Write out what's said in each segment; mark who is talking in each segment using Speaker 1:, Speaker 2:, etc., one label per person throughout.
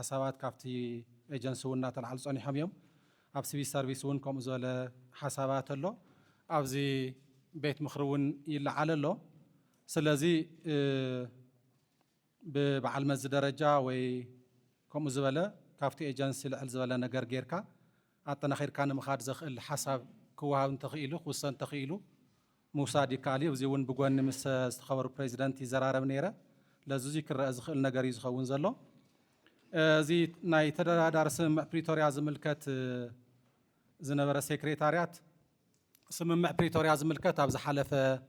Speaker 1: حسابات كافتي ايجنسي ونا تلعل صنيحهم يوم اب سيفيل سيرفيس ون كم زول حسابات له ابزي بيت مخرون يلعل له سلازي ببعل مز درجة وي كم زبالة كافتي ايجنسي لعل زبالة نجار جيركا عطنا خير كان مخاد زخل حساب كوها تخيلو خصوصا تخيلو موسادي كالي وزيون بقوان مس استخبار بريزيدنت زرارة منيرة لازوزي كرا زخل نجاري زخون زلو زي ناي تدرا دارسم بريتوريا زملكت زنبرة سيكريتاريات سمم بريتوريا زملكت أبز حلفة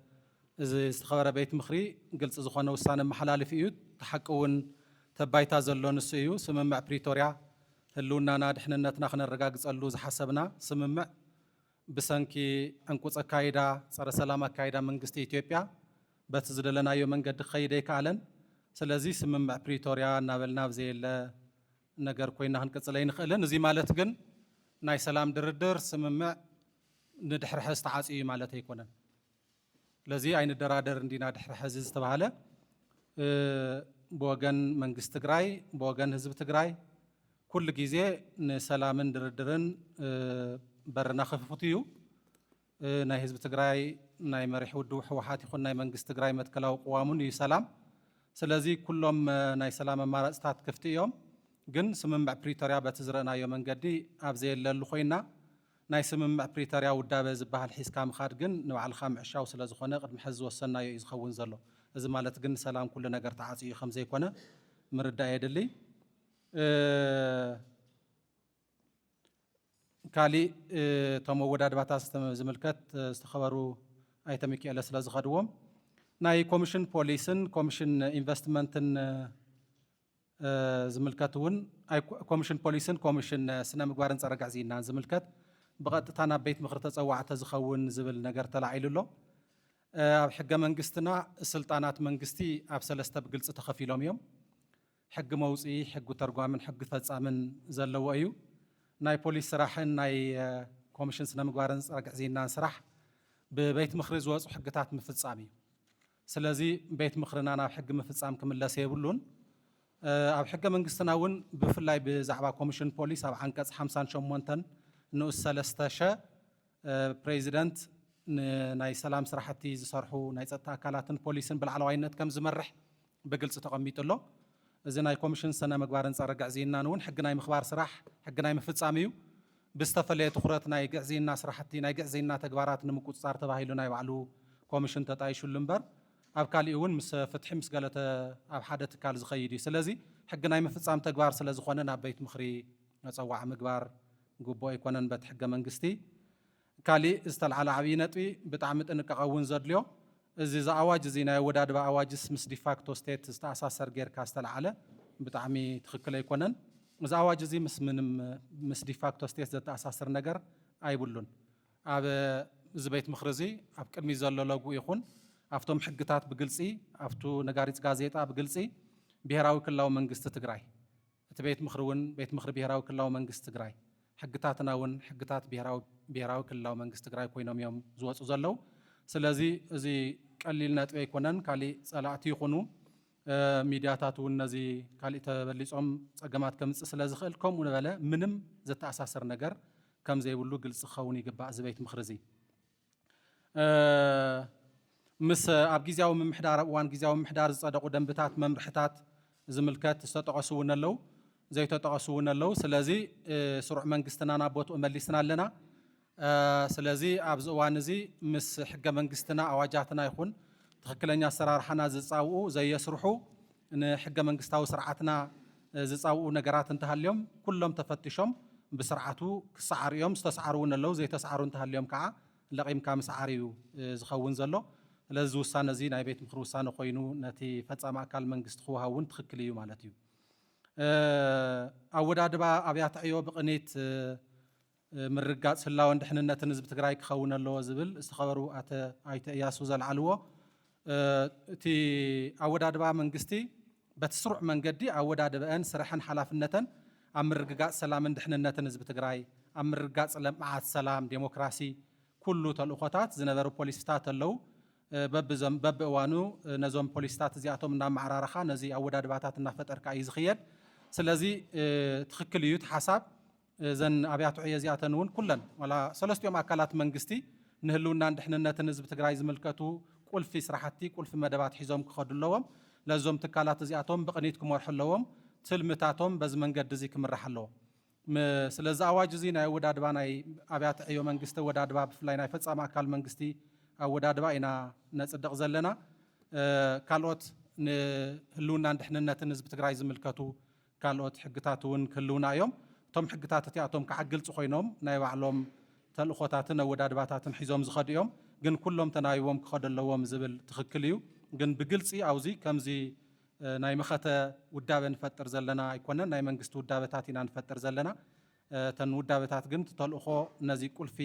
Speaker 1: زي استخبار بيت مخري قلت زخون وسان محلال فيود تحققون تبايتا زلون السيو سمم بريتوريا هلونا نادحنا نتناخنا الرقاق زلو زحسبنا سمم بسنكي أنكوز أكايدا صار سلام أكايدا من قستي إثيوبيا بتزدلنا يوم من قد خيدة كالن سلازي سمم بريتوريا نابل نافزي نجار كوينا هنكتسلين خلنا زي مالتجن ناي سلام دردر سمم ندحر حس تعاصي مالته يكونن لذي عين الدرادر ندينا دحر حزز تبعله بوجن من قست تجراي بوجن حزب تجراي كل جزء نسلامن دردرن برنا خففتيو ناي حزب تجراي ناي مريح ودو حوحات يكون ناي من قست تجراي متكلاو قوامون يسلام سلازي كلهم ناي سلام ما استات كفتي يوم جن سمم بريتوريا بتزرنا يوم من قدي أبزي اللخوينا ناي سمم بريتوريا ودابة زبها الحس كام خارج جن نوع الخام عشاو سلاز خنا قد محز وصلنا يزخون زلوا إذا مالت جن سلام كلنا قرت عاصي خمسة يكونه مرد يدلي كالي تمودا دباتاس زملكت استخبروا ايتمكي على سلاز خدوم ناي كوميشن بوليسن كوميشن انفستمنتن زملكتون اي كوميشن بوليسن كوميشن سنا مغبارن صرق عزينا زملكت بقطتانا بيت مخر تصوعته زخون زبل نجر تلعيلو اب حق منغستنا سلطانات منغستي اب سلسته بقلص تخفيلهم يوم حق موصي حق ترغامن حق فصامن زلو ايو ناي بوليس سراحن ناي كوميشن سنا مغبارن صرق عزينا سراح ببيت مخرز وصو حقታት مفصامي سلازي بيت مخرنا نا حق مفصام كملاس يبلون اب حق منغستنا ون بفلاي بزعبا كوميشن بوليس اب عنقص 58 نو سلستاشا بريزيدنت ناي سلام سراحتي زسرحو ناي صتا اكالاتن بوليسن بالعلواينت كم زمرح بقلص تقميطلو اذا ناي كوميشن سنه مغبارن صرق عزينا نون حق ناي مخبار سراح حق ناي مفصاميو بستفليه تخرت ناي غزينا سراحتي ناي غزينا تግባራት نمقصار تباهيلو ناي بعلو كوميشن تطايشو لمبر اب كاليون مس فتح مس قالته اب حدا تكال زخيدي سلازي حق ناي مفصام تግባር سلاز خونن اب بيت مخري نصواع مغبار غبو يكونن بت حق منغستي كالي استلعل عبي نطوي بطعم طنققون زدليو ازي ز اواج زينا ودادبا اواجس مس ديفاكتو ستيت استاساسر غير كاستلعله بطعمي تخكل يكونن ز اواج زي مس منم مس ديفاكتو ستيت زتاساسر ነገር አይብሉን اب ز بيت مخرزي اب قدمي زلو لغو يخون افتم حقታት بግልጺ افتو نغاريص ጋዜጣ بግልጺ ብሔራዊ ክልላዊ መንግስት ትግራይ እቲ ቤት ምኽሪውን ቤት ምኽሪ ብሔራዊ ክልላዊ መንግስት ትግራይ حقتاتنا ون حقتات بيراو كلاو منغست تግራይ ኮይኖም እዮም ዝወጹ ዘለው ስለዚ እዚ ቀሊል ነጥብ ይኮነን ካሊ ጸላእቲ ይኹኑ ሚዲያታት ውን ነዚ ካሊ ተበሊጾም ጸገማት ከምጽ ስለዝኽእል ከምኡ ነበለ ምንም ዘተኣሳሰር ነገር ከም ዘይብሉ ግልጽ ኸውን ይግባእ እዚ ቤት ምኽሪ እዚ ምስ ኣብ ጊዜያዊ ምምሕዳር እዋን ጊዜያዊ ምምሕዳር ዝጸደቁ ደንብታት መምርሕታት ዝምልከት ዝተጠቐሱ ውን ኣለው زي تتقصون اللو سلازي سرع منغستنا نابوت ومليسنا لنا سلازي أبز وانزي مس حق منغستنا أواجهتنا يكون تخكلني سرار حنا زصاو زي يسرحو إن حق منغستاو سرعتنا زصاو نجارات انتهى اليوم كلهم تفتشهم بسرعته كسعر يوم استسعرون اللو زي تسعرون انتهى اليوم كعا لقيم كام سعريو زخون زلو لازو سانه زي ناي بيت مخرو سانه خوينو نتي فصام اكل منغست خوها ون تخكليو مالتيو أودادبا أبيات عيو بقنيت مرقات سلاو اندحننة نزب تقراي كخون اللو زبل استخبروا آيت إياسو زالعلوه تي أودادبا منقستي بتسرع من قدي أودادبا أن سرحن حلافنة أمرقات سلام اندحننة نزب تقراي أمرقات سلام مع السلام ديمقراسي كله تلوخطات زنبرو بوليستات اللو بب وانو نزوم بوليستات زياتهم نا معرارخا نزي أودادباتات النفط أركاي زخيد ስለዚህ ትክክል እዩ ሓሳብ ዘን ኣብያተ ዕዮ እዚኣተን እውን ኩለን ዋላ ሰለስቲኦም ኣካላት መንግስቲ ንህልውና ድሕንነትን ህዝቢ ትግራይ ዝምልከቱ ቁልፊ ስራሕቲ ቁልፊ መደባት ሒዞም ክኸዱ ኣለዎም ለዞም ትካላት እዚኣቶም ብቕኒት ክመርሑ ኣለዎም ትልምታቶም በዚ መንገዲ እዚ ክምራሕ ኣለዎ ስለዚ ኣዋጅ እዚ ናይ ኣወዳድባ ናይ ኣብያተ ዕዮ መንግስቲ ኣወዳድባ ብፍላይ ናይ ፈፃሚ ኣካል መንግስቲ ኣወዳድባ ኢና ነፅድቕ ዘለና ካልኦት ንህልውና ድሕንነትን ህዝቢ ትግራይ ዝምልከቱ ካልኦት ሕግታት እውን ክህልውና እዮም እቶም ሕግታት እቲኣቶም ክዓግልፁ ኮይኖም ናይ ባዕሎም ተልእኾታትን ኣወዳድባታትን ሒዞም ዝኸዱ እዮም ግን ኩሎም ተናቢቦም ክኸዱ ኣለዎም ዝብል ትኽክል እዩ ግን ብግልፂ ኣብዙ ከምዚ ናይ መኸተ ውዳበ ንፈጥር ዘለና ኣይኮነን ናይ መንግስቲ ውዳበታት ኢና ንፈጥር ዘለና ተን ውዳበታት ግን ተልእኾ ነዚ ቁልፊ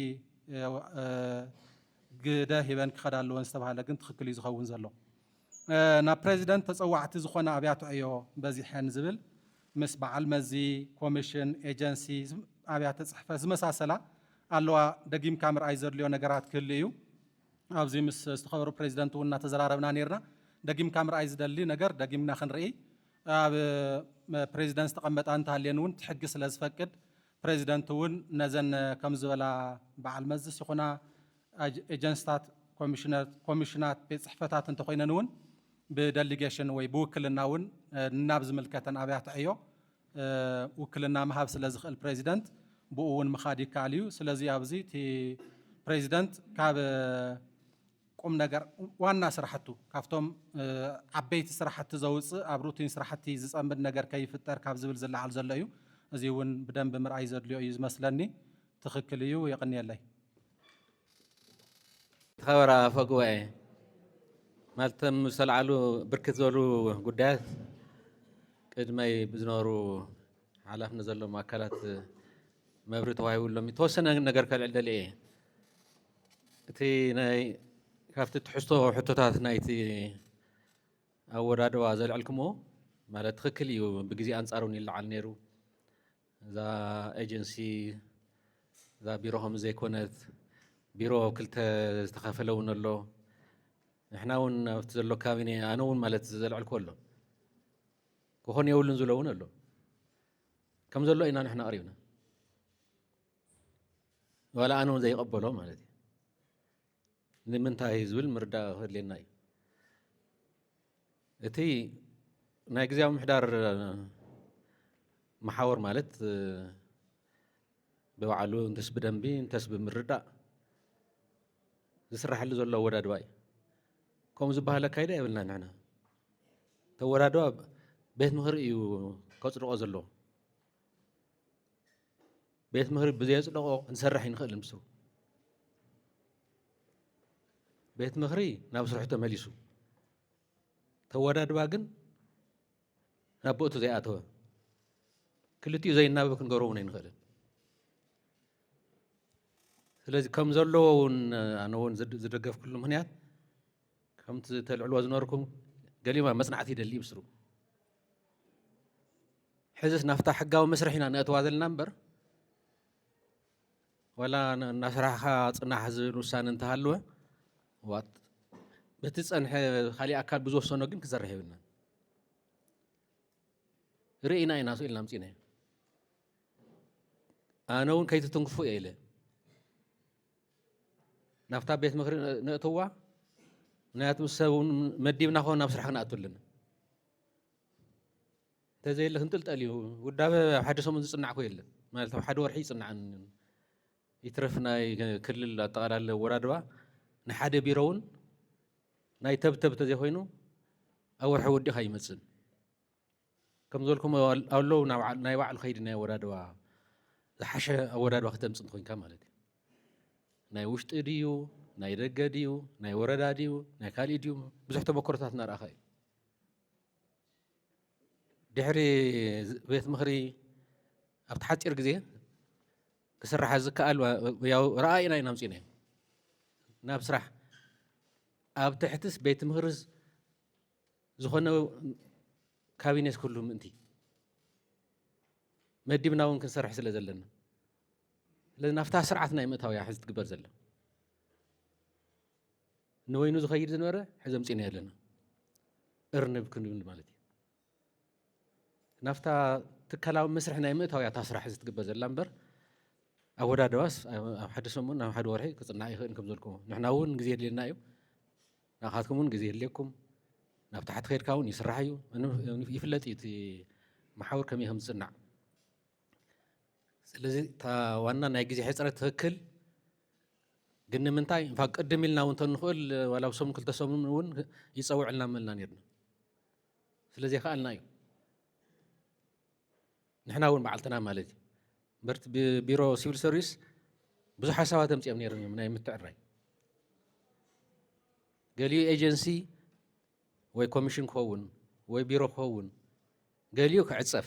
Speaker 1: ግደ ሂበን ክኸዳ ኣለወን ዝተባሃለ ግን ትኽክል እዩ ዝኸውን ዘሎ ናብ ፕሬዚደንት ተፀዋዕቲ ዝኾነ ኣብያተ ዕዮ በዚሐን ዝብል ምስ በዓል መዚ ኮሚሽን ኤጀንሲ ኣብያተ ፅሕፈት ዝመሳሰላ ኣለዋ ደጊምካ ምርኣይ ዘድልዮ ነገራት ክህሉ እዩ ኣብዚ ምስ ዝተኸበሩ ፕሬዚደንት እውን እናተዘራረብና ነርና ደጊምካ ምርኣይ ዝደሊ ነገር ደጊምና ክንርኢ ኣብ ፕሬዚደንት ዝተቐመጣ እንተሃልየን እውን ትሕጊ ስለ ዝፈቅድ ፕሬዚደንት እውን ነዘን ከም ዝበላ በዓል መዝስ ይኹና ኤጀንስታት ኮሚሽናት ቤት ፅሕፈታት እንተኮይነን እውን ብደሊጌሽን ወይ ብውክልና እውን ናብ ዝምልከተን ኣብያተ ዕዮ ውክልና ምሃብ ስለ ዝኽእል ፕሬዚደንት ብኡ እውን ምኻድ ይከኣል እዩ ስለዚ ኣብዚ እቲ ፕሬዚደንት ካብ ቁም ነገር ዋና ስራሕቱ ካብቶም ዓበይቲ ስራሕቲ ዘውፅእ ኣብ ሩቲን ስራሕቲ ዝፀምድ ነገር ከይፍጠር ካብ ዝብል ዝለዓል ዘሎ እዩ እዚ እውን ብደንብ ምርኣይ ዘድልዮ እዩ ዝመስለኒ ትኽክል እዩ የቕኒየለይ
Speaker 2: ተኸበራ ኣፈ ጉባኤ ማለትም ዝተለዓሉ ብርክት ዝበሉ ጉዳያት ቅድመይ ብዝነበሩ ሓላፍነት ዘለዎም ኣካላት መብሪ ተዋሂብሎም የተወሰነ ነገር ከልዕል ደልየ እቲ ናይ ካብቲ ትሕዝቶ ሕቶታት ናይቲ ኣወዳድባ ዘልዕልኩምዎ ማለት ትኽክል እዩ ብግዜ ኣንጻር እውን ይለዓል ነይሩ እዛ ኤጀንሲ እዛ ቢሮ ከም ዘይኮነት ቢሮ ክልተ ዝተኸፈለ እውን ኣሎ ንሕና እውን ኣብቲ ዘሎ ካቢነ ኣነ እውን ማለት ዘልዕልኩ ኣሎ ክኾን የብሉን ዝብሎ እውን ኣሎ ከም ዘሎ ኢና ንሕና ቀሪብና ዋላ ኣነ እውን ዘይቀበሎ ማለት እዩ ንምንታይ ዝብል ምርዳእ ክህልየና እዩ እቲ ናይ ግዜያዊ ምሕዳር መሓወር ማለት ብባዕሉ እንተስ ብደንቢ እንተስ ብምርዳእ ዝስራሐሉ ዘሎ ኣወዳድባ እዩ ከምኡ ዝበሃለ ኣካይዳ የብልና ንሕና ተወዳድባ ቤት ምኽሪ እዩ ከፅድቆ ዘለዎ ቤት ምኽሪ ብዘየፅድቆ ክንሰርሕ ይንኽእል ምስሩ ቤት ምኽሪ ናብ ስርሑ ተመሊሱ ተወዳድባ ግን ናብ ቦእቱ ዘይኣተወ ክልቲኡ ዘይናበብ ክንገብሮ እውን ኣይንኽእልን ስለዚ ከም ዘለዎ እውን ኣነ እውን ዝደገፍኩሉ ምክንያት ከምቲ ተልዕልዎ ዝነበርኩም ገሊማ መፅናዕቲ ይደሊ ምስሩ ሕዝስ ናፍታ ሕጋዊ መስርሕ ኢና ነእትዋ ዘለና እምበር ዋላ እናስራሕኻ ፅናሕ ዝብል ውሳነ እንተሃለወ ዋት በቲ ፀንሐ ካሊእ ኣካል ብዝወሰኖ ግን ክሰርሕ የብልና ርኢና ኢና ኢልና ምፂና እዩ ኣነ እውን ከይትትንክፉ እየ ኢለ ናብታ ቤት ምኽሪ ነእትዋ ምክንያቱ ሰብ መዲብና ኾን ናብ ስራሕ ክንኣቱ ኣለና እንተዘየለ ክንጥልጠል እዩ ውዳበ ኣብ ሓደ ሰሙን ዝፅናዕ ኮ የለን ማለት ኣብ ሓደ ወርሒ ይፅናዕን ይትረፍ ናይ ክልል ኣጠቓላለ ወራድባ ናይ ሓደ ቢሮ እውን ናይ ተብተብ ተዘይኮይኑ ኣብ ወርሒ ወዲኻ ይመፅን ከም ዝበልኩም ኣለዉ ናይ ባዕሉ ከይዲ ናይ ወራድባ ዝሓሸ ኣወዳድባ ክተምፅእ ኮይንካ ማለት እዩ ናይ ውሽጢ ድዩ ናይ ደገ ድዩ ናይ ወረዳ ድዩ ናይ ካሊእ ድዩ ብዙሕ ተመክሮታት እናረኣኻ እዩ ድሕሪ ቤት ምኽሪ ኣብቲ ሓፂር ግዜ ክስራሕ ዝከኣል ያው ረኣይና ኢና ምፂና እዩ ናብ ስራሕ ኣብ ትሕትስ ቤት ምኽሪ ዝኾነ ካቢኔት ኩሉ ምእንቲ መዲብና እውን ክንሰርሕ ስለ ዘለና ስለዚ ናፍታ ስርዓት ናይ ምእታውያ ሕዚ ትግበር ዘላ ንወይኑ ዝኸይድ ዝነበረ ሕዚ ምፂና ኣለና እርንብ ክንብል ማለት እዩ ናፍታ ትካላዊ መስርሕ ናይ ምእታውያ ታስራሕ ዝትግበር ዘላ እምበር ኣወዳድባስ ኣብ ሓደ ሰሙን ኣብ ሓደ ወርሒ ክጽናዕ ይኽእል ከም ዘልኩም ንሕና እውን ግዜ የድልየና እዩ ንኻትኩም እውን ግዜ የድልየኩም ናብ ታሕቲ ከይድካ እውን ይስራሕ እዩ ይፍለጥ እዩ እቲ ማሕበር ከመይ ከም ዝጽናዕ ስለዚ እታ ዋና ናይ ግዜ ሕፅረት ትክክል ግን ንምንታይ እንፋ ቅድም ኢልና እውን እንተንኽእል ዋላ ሰሙን ክልተ ሰሙን እውን ይፀውዕልና መልና ነርና ስለዚ ይኽኣልና እዩ ንሕና እውን በዓልትና ማለት እዩ በርቲ ቢሮ ሲቪል ሰርቪስ ብዙሕ ሓሳባት ኣምፂኦም ነይሮም ናይ ምትዕራይ ገሊኡ ኤጀንሲ ወይ ኮሚሽን ክኸውን ወይ ቢሮ ክኸውን ገሊኡ ክዕፀፍ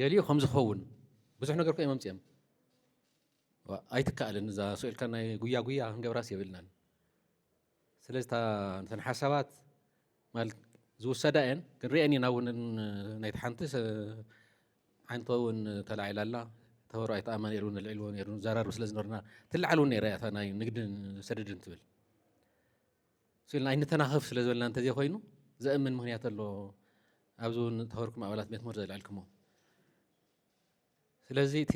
Speaker 2: ገሊኡ ከም ዝኸውን ብዙሕ ነገር ኮይኖም ኣምፂኦም ኣይትከኣልን እዛ ስእልካ ናይ ጉያ ክንገብራስ የብልናን ስለዚ እተን ሓሳባት ማለት ዝውሰዳ እየን ክንሪአን ኢና እውን ናይቲ ሓንቲ ሓንቲ እውን ተላዒላ ኣላ ተወሮ ኣይተኣማን ነይሩ ንልዕልዎ ነይሩ ዘራርብ ስለ ዝነበርና ትላዓል እውን ነይራ እታ ናይ ንግድን ሰደድን ትብል ስኢልና ኣይንተናኸፍ ስለ ዝበልና እንተዘይ ኮይኑ ዘእምን ምክንያት ኣሎ ኣብዚ እውን ተኸበርኩም ኣባላት ቤት ምክሪ ዘልዕልኩሞ ስለዚ እቲ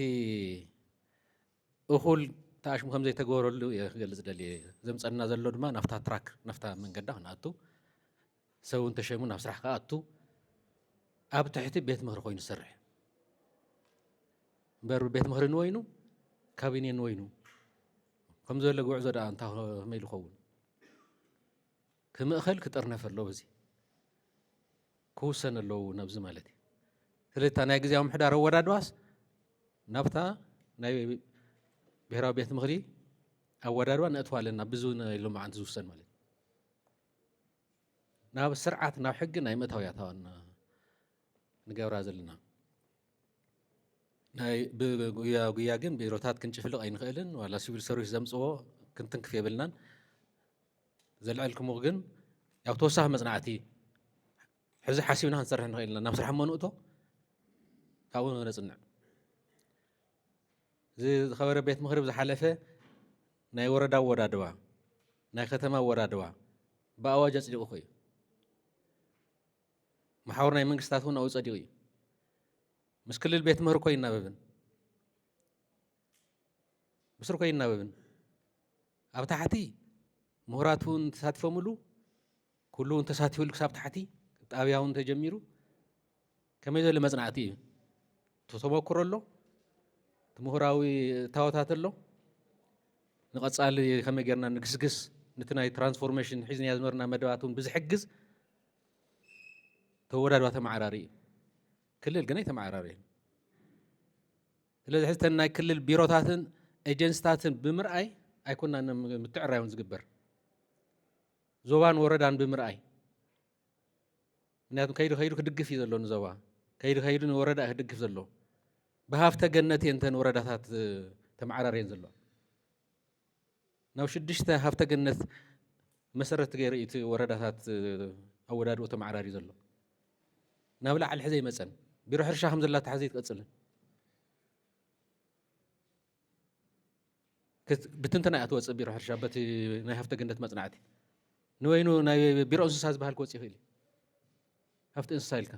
Speaker 2: እኹል ተኣሽሙ ከም ዘይተገበረሉ እየ ክገልጽ ደልየ ዘምፀና ዘሎ ድማ ናፍታ ትራክ ናፍታ መንገዳ ክንኣቱ ሰብ እውን ተሸይሙ ናብ ስራሕ ክኣቱ ኣብ ትሕቲ ቤት ምክሪ ኮይኑ ዝሰርሕ እምበር ቤት ምክሪ ንወይኑ ካቢነ ንወይኑ ከም ዝበለ ጉዕዞ ደኣ እንታይ ከመይ ዝኸውን ክምእኸል ክጠርነፍ ኣለዎ በዚ ክውሰን ኣለዉ ነብዚ ማለት እዩ ስለዚ እታ ናይ ግዜያዊ ምሕዳር ኣወዳድባስ ናብታ ናይ ብሄራዊ ቤት ምክሪ ኣወዳድባ ነእትዋ ኣለና ብዙ ሎማዓንቲ ዝውሰን ማለት እዩ ናብ ስርዓት ናብ ሕጊ ናይ ምእታውያ ታዋና ንገብራ ዘለና ናይ ጉያ ግን ቢሮታት ክንጭፍልቕ ኣይንኽእልን ዋላ ሲቪል ሰርቪስ ዘምፅዎ ክንትንክፍ የብልናን ዘልዕልክሙ ግን ያው ተወሳኺ መጽናዕቲ ሕዚ ሓሲብና ክንሰርሕ ንኽእል ኢና ናብ ስራሕ መንእቶ ካብኡ ነጽንዕ እዚ ዝኸበረ ቤት ምክሪ ብዝሓለፈ ናይ ወረዳ ኣወዳድባ ናይ ከተማ ኣወዳድባ ብኣዋጅ ኣጽዲቑ እዩ ማሕበር ናይ መንግስታት እውን ኣብኡ ጸዲቑ እዩ ምስ ክልል ቤት ምክሪ ኮ ይናበብን ምስር ኮ ይናበብን ኣብ ታሕቲ ምሁራት እውን ተሳቲፎምሉ ኩሉ እውን ተሳቲፉሉ ክሳብ ታሕቲ ጣብያ እውን ተጀሚሩ ከመይ ዝበለ መጽናዕቲ እዩ ተተመክሮ ኣሎ ምሁራዊ እታወታት ኣሎ ንቐጻሊ ከመይ ጌርና ንግስግስ ነቲ ናይ ትራንስፎርሜሽን ሒዝና ዝነበርና መደባት እውን ብዝሕግዝ ተወዳድባ ተመዓራሪ እዩ ክልል ግን ኣይተመዓራሪ እዩ ስለዚ ሕዚ ተን ናይ ክልል ቢሮታትን ኤጀንስታትን ብምርኣይ ኣይኮና ምትዕራይ እውን ዝግበር ዞባን ወረዳን ብምርኣይ ምክንያቱም ከይዱ ክድግፍ እዩ ዘሎ ንዞባ ከይዱ ንወረዳ ክድግፍ ዘሎ ብሃፍተ ገነት እንተን ወረዳታት ተመዓራሪ እየን ዘሎ ናብ 6 ሃፍተ ገነት መሰረት ገይሩ እቲ ወረዳታት ኣወዳድኡ ተመዓራሪ ዘሎ ናብ ላዕሊ ሕዘ ይመፀን ቢሮ ሕርሻ ከም ዘላ ተሓዘ ይትቀጽልን ብትንተና እያ ትወፅእ ቢሮ ሕርሻ በቲ ናይ ሃፍተ ገነት መጽናዕቲ ንወይኑ ናይ ቢሮ እንስሳ ዝበሃል ክወፅእ ይኽእል እዩ ሃፍቲ እንስሳ ኢልካ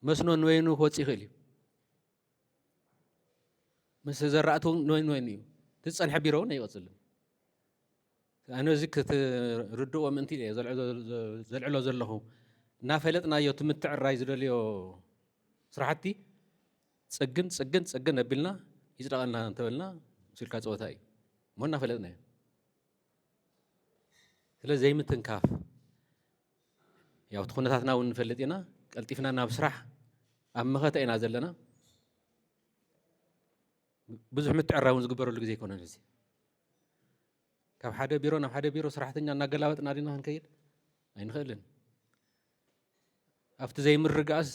Speaker 2: መስኖ ንወይኑ ክወፅእ ይኽእል እዩ ምስ ዘራእቱ ንወይኑ እዩ ትጸንሐ ቢሮ እውን ኣይወፅልን ኣነ እዚ ክትርድኦ ምእንቲ እየ ዘልዕሎ ዘለኹ እናፈለጥናዮ ትምትዕራይ ዝደልዮ ስራሕቲ ጽግን ኣቢልና ይጽደቐልና እንተበልና ምስልካ ፀወታ እዩ እሞ እናፈለጥናዮ ስለዚ ዘይምትንካፍ ያው እቲ ኩነታትና እውን ንፈልጥ ኢና ቀልጢፍና ናብ ስራሕ ኣብ መኸተ ኢና ዘለና ብዙሕ ምትዕራይ እውን ዝግበረሉ ግዜ ይኮነን እዚ ካብ ሓደ ቢሮ ናብ ሓደ ቢሮ ሰራሕተኛ እናገላበጥና ዲና ክንከይድ ኣይንኽእልን ኣብቲ ዘይምርጋእስ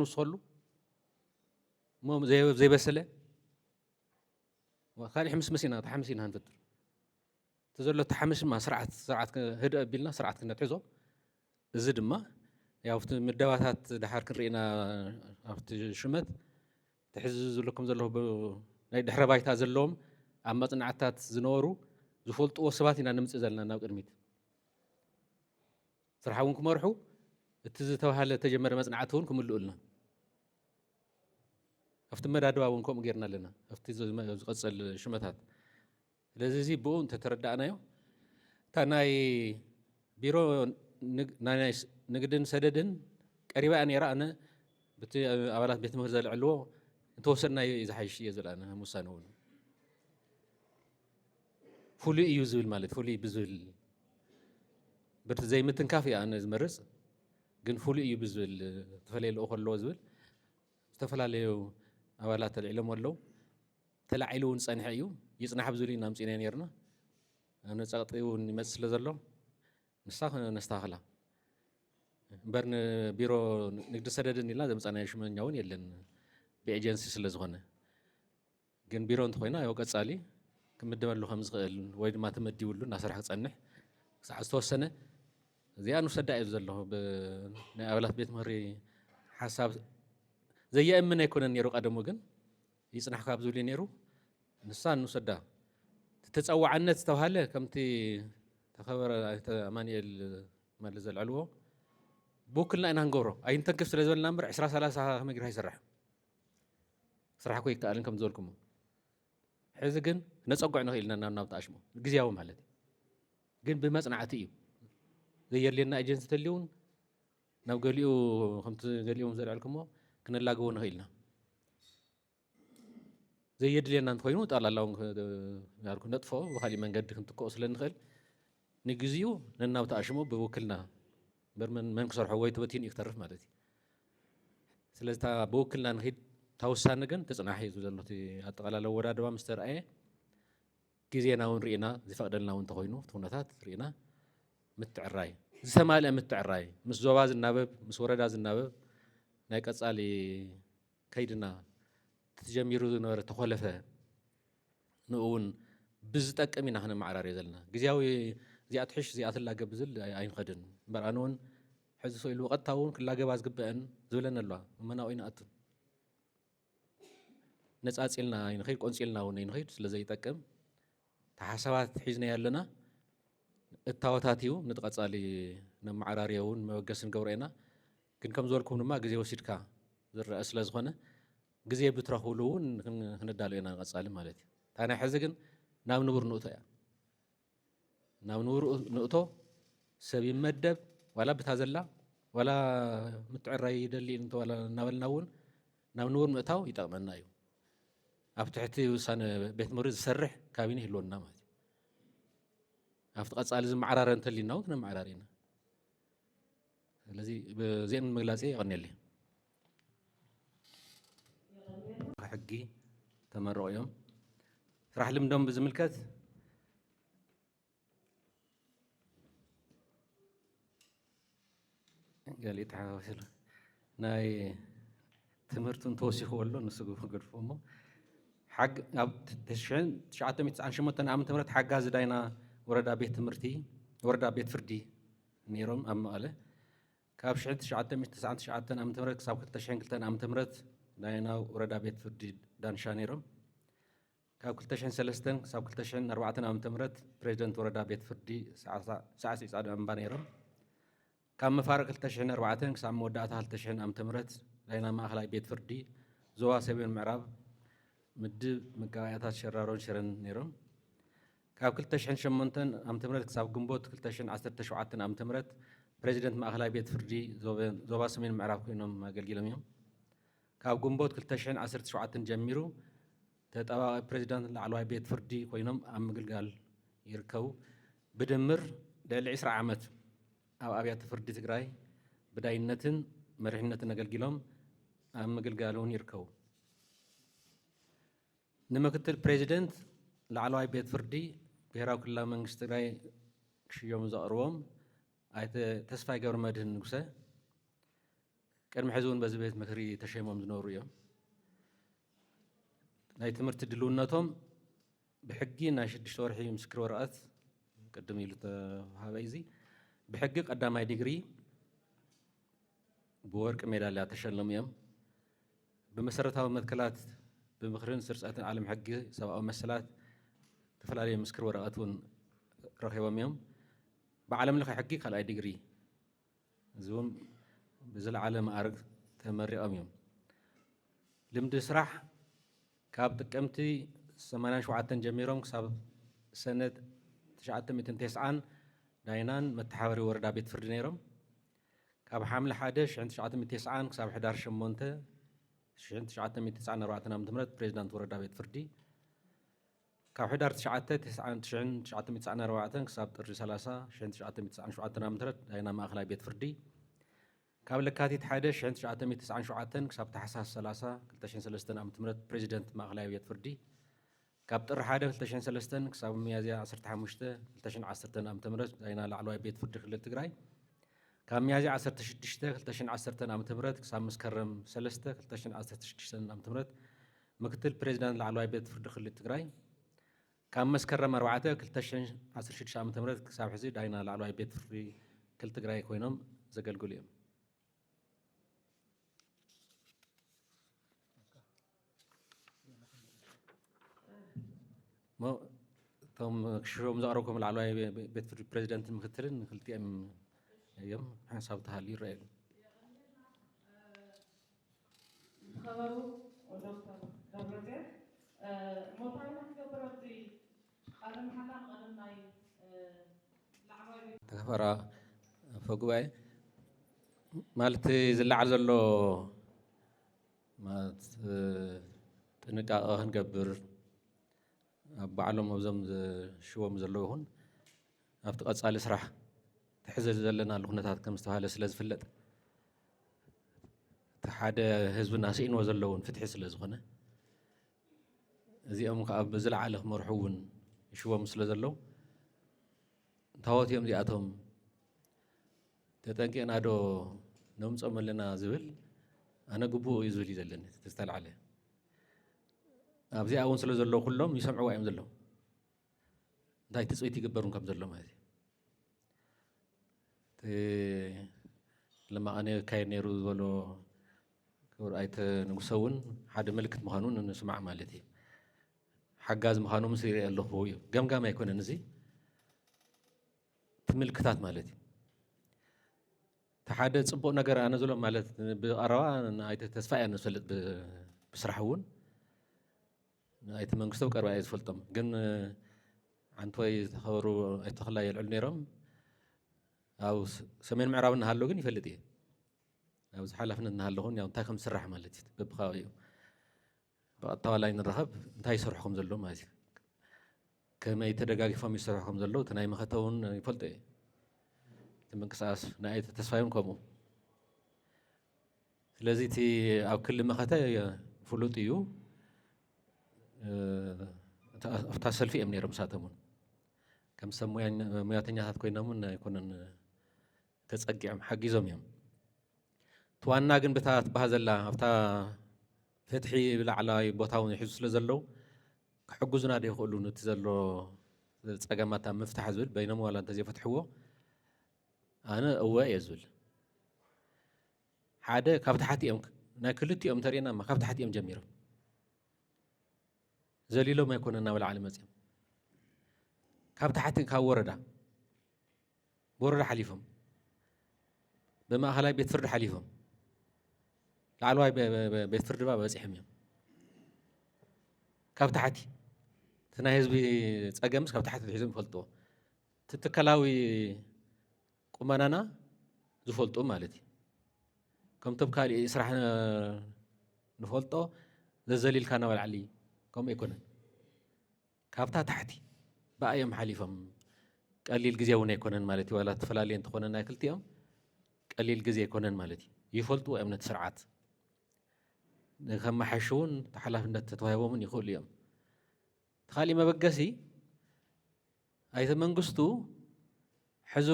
Speaker 2: ንውስኸሉ እሞ ዘይበሰለ ካልእ ሕምስምስ ኢና ተሓምስ ኢና ንፍጥር እቲ ዘሎ ተሓምስ ድማ ስርዓት ህድእ ኣቢልና ስርዓት ክነትሕዞ እዚ ድማ ያው ኣብቲ ምደባታት ድሓር ክንርኢና ኣብቲ ሽመት ትሕዚ ዘለኩም ዘለኹ ናይ ድሕረ ባይታ ዘለዎም ኣብ መጽናዕትታት ዝነበሩ ዝፈልጥዎ ሰባት ኢና ንምፅእ ዘለና ናብ ቅድሚት ስራሕ እውን ክመርሑ እቲ ዝተባሃለ ተጀመረ መጽናዕቲ እውን ክምልኡልና أفتي مدادوا ونكم غيرنا لنا أفتي زقصل شمتات لذي بو أنت تردأنا يو تناي بيرو ناي نقدن سددن قريبا أنا يرى أنا بتي أولاد بيت مهر زل علو توصلنا إذا حيش يزل أنا مسانون فولي يوزول مالت فولي بزول برت زي متن كافي أنا زمرس جن فولي يبزول تفلي الأخر لوزول تفلاليو أولاد العلم ولو تلعيلون صنحيو يصنح بزولين نام صينين يرنا أنا سقطيون يمثل زلو نستاخلا برن بيرو نقدر سددني لازم صنع شمن يون يلن بإيجنسي سلزخونه جن بيرو انتخوينا يو قصالي كمدمر له خمس غل ويد ما تمدي ولو ناس راح تصنح ساعه توسنه زي انو سدا يزلو بأولاد بيت مهري حساب زي امنا يكون نيرو قدمو جن يصنح كاب زولي نيرو نسان نو سدا تتصوعنت توهاله كمتي تخبر امانيل مال زل علو بوكلنا انا نغورو اين تنكف سلازول نمبر 10 30 مغير هيسرح سرح كو يكالن كم زولكم حزي جن نصقع نخيلنا ناوطاشمو غزياو مالتي جن بمصنعتي እዩ ዘየልየና ኤጀንሲ ተልዩን ናብ ገሊኡ ከምቲ ገሊኦም ዘልዕልኩሞ ክንላገው ንኽኢልና ዘየድልየና እንተኮይኑ ጣላላውን ያልኩ ነጥፎ ብኻሊእ መንገዲ ክንትክኦ ስለንኽእል ንግዚኡ ነናውተኣሽሞ ብውክልና መን ክሰርሖ ወይ ተበቲኑ እዩ ክተርፍ ማለት እዩ ስለዚ ብውክልና ንኽድ ታውሳነ ግን ተፅናሒ እዩ ዘሎ እቲ ኣጠቓላላ ወዳድባ ምስ ተረኣየ ጊዜና እውን ርኢና ዝፈቅደልና እውን እንተኮይኑ እቲ ኩነታት ርኢና ምትዕራይ ዝተማልአ ምትዕራይ ምስ ዞባ ዝናበብ ምስ ወረዳ ዝናበብ ናይ ቀጻሊ ከይድና ተጀሚሩ ዝነበረ ተኾለፈ ንኡውን ብዝጠቅም ኢና ክንመዓራርዮ ዘለና ግዜያዊ እዚኣ ትሕሽ እዚኣ ትላገብ ዝብል ኣይንኸድን እምበር ኣነ እውን ሕዚ ሰው ኢሉ ቀጥታ እውን ክላገባ ዝግበአን ዝብለና ኣለዋ መናኡ ይንኣቱ ነፃፂልና ይንኸይድ ቆንፂልና እውን ይንኸይድ ስለዘይጠቅም ተሓሳባት ሒዝና ያለና እታወታት እዩ ንትቐጻሊ ነመዓራርዮ እውን መበገሲ ንገብሮ ኢና ግን ከም ዝበልኩም ድማ ግዜ ወሲድካ ዝረአ ስለ ዝኾነ ግዜ ብትረኽብሉ እውን ክንዳልዮ ኢና ንቐጻሊ ማለት እዩ እታ ናይ ሕዚ ግን ናብ ንቡር ንእቶ እያ ናብ ንቡር ንእቶ ሰብ ይመደብ ዋላ ብታ ዘላ ዋላ ምትዕራይ ይደሊ እንተዋላ እናበልና እውን ናብ ንቡር ምእታው ይጠቕመና እዩ ኣብ ትሕቲ ውሳነ ቤት ምኽሪ ዝሰርሕ ካቢነ ይህልወና ማለት እዩ ኣብቲ ቀጻሊ ዝመዓራረ እንተሊና እውን ክነመዓራር ኢና ስለዚ በዚአን ምግላጼ ይቐኒየለይ ሕጊ ተመረቑ እዮም ስራሕ ልምዶም ብዝምልከት ገሊእ ተሓፋፊሉ ናይ ትምህርቲ እንተወሲኹ ኣሎ ንሱ ገድፎ እሞ ኣብ 1998 ዓመተ ምህረት ሓጋዚ ዳይና ወረዳ ቤት ትምህርቲ ወረዳ ቤት ፍርዲ ነይሮም ኣብ መቐለ ካብ 1999 ዓመተ ምህረት ክሳብ 2002 ዓመተ ምህረት ዳይና ወረዳ ቤት ፍርዲ ዳንሻ ነይሮም ካብ 2003 ክሳብ 2004 ዓመተ ምህረት ፕሬዚደንት ወረዳ ቤት ፍርዲ ሳዕሲ ጻድቕ እምባ ነይሮም ካብ መፋርቅ 2004 ክሳብ መወዳእታ 2000 ዓመተ ምህረት ዳይና ማእኸላይ ቤት ፍርዲ ዞባ ሰሜን ምዕራብ ምድብ መጋባእያታት ሸራሮን ሽረን ነይሮም ካብ 2008 ዓመተ ምህረት ክሳብ ግንቦት 2017 ዓመተ ምህረት ፕሬዚደንት ማእኸላይ ቤት ፍርዲ ዞባ ሰሜን ምዕራብ ኮይኖም ኣገልጊሎም እዮም ካብ ግንቦት 2017 ጀሚሩ ተጠባባቂ ፕሬዚደንት ላዕለዋይ ቤት ፍርዲ ኮይኖም ኣብ ምግልጋል ይርከቡ ብድምር ልዕሊ 20 ዓመት ኣብ ኣብያተ ፍርዲ ትግራይ ብዳይነትን መሪሕነትን ኣገልጊሎም ኣብ ምግልጋል እውን ይርከቡ ንምክትል ፕሬዚደንት ላዕለዋይ ቤት ፍርዲ ብሄራዊ ክልላዊ መንግስቲ ትግራይ ክሽዮም ዘቕርቦም ኣይተ ተስፋይ ገብረ መድህን ንጉሰ ቅድሚ ሕዚ እውን በዚ ቤት ምክሪ ተሸይሞም ዝነበሩ እዮም ናይ ትምህርቲ ድልውነቶም ብሕጊ ናይ 6 ወርሒ ምስክር ወረቐት ቅድም ኢሉ ተዋሃበ እዚ ብሕጊ ቀዳማይ ዲግሪ ብወርቂ ሜዳልያ ተሸለሙ እዮም ብመሰረታዊ መትከላት ብምክርን ስርፀትን ዓለም ሕጊ ሰብኣዊ መሰላት ተፈላለዩ ምስክር ወረቐት እውን ረኺቦም እዮም ብዓለም ለኸ ሕጊ ካልኣይ ዲግሪ እዚ እውን ብዝለዓለ ማዕርግ ተመሪቖም እዮም ልምዲ ስራሕ ካብ ጥቅምቲ 87 ጀሚሮም ክሳብ ሰነድ 1990 ዳይናን መተሓበሪ ወረዳ ቤት ፍርዲ ነይሮም። ካብ ሓምለ 1 1990 ክሳብ ሕዳር 8 1994 ዓ.ም ፕሬዝዳንት ወረዳ ቤት ፍርዲ። ካብ ሕዳር 9 1994 ክሳብ ጥሪ 30 1997 ዓ.ም ዳይና ማእኸላይ ቤት ፍርዲ። ካብ ለካቲት 1 1997 ክሳብ ታሕሳስ 30 2003 ዓ.ም ፕሬዝዳንት ማእኸላይ ቤት ፍርዲ። ካብ ጥሪ 1 2003 ክሳብ ሚያዝያ 15 2010 ዓ.ም ዳይና ላዕለዋይ ቤት ፍርዲ ክልል ትግራይ። ካብ ሚያዝያ 16 2010 ዓ.ም ክሳብ መስከረም 3 2016 ዓ.ም ምክትል ፕሬዝዳንት ላዕለዋይ ቤት ፍርዲ ክልል ትግራይ። ካብ መስከረም 4 2016 ዓ.ም ክሳብ ሕዚ ዳይና ላዕለዋይ ቤት ፍርዲ ክልል ትግራይ ኮይኖም ዘገልግሉ እዮም። እቶም ክሽሮም ዘቕረብኩም ላዕለዋይ ቤት ፍርዲ ፕሬዝዳንትን ምክትልን ክልቲኦም እዮም ሓሳብ ተሃልዩ ይረአዩ።
Speaker 3: خبرو ودكتور دبرزين موضوعنا كبر في قرن حنا قرناي لعبه
Speaker 2: ተኸበራ ፈጉባኤ ማለት ዝለዓል ዘሎ ማለት ጥንቃቐ ክንገብር ኣብ ባዕሎም ኣብዞም ዝሽዎም ዘለዉ ይኹን ኣብቲ ቀጻሊ ስራሕ ትሕዘ ዘለናሉ ኩነታት ከም ዝተባሃለ ስለ ዝፍለጥ እቲ ሓደ ህዝብና ስኢንዎ ዘለውን ፍትሒ ስለ ዝኾነ እዚኦም ከዓ ብዝለዓለ ክመርሑ እውን ይሽዎም ስለ ዘለዉ እንታወት እዮም እዚኣቶም ተጠንቂቕና ዶ ነምፆም ኣለና ዝብል ኣነ ግቡእ እዩ ዝብል እዩ ዘለኒ ዝተለዓለ ኣብዚኣ እውን ስለ ዘለዉ ኩሎም ይሰምዕዋ እዮም ዘለዉ እንታይ ትፅቢት ይግበሩን ከም ዘሎ ማለት እዩ ለማቐነ ካየድ ነይሩ ዝበሎ ክቡር ኣይተ ንጉሰ እውን ሓደ ምልክት ምዃኑ ንስማዕ ማለት እዩ ሓጋዝ ምዃኑ ምስ ይሪአ ኣለኹ እዩ ገምጋም ኣይኮነን እዚ እቲ ምልክታት ማለት እዩ እቲ ሓደ ፅቡቕ ነገር ኣነ ዘሎ ማለት ብቐረባ ኣይተ ተስፋ እያ ንፈልጥ ብስራሕ እውን ኣይተ መንግስቱ ቀረባ እየ ዝፈልጦም ግን ዓንቲ ወይ ዝተኸበሩ ኣይተኽላ የልዕሉ ነይሮም ኣብ ሰሜን ምዕራብ እናሃለዉ ግን ይፈልጥ እየ ኣብዚ ሓላፍነት እናሃለኹን ያው እንታይ ከም ዝስራሕ ማለት እዩ በብኸባቢኡ ብቐጥታ ዋላይ ንረኸብ እንታይ ይሰርሑ ከም ዘለዉ ማለት እዩ ከመይ ተደጋጊፎም ይሰርሑ ከም ዘለዉ እቲ ናይ መኸተ እውን ይፈልጦ እየ እቲ ምንቅስቓስ ናይ ኣይተ ተስፋዩን ከምኡ ስለዚ እቲ ኣብ ክልል መኸተ ፍሉጥ እዩ ኣብታ ሰልፊ እዮም ነይሮም ንሳቶም እውን ከም ሰብ ሙያተኛታት ኮይኖምን ኣይኮነን ተፀጊዖም ሓጊዞም እዮም እቲ ዋና ግን ብታ ትበሃል ዘላ ኣብታ ፍትሒ ብላዕለዋይ ቦታ እውን ይሕዙ ስለ ዘለዉ ክሕግዙና ዶ ይኽእሉ ነቲ ዘሎ ፀገማት ኣብ ምፍታሕ ዝብል በይኖም ዋላ እንተዘይፈትሕዎ ኣነ እወ እየ ዝብል ሓደ ካብ ታሕቲ እዮም ናይ ክልቲኦም ተሪእና እማ ካብ ታሕቲ እዮም ጀሚሮም ዘሊሎም ኣይኮነን ናብ ላዕሊ መፅኦም ካብ ታሕቲ ካብ ወረዳ ብወረዳ ሓሊፎም ብማእኸላይ ቤት ፍርዲ ሓሊፎም ላዕለዋይ ቤት ፍርዲ ባ በፂሖም እዮም ካብ ታሕቲ እቲ ናይ ህዝቢ ፀገምስ ካብ ታሕቲ ሒዞም ይፈልጥዎ እቲ ትካላዊ ቁመናና ዝፈልጡ ማለት እዩ ከምቶም ካሊእ ስራሕ ንፈልጦ ዘዘሊልካ ናብ ላዕሊ ከምኡ ኣይኮነን ካብታ ታሕቲ በኣ እዮም ሓሊፎም ቀሊል ግዜ እውን ኣይኮነን ማለት እዩ ዋላ ዝተፈላለየ እንተኾነ ናይ ክልቲኦም ቀሊል ግዜ ኣይኮነን ማለት እዩ ይፈልጥዎ እዮም ነቲ ስርዓት ንከመሓይሹ እውን ተሓላፍነት ተዋሂቦምን ይኽእሉ እዮም እቲ ካሊእ መበገሲ ኣይተ መንግስቱ ሕዚ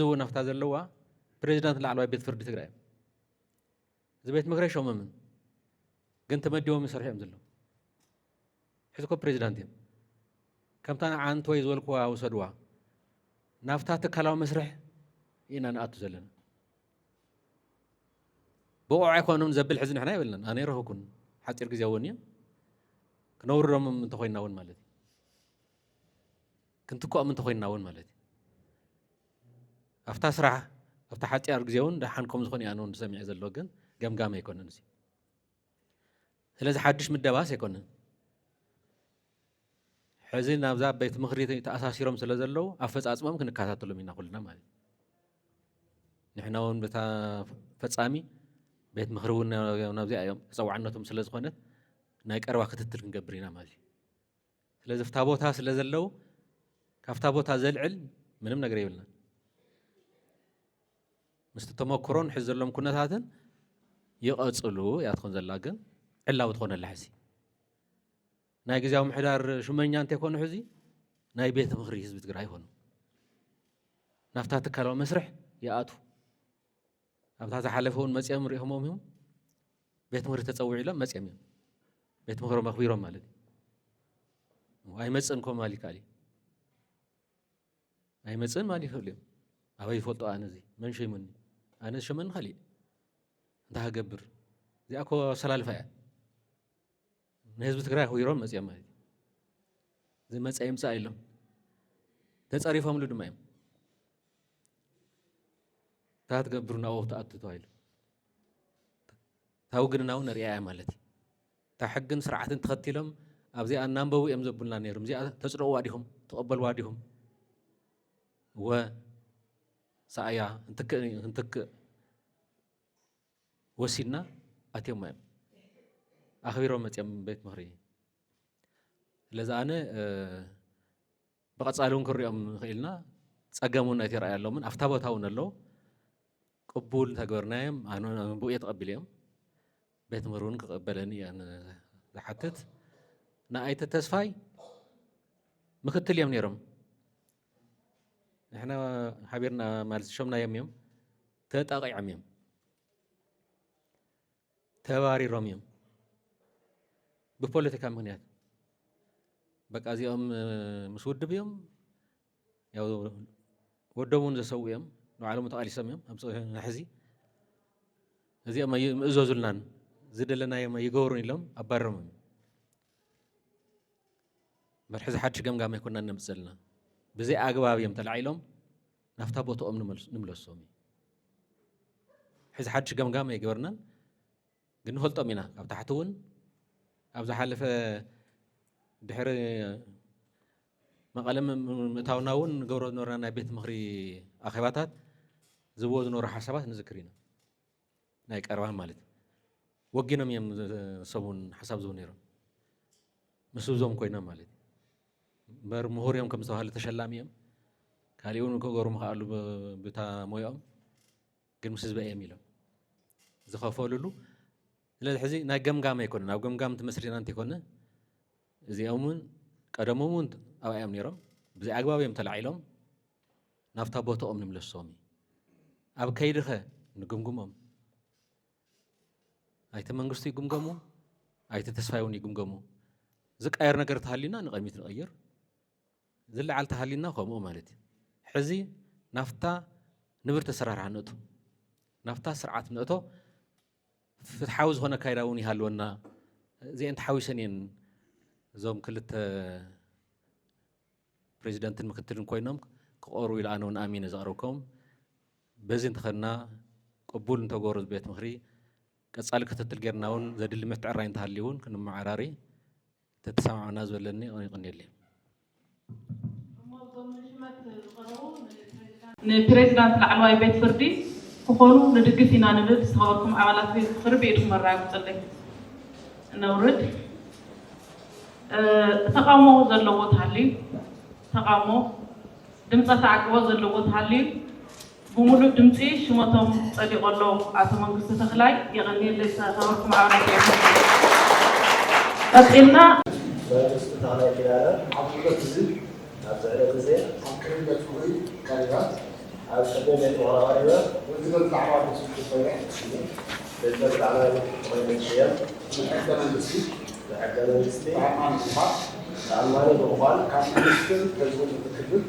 Speaker 2: እውን ናፍታ ዘለዋ ፕሬዚዳንት ላዕለዋይ ቤት ፍርዲ ትግራይ እዚ ቤት ምክሪ ኣይሾመምን ግን ተመዲቦም ይሰርሑ እዮም ዘለዉ ሕዚ ኮ ፕሬዚዳንት እዮም ከምታ ንዓንቲ ወይ ዝበልክዋ ውሰድዋ ናብታ ትካላዊ መስርሕ ኢና ንኣቱ ዘለና ብቑዕ ኣይኮኖም ዘብል ሕዚ ንሕና ይበልናን ኣነ ይረኽኩን ሓፂር ግዜ እውን እዮም ክነውርዶም እንተኮይንና እውን ማለት እዩ ክንትክኦም እንተኮይንና እውን ማለት እዩ ኣብታ ስራሕ ኣብታ ሓፂር ግዜ እውን ደሓን ከም ዝኾነ እያ ንውን ሰሚዐ ዘሎ ግን ገምጋም ኣይኮነን እዚ ስለዚህ ሓድሽ ምደባስ ኣይኮነን ሕዚ ናብዛ ቤት ምክሪ ተኣሳሲሮም ስለ ዘለው ኣፈጻጽሞም ክንከታተሎም ኢና ኩልና ማለት ንሕና እውን በታ ፈጻሚ ቤት ምክሪ እውን ናብዚኣ እዮም ተፀዋዕነቶም ስለ ዝኾነት ናይ ቀረባ ክትትል ክንገብር ኢና ማለት ስለዚ ፍታ ቦታ ስለ ዘለው ካብታ ቦታ ዘልዕል ምንም ነገር የብልና ምስቲ ተመክሮን ሕዚ ዘሎም ኩነታትን ይቐፅሉ እያ ትኾን ዘላ ግን ዕላዊ ትኾነላ ሕዚ ናይ ግዜያዊ ምሕዳር ሹመኛ እንተይኮኑ ሕዚ ናይ ቤት ምክሪ ህዝቢ ትግራይ ይኾኑ ናፍታ ትካላዊ መስርሕ ይኣቱ ኣብታ ዝሓለፈ እውን መፅኦም ሪኢኹሞም እዮም ቤት ምክሪ ተፀዊዑ ኢሎም መፅኦም እዮም ቤት ምክሪ መኽቢሮም ማለት እዩ ኣይመፅን ኮ ማሊ ካሊ ኣይመፅን ማሊ ይኽእል እዮም ኣበይ ይፈልጦ ኣነ እዚ መን ሸይሙኒ ኣነ ሸመኒ ካሊእ እንታይ ክገብር እዚኣ ኮ ሰላልፋ እያ ንህዝቢ ትግራይ ኣኽቢሮም መፅኦም ማለት እዩ እዚ መፃ ይምፃእ ኢሎም ተፀሪፎምሉ ድማ እዮም እንታይ ትገብሩ ናብኡ ተኣቱ ተባሂሉ እታ ውግንና እውን ንሪኣ እያ ማለት እዩ እታ ሕግን ስርዓትን ተኸቲሎም ኣብዚኣ እናንበቡ እዮም ዘብሉና ነይሮም እዚኣ ተፅድቕዋ ዲኹም ተቐበልዋ ዲኹም ወሰኣያ እንትክእ ወሲድና ኣትዮም እዮም ኣኽቢሮም መፅኦም ቤት ምክሪ ስለዚ ኣነ ብቐፃሊ እውን ክንሪኦም ንኽኢልና ፀገም እውን ናይቲ ይረኣዩ ኣሎምን ኣብታ ቦታ እውን ኣለዉ ቅቡል ተገበርናዮም ብኡ ተቐቢል እዮም ቤት ምክሪ እውን ክቐበለኒ እያ ዝሓትት ንኣይተ ተስፋይ ምክትል እዮም ነይሮም ንሕና ሓቢርና ማለት ሾምናዮም እዮም ተጣቂዖም እዮም ተባሪሮም እዮም ብፖለቲካ ምክንያት በቃ እዚኦም ምስ ውድብ እዮም ያው ወዶም እውን ዘሰው እዮም ንባዕሎም ተቃሊሶም እዮም ኣብ ሕዚ እዚኦም ምእዘዙልናን ዝደለናዮም ይገብሩን ኢሎም ኣባረሮም እዮም በር ሕዚ ሓድሽ ገምጋም ኣይኮንና ነምፅእ ዘለና ብዘይ ኣግባብ እዮም ተላዒሎም ናፍታ ቦትኦም ንምለሶም እዩ ሕዚ ሓድሽ ገምጋም ኣይገበርናን ግን ንፈልጦም ኢና ኣብ ታሕቲ እውን ኣብ ዝሓለፈ ድሕሪ መቐለ ምእታውና እውን ንገብሮ ዝነበርና ናይ ቤት ምክሪ ኣኼባታት ዝብዎ ዝነበሩ ሓሳባት ንዝክር ኢና ናይ ቀረባን ማለት እዩ ወጊኖም እዮም ሰሙን ሓሳብ ዝቡ ነይሮም ምስ ብዞም ኮይኖም ማለት እዩ እምበር ምሁር እዮም ከም ዝተባሃለ ተሸላሚ እዮም ካሊእ እውን ክገብሩ ምኽኣሉ ብታ ሞዮኦም ግን ምስ ህዝቢ እዮም ኢሎም ዝኸፈልሉ ስለዚ ሕዚ ናይ ገምጋም ኣይኮነን ኣብ ገምጋም ትመስሪና እንተይኮነ እዚኦም እውን ቀደሞም እውን ኣብኣዮም ነይሮም ብዘይ ኣግባብ እዮም ተላዒሎም ናብታ ቦትኦም ንምለሶም እዩ ኣብ ከይድኸ ንግምግሞም ኣይተ መንግስቱ ይግምገሙ ኣይተ ተስፋይ እውን ይግምገሙ ዝቃየር ነገር ተሃሊና ንቐሚት ንቐይር ዝለዓል ተሃሊና ከምኡ ማለት እዩ ሕዚ ናፍታ ንብር ተሰራርሓ ንእቶ ናፍታ ስርዓት ንእቶ ፍትሓዊ ዝኾነ ካይዳ እውን ይሃልወና እዚአን ተሓዊሰን እየን እዞም ክልተ ፕሬዚደንትን ምክትልን ኮይኖም ክቐርቡ ኢሉ ኣነ እውን ኣሚነ ዘቕረብኮም በዚ እንተኸድና ቅቡል እንተገብሩ ቤት ምክሪ ቀፃሊ ክትትል ጌርና እውን ዘድሊ ምትዕራይ እንተሃልዩ እውን ክንመዓራሪ ተተሰማዕና ዝበለኒ ይቕኒየለ
Speaker 3: ንፕሬዚዳንት ላዕለዋይ ቤት ፍርዲ ክኾኑ ንድግፍ ኢና ንብል ዝተኸበርኩም ኣባላት ቤት ምክሪ ብኢድኩም መራግፅልኝ ነውርድ ተቃውሞ ዘለዎ ተሃልዩ ተቃውሞ ድምፀ ተዓቅቦ ዘለዎ ተሃልዩ بمولو دمتي شمتهم صديق الله عطا منقصة تخلاي يغني اللي ستغركم عونا كيفو أسئلنا
Speaker 4: منقصة تخلاي كلالا عبدالله تزيد عبدالله تزيد عبدالله تزيد كاريبات عبدالله تزيد وزيدت العمار بسيط الطيران وزيدت العمار بسيط الطيران لحقنا المسيح لحقنا المسيح عمان الصحاب عماني بغفال كان المسيح تزود المتكبر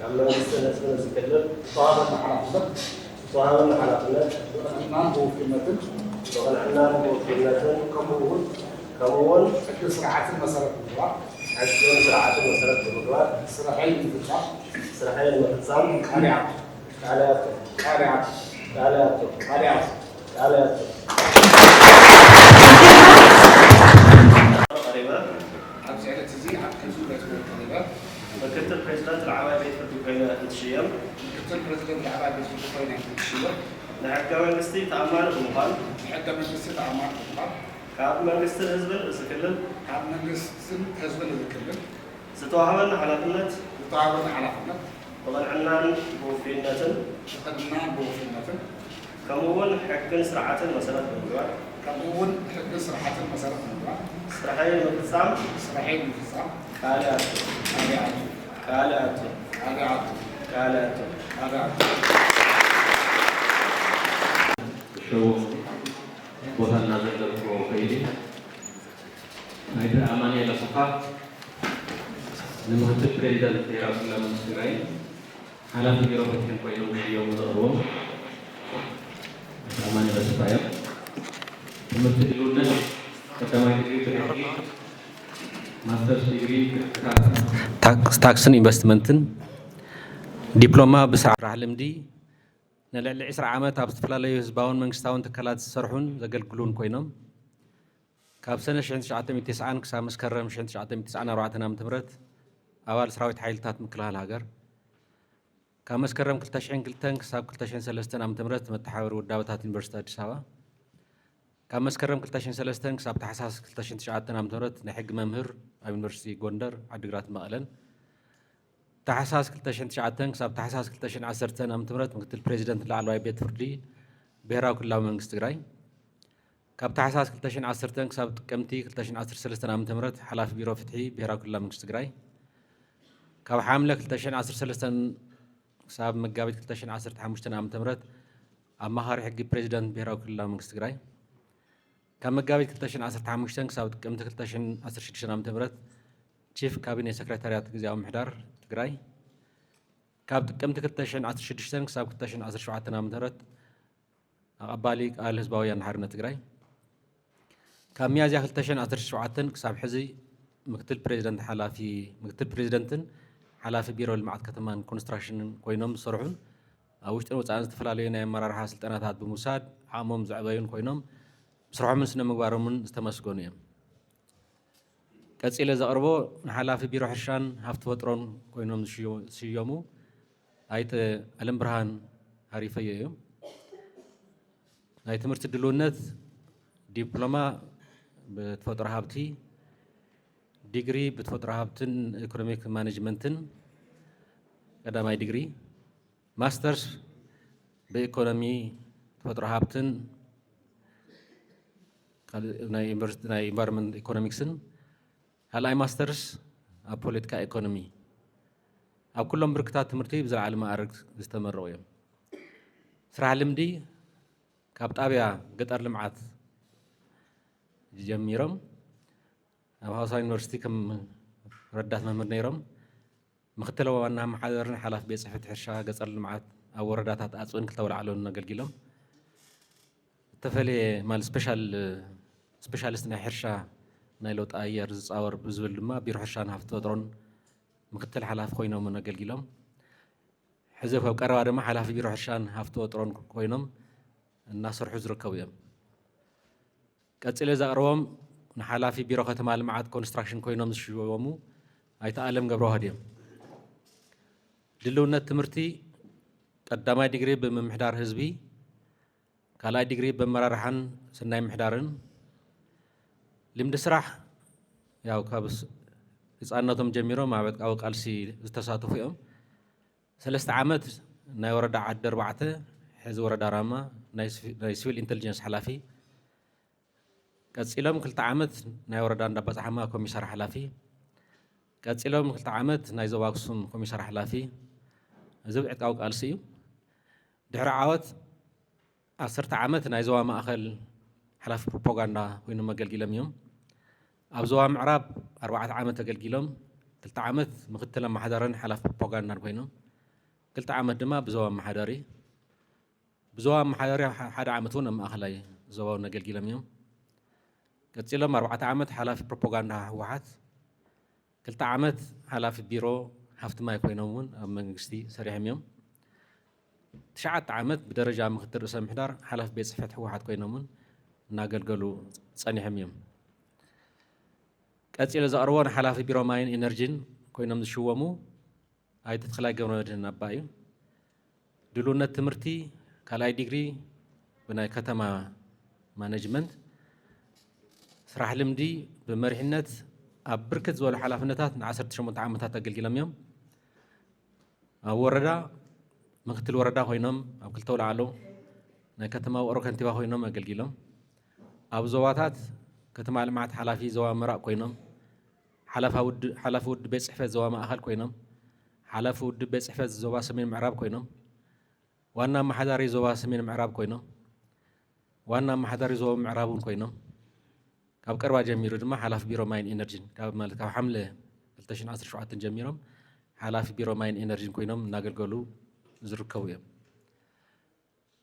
Speaker 4: عمنا نستنى نتكلم طالما حلقنا ونحن بوكلمة كمون عدة سرعات مسارات الجوار عدة سرعات مسارات الجوار سرحين المتسام كاليات قريبة
Speaker 5: عبد العزيز زي عبد الكلزوم قريبة
Speaker 4: مكتب بريزيدنت العوائل بيت فردي كوينة تشيم
Speaker 5: مكتب بريزيدنت العوائل بيت فردي كوينة تشيم
Speaker 4: نحكي منجستي تأمل بمقال
Speaker 5: حتى منجستي تأمل بمقال
Speaker 4: كاب منجست الحزب السكلل
Speaker 5: كاب منجست الحزب السكلل
Speaker 4: ستوهبنا حلقنت
Speaker 5: ستوهبنا حلقنت
Speaker 4: وضعنا بوفينة
Speaker 5: وقدمنا بوفينة
Speaker 4: كمون حق سرعة مسألة بالجوار
Speaker 5: كمون حق سرعة مسألة بالجوار
Speaker 4: سرحين مقصام
Speaker 5: سرحين مقصام
Speaker 4: كالات كالات
Speaker 5: كالات
Speaker 4: كالات
Speaker 5: كالات
Speaker 2: شو بوهان نازل الكوكيدي هيدا أمانية لصفة نمهد بريدان في رأس الله من سراي على فكرة بكين كوينو يوم الأروم أمانية لصفة يا نمهد دلونا كتما يدري ماسترز ديجري تاكسن إنفستمنتن دبلوما بسعر علمدي نلعل 10 ዓመት ኣብ ዝተፈላለዩ ህዝባውን መንግስታውን ትካላት ዝሰርሑን ዘገልግሉን ኮይኖም ካብ ሰነ 1990 ክሳብ መስከረም 1994 ዓ.ም ኣባል ሰራዊት ሓይልታት ምክልኻል ሃገር ካብ መስከረም 2002 ክሳብ 2003 ዓ.ም መተሓባበሪ ውዳበታት ዩኒቨርሲቲ ኣዲስ ኣበባ ካብ መስከረም 2003 ክሳብ ታሕሳስ 2009 ዓ.ም ናይ ሕጊ መምህር ኣብ ዩኒቨርሲቲ ጎንደር ዓዲግራት መቐለን ታሕሳስ 2009 ክሳብ ታሕሳስ 2010 ዓ.ም ምክትል ፕሬዚደንት ላዕለዋይ ቤት ፍርዲ ብሄራዊ ክልላዊ መንግስቲ ትግራይ ካብ ታሕሳስ 2010 ክሳብ ጥቅምቲ 2013 ዓ.ም ሓላፊ ቢሮ ፍትሒ ብሄራዊ ክልላዊ መንግስቲ ትግራይ ካብ ሓምለ 2013 ክሳብ መጋቢት 2015 ዓ.ም ኣማኻሪ ሕጊ ፕሬዚደንት ብሄራዊ ክልላዊ መንግስቲ ትግራይ ካብ መጋቢት 2015 ክሳብ ጥቅምቲ 2016 ዓ.ም ቺፍ ካቢኔ ሰክሬታርያት ጊዜያዊ ምሕዳር ትግራይ ካብ ጥቅምቲ 2016 ክሳብ 2017 ዓ.ም ኣቐባሊ ቃል ህዝባዊ ወያነ ሓርነት ትግራይ ካብ ሚያዝያ 2017 ክሳብ ሕዚ ምክትል ፕሬዚደንትን ሓላፊ ቢሮ ልምዓት ከተማን ኮንስትራክሽንን ኮይኖም ዝሰርሑን ኣብ ውሽጥን ወፃእን ዝተፈላለዩ ናይ ኣመራርሓ ስልጠናታት ብምውሳድ ዓቕሞም ዘዕበዩን ኮይኖም ስርሖምን ስነ ምግባሮምን ዝተመስገኑ እዮም ቀፂለ ዘቕርቦ ንሓላፊ ቢሮ ሕርሻን ሃብቲ ተፈጥሮን ኮይኖም ዝሽየሙ ኣይተ ኣለም ብርሃን ሃሪፈየ እዮም ናይ ትምህርቲ ድልውነት ዲፕሎማ በተፈጥሮ ሃብቲ ዲግሪ በተፈጥሮ ሃብትን ኢኮኖሚክ ማኔጅመንትን ቀዳማይ ዲግሪ ማስተርስ በኢኮኖሚ ተፈጥሮ ሃብትን ናይ ኢንቫይሮንመንት ኢኮኖሚክስን ካልኣይ ማስተርስ ኣብ ፖለቲካ ኢኮኖሚ ኣብ ኩሎም ብርክታት ትምህርቲ ብዝለዓለ ማዕርግ ዝተመረቑ እዮም ስራሕ ልምዲ ካብ ጣብያ ገጠር ልምዓት ጀሚሮም ኣብ ሃዋሳ ዩኒቨርሲቲ ከም ረዳት መምህር ነይሮም ምክትል ዋና ማሕደርን ሓላፊ ቤት ፅሕፈት ሕርሻ ገጠር ልምዓት ኣብ ወረዳታት ኣፅብን ክልተ ወላዕሎን ኣገልጊሎም ዝተፈለየ ማለት ስፔሻሊስት ናይ ሕርሻ ናይ ለውጢ ኣየር ዝፃወር ብዝብል ድማ ቢሮ ሕርሻን ሃብቲ ተፈጥሮን ምክትል ሓላፊ ኮይኖም ኣገልጊሎም ሕዚ ኣብ ቀረባ ድማ ሓላፊ ቢሮ ሕርሻን ሃብቲ ተፈጥሮን ኮይኖም እናሰርሑ ዝርከቡ እዮም ቀፂለ ዘቕርቦም ንሓላፊ ቢሮ ከተማ ልምዓት ኮንስትራክሽን ኮይኖም ዝሽወሙ ኣይተ ኣለም ገብረዋህድ እዮም ድልውነት ትምህርቲ ቀዳማይ ዲግሪ ብምምሕዳር ህዝቢ ካልኣይ ዲግሪ በመራርሓን ስናይ ምሕዳርን ልምዲ ስራሕ ያው ካብ ህፃንነቶም ጀሚሮም ኣብ ዕጥቃዊ ቃልሲ ዝተሳተፉ እዮም 3 ዓመት ናይ ወረዳ ዓዲ 4 ሕዚ ወረዳ ራማ ናይ ሲቪል ኢንተሊጀንስ ሓላፊ ቀፂሎም 2 ዓመት ናይ ወረዳ እንዳባፅሓማ ኮሚሳር ሓላፊ ቀፂሎም 2 ዓመት ናይ ዞባ ኣክሱም ኮሚሳር ሓላፊ እዚ ዕጥቃዊ ቃልሲ እዩ ድሕሪ ዓወት 10 ዓመት ናይ ዞባ ማእኸል ሓላፊ ፕሮፓጋንዳ ኮይኖም ኣገልጊሎም እዮም ኣብ ዞባ ምዕራብ 4 ዓመት ኣገልጊሎም 2 ዓመት ምክትል ኣመሓዳርን ሓላፊ ፕሮፓጋንዳን ኮይኖም 2 ዓመት ድማ ብዞባ ኣመሓዳሪ ብዞባ ኣመሓዳሪ 1 ዓመት እውን ኣብ ማእኸላይ ዞባውን ኣገልጊሎም እዮም ቀፂሎም 4 ዓመት ሓላፊ ፕሮፓጋንዳ ህወሓት 2 ዓመት ሓላፊ ቢሮ ሃፍቲ ማይ ኮይኖም እውን ኣብ መንግስቲ ሰሪሖም እዮም 9 ዓመት ብደረጃ ምክትል ርእሰ ምሕዳር ሓላፊ ቤት ፅሕፈት ህወሓት ኮይኖም እውን እናገልገሉ ፀኒሖም እዮም ቀፂለ ዘቕርቦ ንሓላፊ ቢሮ ማይን ኢነርጂን ኮይኖም ዝሽወሙ ኣይተ ተኽላይ ገብረመድህን ኣባ እዩ። ድልውነት ትምህርቲ ካልኣይ ዲግሪ ብናይ ከተማ ማኔጅመንት ስራሕ ልምዲ ብመሪሕነት ኣብ ብርክት ዝበሉ ሓላፍነታት ን18 ዓመታት ኣገልጊሎም እዮም። ኣብ ወረዳ ምክትል ወረዳ ኮይኖም ኣብ ክልተ ውላዕሎ ናይ ከተማ ውቅሮ ከንቲባ ኮይኖም ኣገልጊሎም ኣብ ዞባታት ከተማ ልምዓት ሓላፊ ዞባ ምራቅ ኮይኖም ሓላፊ ውድብ ቤት ፅሕፈት ዞባ ማእኸል ኮይኖም ሓላፊ ውድብ ቤት ፅሕፈት ዞባ ሰሜን ምዕራብ ኮይኖም ዋና ኣመሓዳሪ ዞባ ሰሜን ምዕራብ ኮይኖም ዋና ኣመሓዳሪ ዞባ ምዕራብ እውን ኮይኖም ካብ ቀረባ ጀሚሩ ድማ ሓላፊ ቢሮ ማይን ኢነርጂን ካብ ሓምለ 2017 ጀሚሮም ሓላፊ ቢሮ ማይን ኢነርጂን ኮይኖም እናገልገሉ ዝርከቡ እዮም።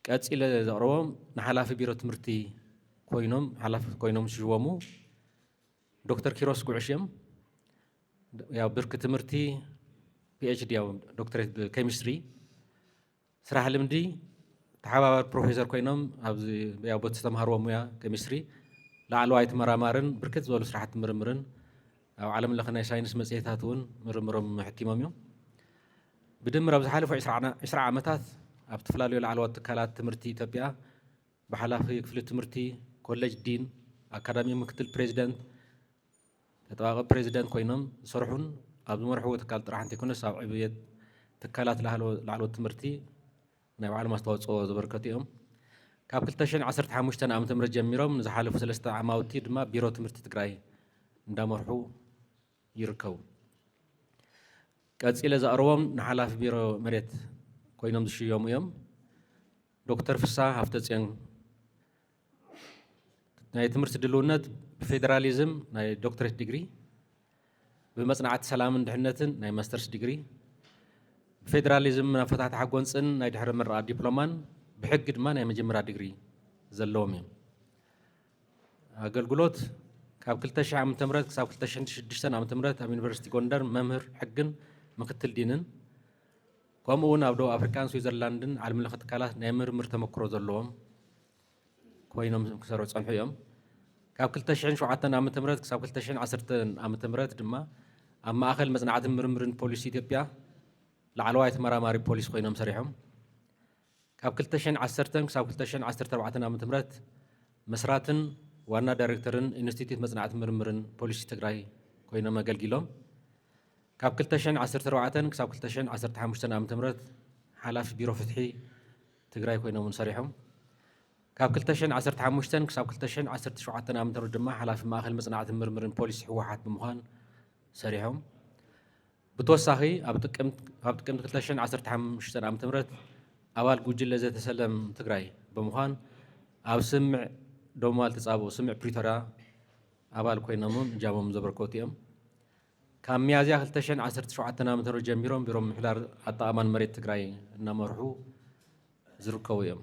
Speaker 2: ቀፂለ ዘቕርቦም ንሓላፊ ቢሮ ትምህርቲ ኮይኖም ዝሽወሙ ዶክተር ኪሮስ ጉዕሽ እዮም። ያው ብርኪ ትምህርቲ ፒኤችዲ ያው ዶክተሬት ብኬሚስትሪ ስራሕ ልምዲ ተሓባባሪ ፕሮፌሰር ኮይኖም ኣብዚ ያው በቲ ዝተምሃርዎ ሙያ ኬሚስትሪ ላዕለዋይ ተመራማርን ብርክት ዝበሉ ስራሕቲ ምርምርን ኣብ ዓለም ለኸ ናይ ሳይንስ መፅሄታት እውን ምርምሮም ሕቲሞም እዮም። ብድምር ኣብ ዝሓለፉ 20 ዓመታት ኣብ ዝተፈላለዩ ላዕለዎት ትካላት ትምህርቲ ኢትዮጵያ ብሓላፊ ክፍሊ ትምህርቲ ኮሌጅ ዲን ኣካዳሚ ምክትል ፕሬዚደንት ተጠባባቂ ፕሬዚደንት ኮይኖም ዝሰርሑን ኣብ ዝመርሕዎ ትካል ጥራሕ እንተይኮነስ ኣብ ዕብየት ትካላት ላዕለዎት ትምህርቲ ናይ ባዕሎም ኣስተዋፅኦ ዘበርከቱ እዮም። ካብ 2015 ዓ.ም ጀሚሮም ንዝሓለፉ 3 ዓማውቲ ድማ ቢሮ ትምህርቲ ትግራይ እንዳመርሑ ይርከቡ። ቀፂለ ዘቕርቦም ንሓላፊ ቢሮ መሬት ኮይኖም ዝሽየሙ እዮም። ዶክተር ፍሳህ ሃፍተፅዮን ናይ ትምህርቲ ድልውነት ብፌደራሊዝም ናይ ዶክተሬት ዲግሪ ብመፅናዕቲ ሰላምን ድሕነትን ናይ ማስተርስ ዲግሪ ብፌደራሊዝም ናብ ፈታሕቲ ሓጎንፅን ናይ ድሕረ ምረቓ ዲፕሎማን ብሕጊ ድማ ናይ መጀመርያ ዲግሪ ዘለዎም እዮም። ኣገልግሎት ካብ 2000 ዓ.ም ክሳብ 2006 ዓ.ም ኣብ ዩኒቨርሲቲ ጎንደር መምህር ሕግን ምክትል ዲንን ከምኡ እውን ኣብ ደቡብ ኣፍሪካን ስዊዘርላንድን ዓለም ለኸ ትካላት ናይ ምርምር ተመክሮ ዘለዎም ኮይኖም ክሰርሑ ፀንሑ እዮም። ካብ 2007 ዓ.ም ክሳብ 2010 ዓ.ም ድማ ኣብ ማእኸል መፅናዕትን ምርምርን ፖሊሲ ኢትዮጵያ ላዕለዋይ ተመራማሪ ፖሊስ ኮይኖም ሰሪሖም ካብ 2010 ክሳብ 2014 ዓ.ም መስራትን ዋና ዳይሬክተርን ኢንስቲትዩት መፅናዕትን ምርምርን ፖሊሲ ትግራይ ኮይኖም ኣገልጊሎም ካብ 2014 ክሳብ 2015 ዓ.ም ሓላፊ ቢሮ ፍትሒ ትግራይ ኮይኖም ሰሪሖም ካብ 2015 ክሳብ 2017 ዓ.ም ድማ ሓላፊ ማእኸል መፅናዕትን ምርምርን ፖሊሲ ህወሓት ብምዃን ሰሪሖም ብተወሳኺ ኣብ ጥቅምቲ 2015 ዓ.ም ኣባል ጉጅለ ዘተሰለም ትግራይ ብምዃን ኣብ ስምዕ ዶማል ተፃብኡ ስምዕ ፕሪቶሪያ ኣባል ኮይኖም እጃሞም ዘበርከቱ እዮም። ካብ ሚያዝያ 2017 ዓ.ም ጀሚሮም ቢሮ ምሕዳር ኣጠቓቅማን መሬት ትግራይ እናመርሑ ዝርከቡ እዮም።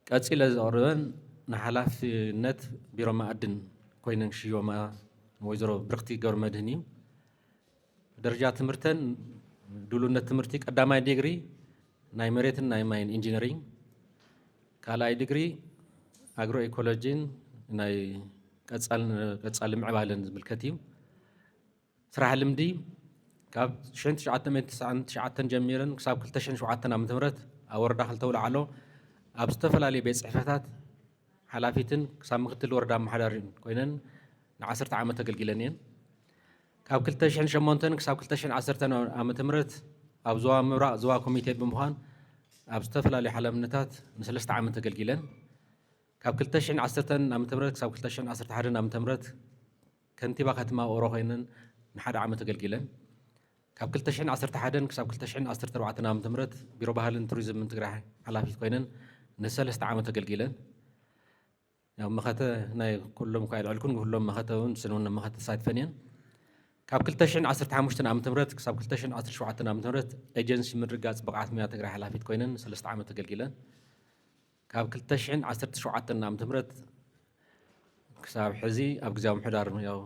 Speaker 2: ቀፂለ ዘቕርበን ንሓላፊነት ቢሮ ማዕድን ኮይነን ክሽየማ ወይዘሮ ብርክቲ ገብረመድህን እዩ። ደረጃ ትምህርተን ድልውነት ትምህርቲ ቀዳማይ ዲግሪ ናይ መሬትን ናይ ማይን ኢንጂነሪንግ ካልኣይ ዲግሪ ኣግሮ ኢኮሎጂን ናይ ቀፃሊ ምዕባለን ዝምልከት እዩ። ስራሕ ልምዲ ካብ 1999 ጀሚረን ክሳብ 2007 ዓ.ም ኣብ ወረዳ ክልተ ውላዕሎ ኣብ ዝተፈላለዩ ቤት ፅሕፈታት ሓላፊትን ክሳብ ምክትል ወረዳ ኣመሓዳሪን ኮይነን ን10 ዓመት ኣገልጊለን እየን። ካብ 2008 ክሳብ 2010 ዓ.ም ኣብ ዞባ ምብራቅ ዞባ ኮሚቴ ብምዃን ኣብ ዝተፈላለዩ ሓላፍነታት ን3 ዓመት ኣገልጊለን ካብ 2010 ዓ.ም ክሳብ 2011 ዓ.ም ከንቲባ ከተማ ውቅሮ ኮይነን ን1 ዓመት ኣገልጊለን ካብ 2011 ክሳብ 2014 ዓ.ም ቢሮ ባህልን ቱሪዝምን ትግራይ ሓላፊት ኮይነን ን3 ዓመት ኣገልጊለን ያው መኸተ ናይ ኩሎም ኳ ይልዕልኩን ኩሎም መኸተ እውን ስንውን መኸተ ተሳትፈን እየን። ካብ 2015 ዓ.ም ክሳብ 2017 ዓ.ም ኤጀንሲ ምርጋፅ ብቕዓት ሙያ ትግራይ ሓላፊት ኮይነን 3 ዓመት ኣገልጊለን ካብ 2017 ዓ.ም ክሳብ ሕዚ ኣብ ግዝያዊ ምሕዳር ያው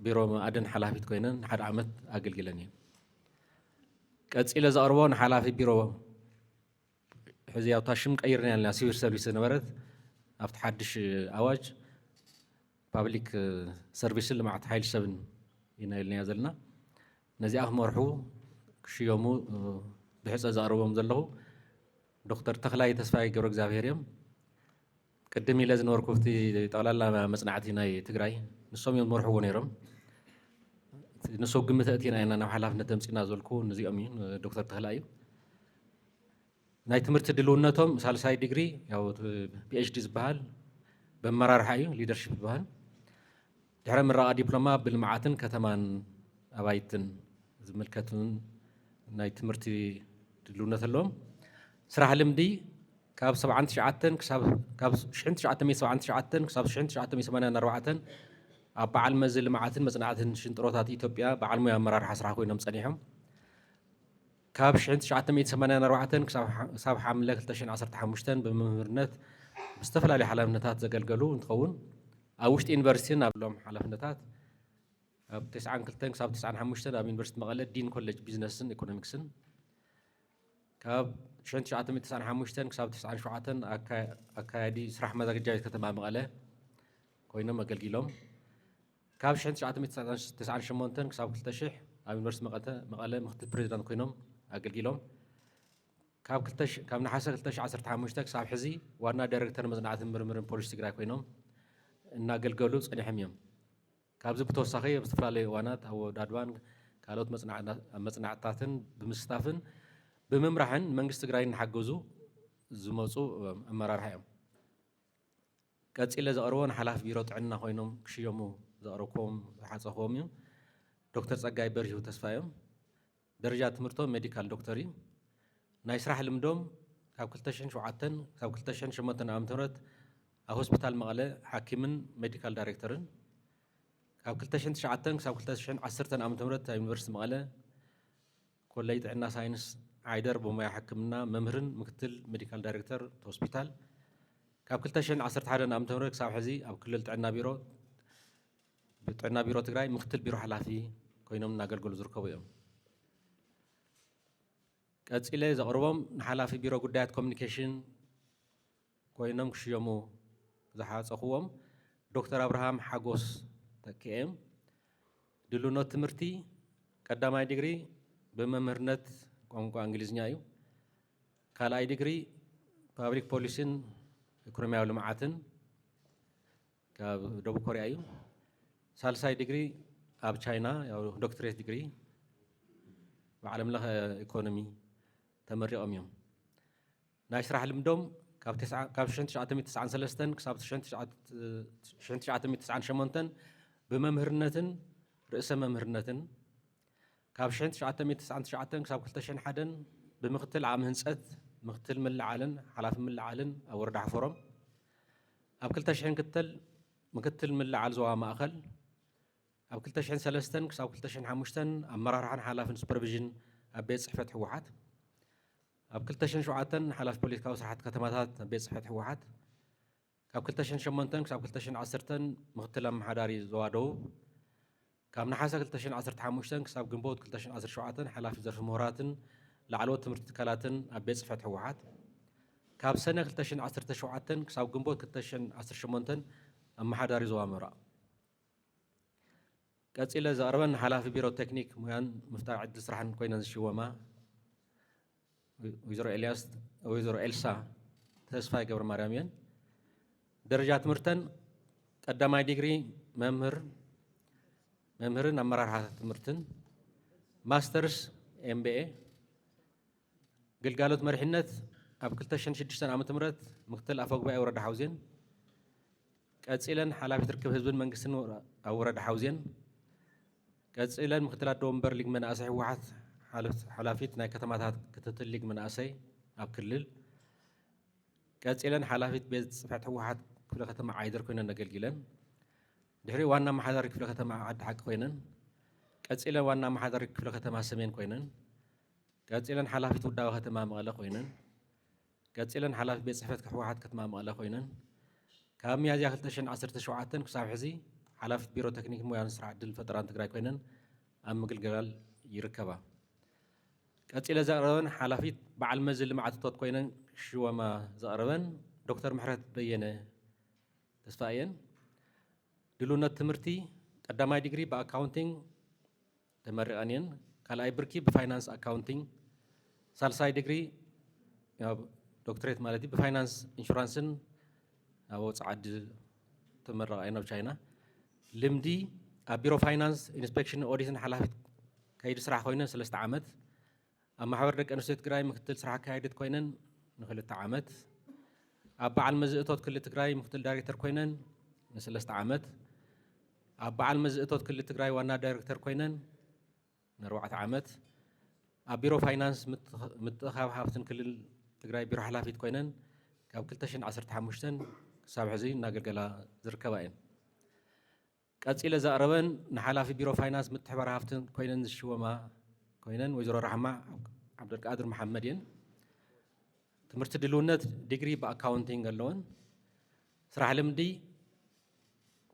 Speaker 2: ቢሮ ማዕድን ሓላፊት ኮይነን 1 ዓመት ኣገልጊለን እየን። ቀፂለ ዘቕርቦ ንሓላፊ ቢሮ ሕዚ ያው ታሽም ቀይርና ያለና ሲቪል ሰርቪስ ዝነበረት ኣብቲ ሓድሽ ኣዋጅ ፓብሊክ ሰርቪስ ልምዓት ሓይሊ ሰብን ኢና ኢልና ዘለና ነዚኣ ክመርሑ ክሽየሙ ብሕፀ ዘቕርቦም ዘለኹ ዶክተር ተኽላይ ተስፋይ ገብረ እግዚኣብሔር እዮም ቅድም ኢለ ዝነበርኩ ኣብቲ ጠቕላላ መፅናዕቲ ናይ ትግራይ ንሶም እዮም ዝመርሕዎ ነይሮም ንሶ ግምት ኣእቲና ኢና ናብ ሓላፍነት ተምፂና ዝበልኩ ነዚኦም እዩ ዶክተር ተኽላይ እዩ ናይ ትምህርቲ ድልውነቶም ሳልሳይ ዲግሪ ያው ፒኤችዲ ዝበሃል በመራርሓ እዩ ሊደርሽፕ ዝበሃል ድሕረ ምረቓ ዲፕሎማ ብልምዓትን ከተማን ኣባይትን ዝምልከትን ናይ ትምህርቲ ድልውነት ኣለዎም ስራሕ ልምዲ ካብ 79 ክሳብ 1979 ክሳብ 1984 ኣብ በዓል መዚ ልምዓትን መፅናዕትን ሽንጥሮታት ኢትዮጵያ በዓል ሞያ ኣመራርሓ ስራሕ ኮይኖም ፀኒሖም ካብ 1984 ክሳብ ሓምለ 2015 ብመምህርነት ብዝተፈላለዩ ሓላፍነታት ዘገልገሉ እንትኸውን ኣብ ውሽጢ ዩኒቨርሲቲን ኣብሎም ሓላፍነታት ኣብ 92 ክሳብ 95 ኣብ ዩኒቨርሲቲ መቐለ ዲን ኮሌጅ ቢዝነስን ኢኮኖሚክስን ካብ 1995 ክሳብ 97 ኣካያዲ ስራሕ መዘጋጃዊት ከተማ መቐለ ኮይኖም ኣገልጊሎም ካብ 1998 ክሳብ 2000 ኣብ ዩኒቨርሲቲ መቐለ ምክትል ፕሬዚዳንት ኮይኖም ኣገልጊሎም ካብ ነሓሰ 2015 ክሳብ ሕዚ ዋና ዳይሬክተር መፅናዕትን ምርምርን ፖሊስ ትግራይ ኮይኖም እናገልገሉ ፀኒሖም እዮም ካብዚ ብተወሳኺ ኣብ ዝተፈላለዩ እዋናት ኣብ ወዳድባን ካልኦት መፅናዕትታትን ብምስታፍን ብምምራሕን መንግስቲ ትግራይ እናሓገዙ ዝመፁ ኣመራርሓ እዮም ቀፂለ ዘቕርቦን ሓላፊ ቢሮ ጥዕና ኮይኖም ክሽየሙ ዘቕረብክዎም ዝሓፀኽዎም እዩ ዶክተር ፀጋይ በሪሁ ተስፋ እዮም ደረጃ ትምህርቶም ሜዲካል ዶክተር እዩ ናይ ስራሕ ልምዶም ካብ 2007 ካብ 2008 ዓ.ም ኣብ ሆስፒታል መቐለ ሓኪምን ሜዲካል ዳይሬክተርን ካብ 2009 ክሳብ 2010 ዓ.ም ኣብ ዩኒቨርሲቲ መቐለ ኮሌጅ ጥዕና ሳይንስ ዓይደር ብሞያ ሕክምና መምህርን ምክትል ሜዲካል ዳይሬክተር ሆስፒታል ካብ 2011 ዓ.ም ክሳብ ሕዚ ኣብ ክልል ጥዕና ቢሮ ትግራይ ምክትል ቢሮ ሓላፊ ኮይኖም እናገልገሉ ዝርከቡ እዮም ቀፂለ ዘቕርቦም ንሓላፊ ቢሮ ጉዳያት ኮሚኒኬሽን ኮይኖም ክሽየሙ ዝሓፀኽዎም ዶክተር ኣብርሃም ሓጎስ ተኪኦም ድልውነት ትምህርቲ ቀዳማይ ዲግሪ ብመምህርነት ቋንቋ እንግሊዝኛ እዩ ካልኣይ ዲግሪ ፓብሊክ ፖሊሲን ኢኮኖሚያዊ ልምዓትን ካብ ደቡብ ኮርያ እዩ ሳልሳይ ዲግሪ ኣብ ቻይና ያው ዶክትሬት ዲግሪ ብዓለም ለኸ ኢኮኖሚ ተመሪቖም እዮም ናይ ስራሕ ልምዶም ካብ 1993 ክሳብ 1998 ብመምህርነትን ርእሰ መምህርነትን ካብ 1999 ክሳብ 2001 ብምክትል ዓም ህንፀት ምክትል ምልዓልን ሓላፊ ምልዓልን ኣብ ወረዳ ሓፈሮም ኣብ 2002 ምክትል ምልዓል ዞባ ማእኸል ኣብ 2003 ክሳብ 2005 ኣመራርሓን ሓላፍን ሱፐርቪዥን ኣብ ቤት ፅሕፈት ህወሓት ኣብ 2007 ሓላፊ ፖለቲካዊ ስራሕቲ ከተማታት ኣብ ቤት ፅሕፈት ህወሓት ካብ 2008 ክሳብ 2010 ምክትል ኣመሓዳሪ ዞባ ደቡብ ካብ ነሓሰ 2015 ክሳብ ግንቦት 2017 ሓላፊ ዘርፊ ምሁራትን ላዕለዎት ትምህርቲ ትካላትን ኣብ ቤት ፅሕፈት ህወሓት ካብ ሰነ 2017 ክሳብ ግንቦት 2018 ኣመሓዳሪ ዞባ ምብራቕ ቀፂለ ዘቕርበን ሓላፊ ቢሮ ቴክኒክ ሙያን ምፍጣር ዕድል ስራሕን ኮይነን ዝሽወማ ወይዘሮ ኤልሳ ተስፋይ ገብረ ማርያም እየን ደረጃ ትምህርተን ቀዳማይ ዲግሪ መምህርን ኣመራርሓ ትምህርትን ማስተርስ ኤምቢኤ ግልጋሎት መሪሕነት ኣብ 2006 ዓ.ም ምክትል ኣፈ ጉባኤ ወረዳ ሓውዜን ቀፂለን ሓላፊት ርክብ ህዝብን መንግስትን ኣብ ወረዳ ሓውዜን ቀፂለን ምክትል ኣዶ ወንበር ሊግ መናእሰይ ህወሓት ሓላፊት ናይ ከተማታት ክትትል ሊግ መናእሰይ ኣብ ክልል ቀፂለን ሓላፊት ቤት ፅሕፈት ህወሓት ክፍለ ከተማ ዓይደር ኮይነን ኣገልጊለን ድሕሪ ዋና ኣመሓዳሪ ክፍለ ከተማ ዓዲ ሓቂ ኮይነን ቀፂለን ዋና ኣመሓዳሪ ክፍለ ከተማ ሰሜን ኮይነን ቀፂለን ሓላፊት ውዳዊ ከተማ መቐለ ኮይነን ቀፂለን ሓላፊ ቤት ፅሕፈት ህወሓት ከተማ መቐለ ኮይነን ካብ ሚያዝያ 2017 ክሳብ ሕዚ ሓላፊት ቢሮ ቴክኒክ ሙያን ስራሕ ዕድል ፈጠራን ትግራይ ኮይነን ኣብ ምግልጋል ይርከባ ቀፂለ ዘቕረበን ሓላፊት በዓል መዚ ልምዓት እቶት ኮይነን ሽወማ ዘቕረበን ዶክተር ምሕረት በየነ ተስፋ እየን ድሉነት ትምህርቲ ቀዳማይ ዲግሪ በአካውንቲንግ ተመሪቀን ካልኣይ ብርኪ በፋይናንስ አካውንቲንግ ሳልሳይ ዲግሪ ያው ዶክትሬት ማለት በፋይናንስ ኢንሹራንስን ኣብ ወፃኢ ዓዲ ተመረቀን ኣብ ቻይና ልምዲ ኣብ ቢሮ ፋይናንስ ኢንስፔክሽን ኦዲትን ሓላፊት ከይዲ ስራሕ ኮይነን 3 ዓመት ኣብ ማሕበር ደቂ ኣንስትዮ ትግራይ ምክትል ስራሕ አካይድት ኮይነን ን2 ዓመት ኣብ በዓል መዝእቶት ክልል ትግራይ ምክትል ዳይሬክተር ኮይነን ን3 ዓመት ኣብ በዓል መዝእቶት ክልል ትግራይ ዋና ዳይሬክተር ኮይነን ን4 ዓመት ኣብ ቢሮ ፋይናንስ ምትእኻብ ሃብትን ክልል ትግራይ ቢሮ ሓላፊት ኮይነን ካብ 2015 ክሳብ ሕዚ እናገልገላ ዝርከባ እየን ቀፂለ ዘቕረበን ንሓላፊ ቢሮ ፋይናንስ ምትሕብባር ሃብትን ኮይነን ዝሽወማ ኮይነን ወይዘሮ ራሕማ ዓብደልቃድር መሐመድ እየን ትምህርቲ ድልውነት ዲግሪ በአካውንቲንግ ኣለወን ስራሕ ልምዲ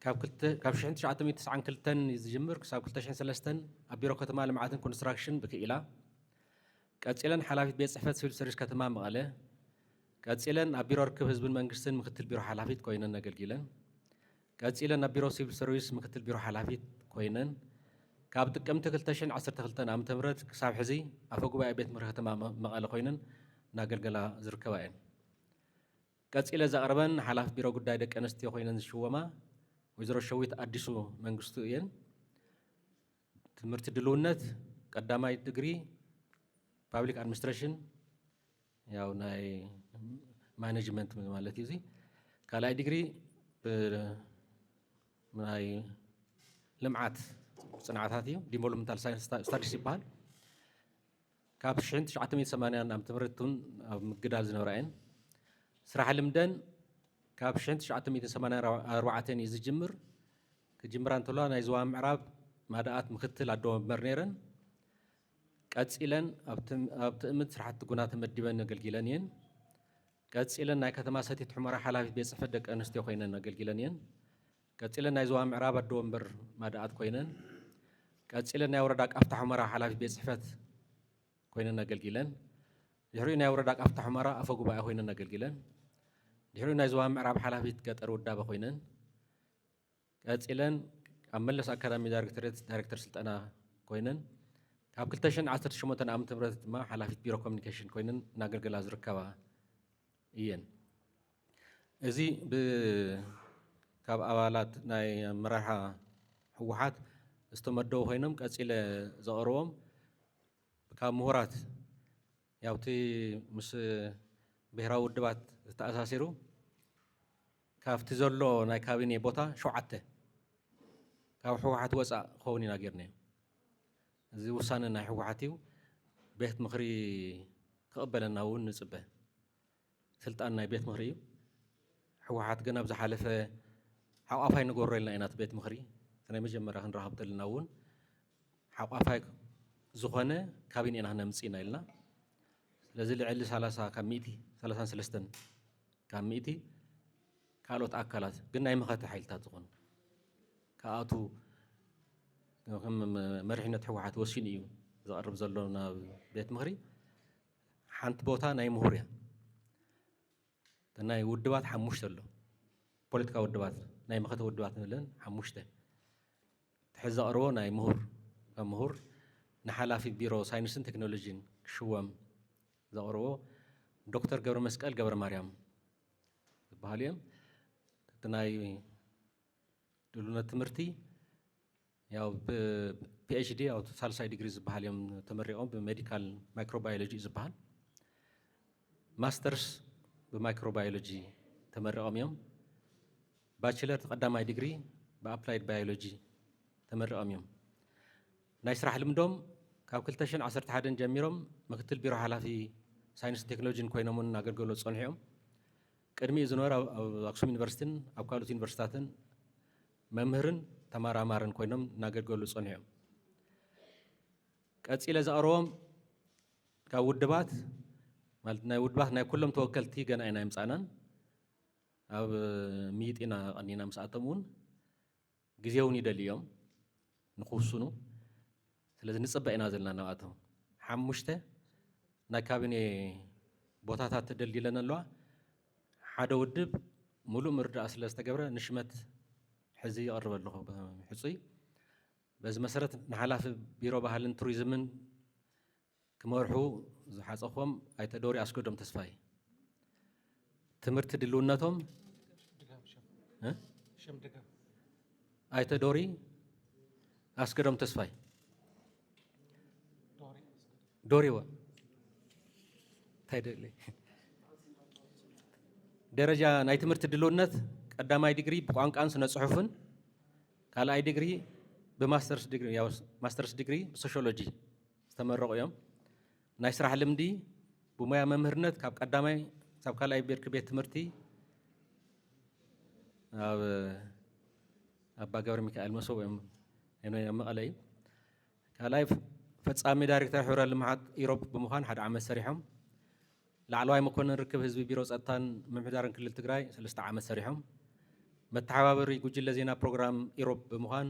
Speaker 2: ካብ 1992 ዝጅምር ክሳብ 2003 ኣብ ቢሮ ከተማ ልምዓትን ኮንስትራክሽን ብክኢላ ቀፂለን ሓላፊት ቤት ጽሕፈት ሲቪል ሰርቪስ ከተማ መቐለ ቀፂለን ኣብ ቢሮ ርክብ ህዝብን መንግስትን ምክትል ቢሮ ሓላፊት ኮይነን ኣገልጊለን ቀፂለን ኣብ ቢሮ ሲቪል ሰርቪስ ምክትል ቢሮ ሓላፊት ኮይነን ካብ ጥቅምቲ 2012 ዓ.ም ክሳብ ሕዚ ኣፈ ጉባኤ ቤት ምክሪ ከተማ መቐለ ኮይነን እናገልገላ ዝርከባ እየን ቀፂለ ዘቕርበን ሓላፊ ቢሮ ጉዳይ ደቂ ኣንስትዮ ኮይነን ዝሽወማ ወይዘሮ ሸዊት አዲሱ መንግስቱ እየን ትምህርቲ ድልውነት ቀዳማይ ዲግሪ ፓብሊክ አድሚኒስትሬሽን ያው ናይ ማኔጅመንት ማለት እዩ ካልኣይ ዲግሪ ናይ ልምዓት ጽንዓታት እዩ ዲቨሎፕመንታል ሳይንስ ስታዲስ ይበሃል ካብ 1980 ዓ.ም ኣብ ምግዳል ዝነበራ እየን ስራሕ ልምደን ካብ 1984 እዩ ዝጅምር ክጅምራ እንተሎ ናይ ዞባ ምዕራብ ማዳኣት ምክትል ኣዶ መምህር ነይረን ቀፂለን ኣብ ትእምት ስራሕቲ ጉና ተመዲበን ኣገልጊለን እየን ቀፂለን ናይ ከተማ ሰቲት ሑመራ ሓላፊት ቤት ጽሕፈት ደቂ ኣንስትዮ ኮይነን ኣገልጊለን እየን ቀፂለን ናይ ዞባ ምዕራብ ኣዶ ወንበር ማዳኣት ኮይነን ቀፂለን ናይ ወረዳ ቃፍታ ሑመራ ሓላፊት ቤት ጽሕፈት ኮይነን ኣገልጊለን ድሕሪኡ ናይ ወረዳ ቃፍታ ሑመራ ኣፈ ጉባኤ ኮይነን ኣገልጊለን ድሕሪኡ ናይ ዞባ ምዕራብ ሓላፊት ገጠር ውዳበ ኮይነን ቀፂለን ኣብ መለስ ኣካዳሚ ዳይሬክተር ስልጠና ኮይነን ካብ 2018 ዓ.ም ድማ ሓላፊት ቢሮ ኮሚኒኬሽን ኮይነን እናገልገላ ዝርከባ እየን እዚ ካብ ኣባላት ናይ ኣመራርሓ ህወሓት ዝተመደቡ ኮይኖም ቀፂለ ዘቕርቦም ካብ ምሁራት ያውቲ ምስ ብሔራዊ ውድባት ዝተኣሳሲሩ ካብቲ ዘሎ ናይ ካቢኔ ቦታ 7 ካብ ህወሓት ወፃእ ክኸውን ኢና ጌርና እዚ ውሳነ ናይ ህወሓት እዩ ቤት ምክሪ ክቕበለና እውን ንፅበ ስልጣን ናይ ቤት ምክሪ እዩ ህወሓት ግን ኣብ ዝሓለፈ ሓቋፋይ ንገብሮ ኢልና ኢና ቤት ምክሪ ናይ መጀመርያ ክንረኸብ ተለና እውን ሓቋፋይ ዝኾነ ካቢኔ ኢና ነምፅኢና ኢልና ስለዚ ልዕሊ 30 ካብ 133 ካብ 100 ካልኦት ኣካላት ግን ናይ መኸተ ሓይልታት ዝኾኑ ካብኣቱ ከም መሪሕነት ህወሓት ወሲኑ እዩ ዘቕርብ ዘሎ ናብ ቤት ምክሪ ሓንቲ ቦታ ናይ ምሁር እያ ናይ ውድባት 5 ኣሎ ፖለቲካ ውድባት ናይ መኸተ ውድባት ንብለን 5 ትሕዚ ዘቕርቦ ናይ ምሁር ካብ ምሁር ንሓላፊ ቢሮ ሳይንስን ቴክኖሎጂን ክሽወም ዘቕርቦ ዶክተር ገብረ መስቀል ገብረ ማርያም ዝበሃሉ እዮም እቲ ናይ ድልውነት ትምህርቲ ያው ፒኤችዲ ያው ሳልሳይ ዲግሪ ዝበሃል እዮም ተመሪቆም ብሜዲካል ማይክሮባዮሎጂ ዝበሃል ማስተርስ ብማይክሮባዮሎጂ ተመሪቆም እዮም ባችለር ተቀዳማይ ዲግሪ ብኣፕላይድ ባዮሎጂ ተመሪቆም እዮም ናይ ስራሕ ልምዶም ካብ 2011 ጀሚሮም ምክትል ቢሮ ሓላፊ ሳይንስን ቴክኖሎጂን ኮይኖም እናገልገሉ ፀኒሖም ቅድሚኡ ዝነበረ ኣብ ኣክሱም ዩኒቨርሲቲን ኣብ ካልኦት ዩኒቨርሲታትን መምህርን ተመራማርን ኮይኖም እናገልገሉ ፀኒሖም ቀፂለ ዘቕርቦም ካብ ውድባት ማለት ናይ ውድባት ናይ ኩሎም ተወከልቲ ገና ኢና ይምፃናን ኣብ ሚጢና ቀኒና ምስኣቶም እውን ግዜውን ይደልዮም ንክውስኑ ስለዚ ንፅበ ኢና ዘለና ናብኣቶም 5 ናይ ካቢኔ ቦታታት ተደልዲለን ኣለዋ ሓደ ውድብ ሙሉእ ምርዳእ ስለ ዝተገብረ ንሽመት ሕዚ ይቐርብ ኣለኹ ሕፁይ በዚ መሰረት ንሓላፊ ቢሮ ባህልን ቱሪዝምን ክመርሑ ዝሓፀኹም ኣይተ ዶሪ ኣስገዶም ተስፋይ ትምህርቲ ድልውነቶም ኣይተ ዶሪ ኣስገዶም ተስፋይ ዶሪዋ እንታይ ደሊ ደረጃ ናይ ትምህርቲ ድልውነት ቀዳማይ ዲግሪ ብቋንቋን ስነ ጽሑፍን ካልኣይ ዲግሪ ብማስተርስ ዲግሪ ያው ማስተርስ ዲግሪ ብሶሺዮሎጂ ዝተመረቑ እዮም ናይ ስራሕ ልምዲ ብሞያ መምህርነት ካብ ቀዳማይ ካብ ካልኣይ ብርኪ ቤት ትምህርቲ ኣብ ኣባ ገብረ ሚካኤል መሶብ እዮም ኣብ መቐለ እዩ ካልኣይ ፈጻሚ ዳይሬክተር ሕብረት ልምዓት ኢሮብ ብምዃን 1 ዓመት ሰሪሖም ላዕለዋይ መኮንን ርክብ ህዝቢ ቢሮ ፀጥታን ምምሕዳርን ክልል ትግራይ 3 ዓመት ሰሪሖም መተሓባበሪ ጉጅለ ዜና ፕሮግራም ኢሮብ ብምዃን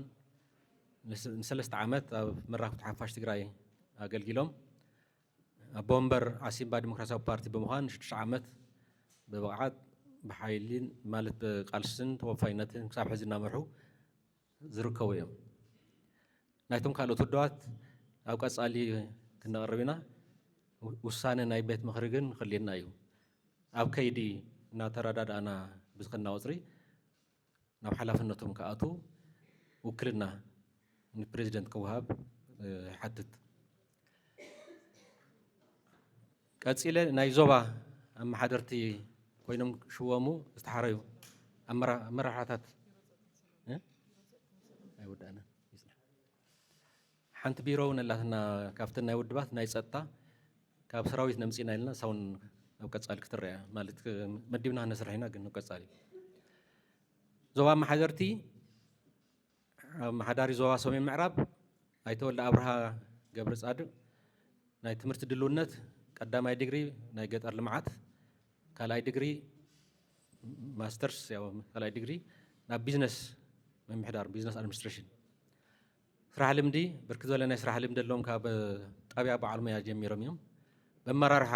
Speaker 2: ን3 ዓመት ኣብ መራኽብቲ ሓፋሽ ትግራይ ኣገልጊሎም ኣብ ወንበር ዓሲምባ ዲሞክራሲያዊ ፓርቲ ብምዃን 6 ዓመት ብብቕዓት ብሓይሊን ማለት ብቃልስን ተወፋይነትን ክሳብ ሕዚ እናመርሑ ዝርከቡ እዮም ናይቶም ካልኦት ውድባት ኣብ ቀጻሊ ክነቕርብ ኢና ውሳነ ናይ ቤት ምኽሪ ግን ክልየና እዩ ኣብ ከይዲ እናተረዳድኣና ብዝኽና ወፅሪ ናብ ሓላፍነቶም ክኣቱ ውክልና ንፕሬዚደንት ክወሃብ ሓትት ቀፂለ ናይ ዞባ ኣመሓደርቲ ኮይኖም ክሽወሙ ዝተሓረዩ ኣመራርሓታት ኣይወዳእና ሓንቲ ቢሮ እውን ኣላትና ካብተን ናይ ውድባት ናይ ፀጥታ ካብ ሰራዊት ነምፂና ኢልና ሳውን ኣብ ቀጻሊ ክትርአ ማለት መዲብና ነስራሕ ኢና ግን ኣብ ቀጻሊ ዞባ ኣመሓደርቲ ኣመሓዳሪ ዞባ ሰሜን ምዕራብ ኣይተወልደ ኣብርሃ ገብረ ጻድቅ ናይ ትምህርቲ ድልውነት ቀዳማይ ዲግሪ ናይ ገጠር ልምዓት ካልኣይ ዲግሪ ማስተርስ ያው ካልኣይ ዲግሪ ናብ ቢዝነስ ምምሕዳር ቢዝነስ ኣድሚኒስትሬሽን ስራሕ ልምዲ ብርክት ዝበለ ናይ ስራሕ ልምዲ ኣለዎም ካብ ጣብያ በዓል ሞያ ጀሚሮም እዮም በመራርሓ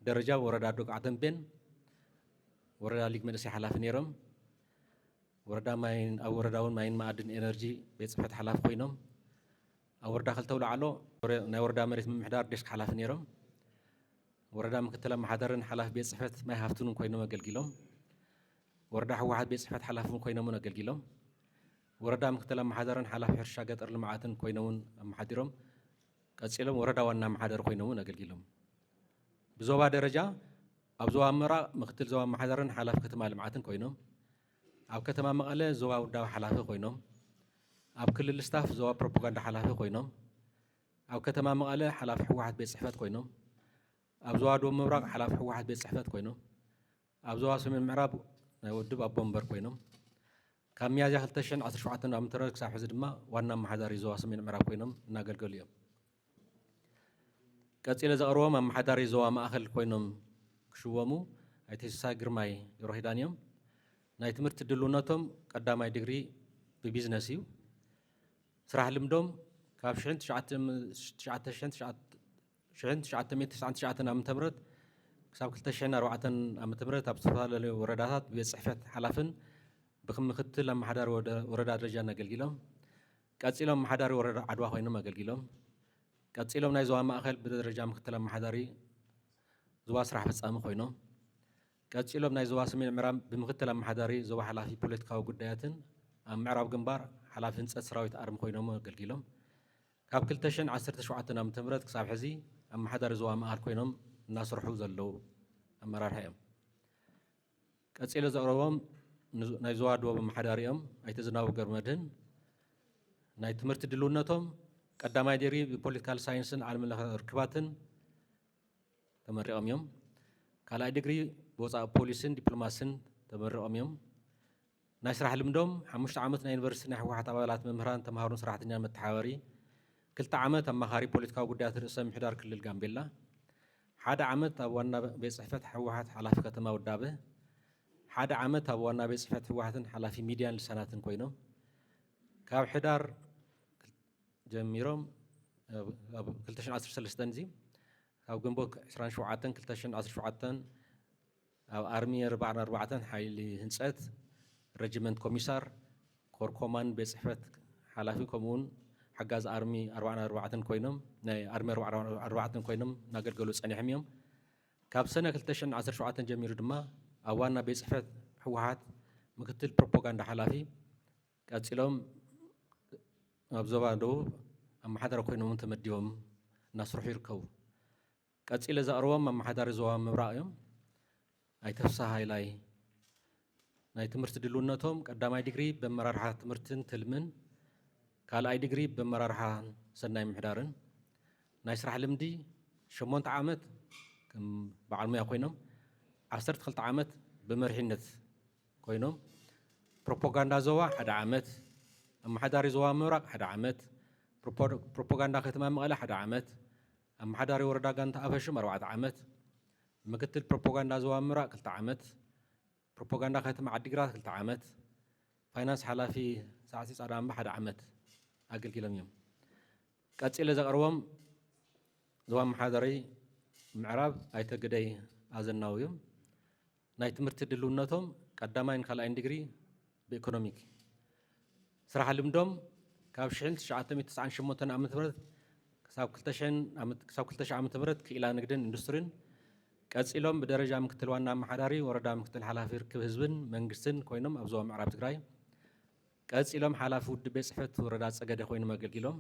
Speaker 2: ደረጃ ወረዳ ዶግ ዓተንቤን ወረዳ ሊግ መንእሰይ ሓላፊ ነይሮም ወረዳ ማይን ኣብ ወረዳ እውን ማይን ማዕድን ኤነርጂ ቤት ፅሕፈት ሓላፊ ኮይኖም ኣብ ወረዳ ክልተ ውላዕሎ ናይ ወረዳ መሬት ምምሕዳር ዴስክ ሓላፊ ነይሮም ወረዳ ምክትል ኣመሓደርን ሓላፊ ቤት ፅሕፈት ማይ ሃፍቱን ኮይኖም ኣገልጊሎም ወረዳ ሕወሓት ቤት ፅሕፈት ሓላፊ ኮይኖም ኣገልጊሎም ወረዳ ምክትል ኣመሓደርን ሓላፊ ሕርሻ ገጠር ልምዓትን ኮይኖም ኣመሓዲሮም ቀፂሎም ወረዳ ዋና ኣመሓደር ኮይኖም ኣገልጊሎም ብዞባ ደረጃ ኣብ ዞባ ምራቕ ምክትል ዞባ ኣመሓደርን ሓላፊ ከተማ ልምዓትን ኮይኖም ኣብ ከተማ መቐለ ዞባ ውዳዊ ሓላፊ ኮይኖም ኣብ ክልል ስታፍ ዞባ ፕሮፓጋንዳ ሓላፊ ኮይኖም ኣብ ከተማ መቐለ ሓላፊ ሕወሓት ቤት ፅሕፈት ኮይኖም ኣብ ዞባ ደቡብ ምብራቕ ሓላፊ ሕወሓት ቤት ፅሕፈት ኮይኖም ኣብ ዞባ ሰሜን ምዕራብ ናይ ውድብ ኣቦ ወንበር ኮይኖም ካብ ሚያዝያ 2017 ዓ.ም ክሳብ ሕዚ ድማ ዋና ኣመሓዳሪ ዞባ ሰሜን ምዕራብ ኮይኖም እናገልገሉ እዮም ቀፂለ ዘቕርቦም ኣመሓዳሪ ዞባ ማእኸል ኮይኖም ክሽወሙ ኣይተ ሲሳይ ግርማይ ሮሂዳን እዮም ናይ ትምህርቲ ድልውነቶም ቀዳማይ ዲግሪ ብቢዝነስ እዩ ስራሕ ልምዶም ካብ 1999 ዓ.ም ክሳብ 2004 ዓ.ም ኣብ ዝተፈላለዩ ወረዳታት ቤት ፅሕፈት ሓላፍን ብምክትል ኣመሓዳሪ ወረዳ ደረጃ ኣገልጊሎም ቀፂሎም ኣመሓዳሪ ወረዳ ዓድዋ ኮይኖም ኣገልጊሎም ቀፂሎም ናይ ዞባ ማእኸል ብደረጃ ምክትል ኣመሓዳሪ ዞባ ስራሕ ፈጻሚ ኮይኖም ቀፂሎም ናይ ዞባ ሰሜን ምዕራብ ብምክትል ኣመሓዳሪ ዞባ ሓላፊ ፖለቲካዊ ጉዳያትን ኣብ ምዕራብ ግንባር ሓላፊ ህንፀት ሰራዊት ኣርሚ ኮይኖም ኣገልጊሎም ካብ 2017 ዓ.ም ክሳብ ሕዚ ኣመሓዳሪ ዞባ ማእኸል ኮይኖም እናሰርሑ ዘለው ኣመራርሓ እዮም ቀፂሎ ዘቕረቦም ናይ ዞባ ደቡብ ኣመሓዳሪ እዮም ኣይተ ዝናቡ ገብረመድህን ናይ ትምህርቲ ድልውነቶም ቀዳማይ ዲግሪ ብፖለቲካል ሳይንስን ዓለም ለኸ ርክባትን ተመሪቖም እዮም ካልኣይ ዲግሪ ብወፃኢ ፖሊስን ዲፕሎማስን ተመሪቖም እዮም ናይ ስራሕ ልምዶም 5 ዓመት ናይ ዩኒቨርሲቲ ናይ ሕወሓት ኣባላት መምህራን ተምሃሮን ሰራሕተኛን መተሓባበሪ 2 ዓመት ኣማኻሪ ፖለቲካዊ ጉዳያት ርእሰ ምሕዳር ክልል ጋምቤላ 1 ዓመት ኣብ ዋና ቤት ፅሕፈት ሕወሓት ሓላፊ ከተማ ውዳበ 1 ዓመት ኣብ ዋና ቤት ፅሕፈት ሕወሓትን ሓላፊ ሚድያን ልሳናትን ኮይኖም ካብ ሕዳር ጀሚሮም ኣብ 2013 እዚ ካብ ግንቦት 27 2017 ኣብ ኣርሚ 44 ሓይሊ ህንፀት ረጅመንት ኮሚሳር ኮር ኮማንድ ቤት ጽሕፈት ሓላፊ ከምኡውን ሓጋዝ ኣርሚ 44 ኮይኖም ናይ ኣርሚ 44 ኮይኖም እናገልገሉ ጸኒሖም እዮም ካብ ሰነ 2017 ጀሚሩ ድማ ኣብ ዋና ቤት ጽሕፈት ሕወሓት ምክትል ፕሮፓጋንዳ ሓላፊ ቀጺሎም ኣብ ዞባ ደቡብ ኣመሓዳሪ ኮይኖም ተመዲቦም እናስርሑ ይርከቡ ቀጺለ ዘቕርቦም ኣመሓዳሪ ዞባ ምብራቕ እዮም ኣይተፍሳ ሃይላይ ናይ ትምህርቲ ድልውነቶም ቀዳማይ ዲግሪ በመራርሓ ትምህርትን ትልምን ካልኣይ ዲግሪ በመራርሓ ሰናይ ምሕዳርን ናይ ስራሕ ልምዲ 8 ዓመት በዓል ሞያ ኮይኖም 12 ዓመት ብመርሒነት ኮይኖም ፕሮፓጋንዳ ዞባ 1 ዓመት ኣመሓዳሪ ዞባ ምብራቕ 1 ዓመት ፕሮፓጋንዳ ከተማ መቐለ 1 ዓመት ኣመሓዳሪ ወረዳ ጋንታ ኣፈሽም 4 ዓመት ምክትል ፕሮፓጋንዳ ዞባ ምብራቕ 2 ዓመት ፕሮፓጋንዳ ከተማ ዓዲግራት 2 ዓመት ፋይናንስ ሓላፊ ሳዕሲ ጻዕዳ እምባ 1 ዓመት ኣገልጊሎም እዮም ቀጺለ ዘቕርቦም ዞባ ኣመሓዳሪ ምዕራብ ኣይተገደይ ኣዘናዊ እዮም ናይ ትምህርቲ ድልውነቶም ቀዳማይን ካልኣይን ዲግሪ ብኢኮኖሚክ ስራሕ ልምዶም ካብ 1998 ዓ.ም ክሳብ 2000 ዓ.ም ክኢላ ንግድን ኢንዱስትሪን ቀጺሎም ብደረጃ ምክትል ዋና ኣመሓዳሪ ወረዳ ምክትል ሓላፊ ርክብ ህዝብን መንግስትን ኮይኖም ኣብ ዞባ ምዕራብ ትግራይ ቀጺሎም ሓላፊ ውድብ ቤት ጽሕፈት ወረዳ ጸገደ ኮይኖም ኣገልጊሎም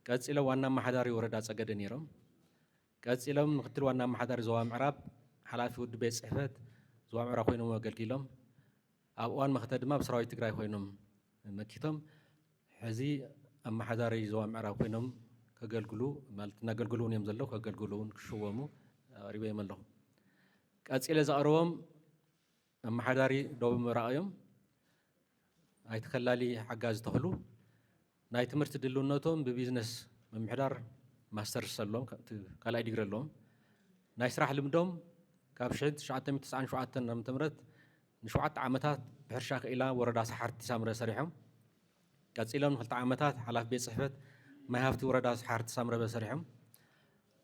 Speaker 2: ቀጺሎም ዋና ኣመሓዳሪ ወረዳ ጸገደ ነይሮም ቀጺሎም ምክትል ዋና ኣመሓዳሪ ዞባ ምዕራብ ሓላፊ ውድብ ቤት ጽሕፈት ዞባ ምዕራብ ኮይኖም ኣገልጊሎም ኣብ እዋን መኽተ ድማ ብሰራዊት ትግራይ ኮይኖም መኪቶም ሕዚ ኣመሓዳሪ ዞባ ምዕራብ ኮይኖም ከገልግሉ ማለት እናገልግሉ እዮም ዘለዉ ከገልግሉ እውን ክሽወሙ ቀሪቦም ኣለኹ ቀጺለ ዘቕርቦም ኣመሓዳሪ ደቡብ ምብራቕ እዮም ኣይተከላሊ ሓጋዝ ተኽሉ ናይ ትምህርቲ ድልውነቶም ብቢዝነስ ምምሕዳር ማስተርስ ኣለዎም ካልኣይ ዲግሪ ኣለዎም ናይ ስራሕ ልምዶም ካብ 1997 ዓ.ም ን7 ዓመታት ብሕርሻ ክኢላ ወረዳ ሰሓርቲ ሳምረ ሰሪሖም ቀጺሎም ን2 ዓመታት ሓላፊ ቤት ጽሕፈት ማይ ሃፍቲ ወረዳ ሰሓርቲ ሳምረ ሰሪሖም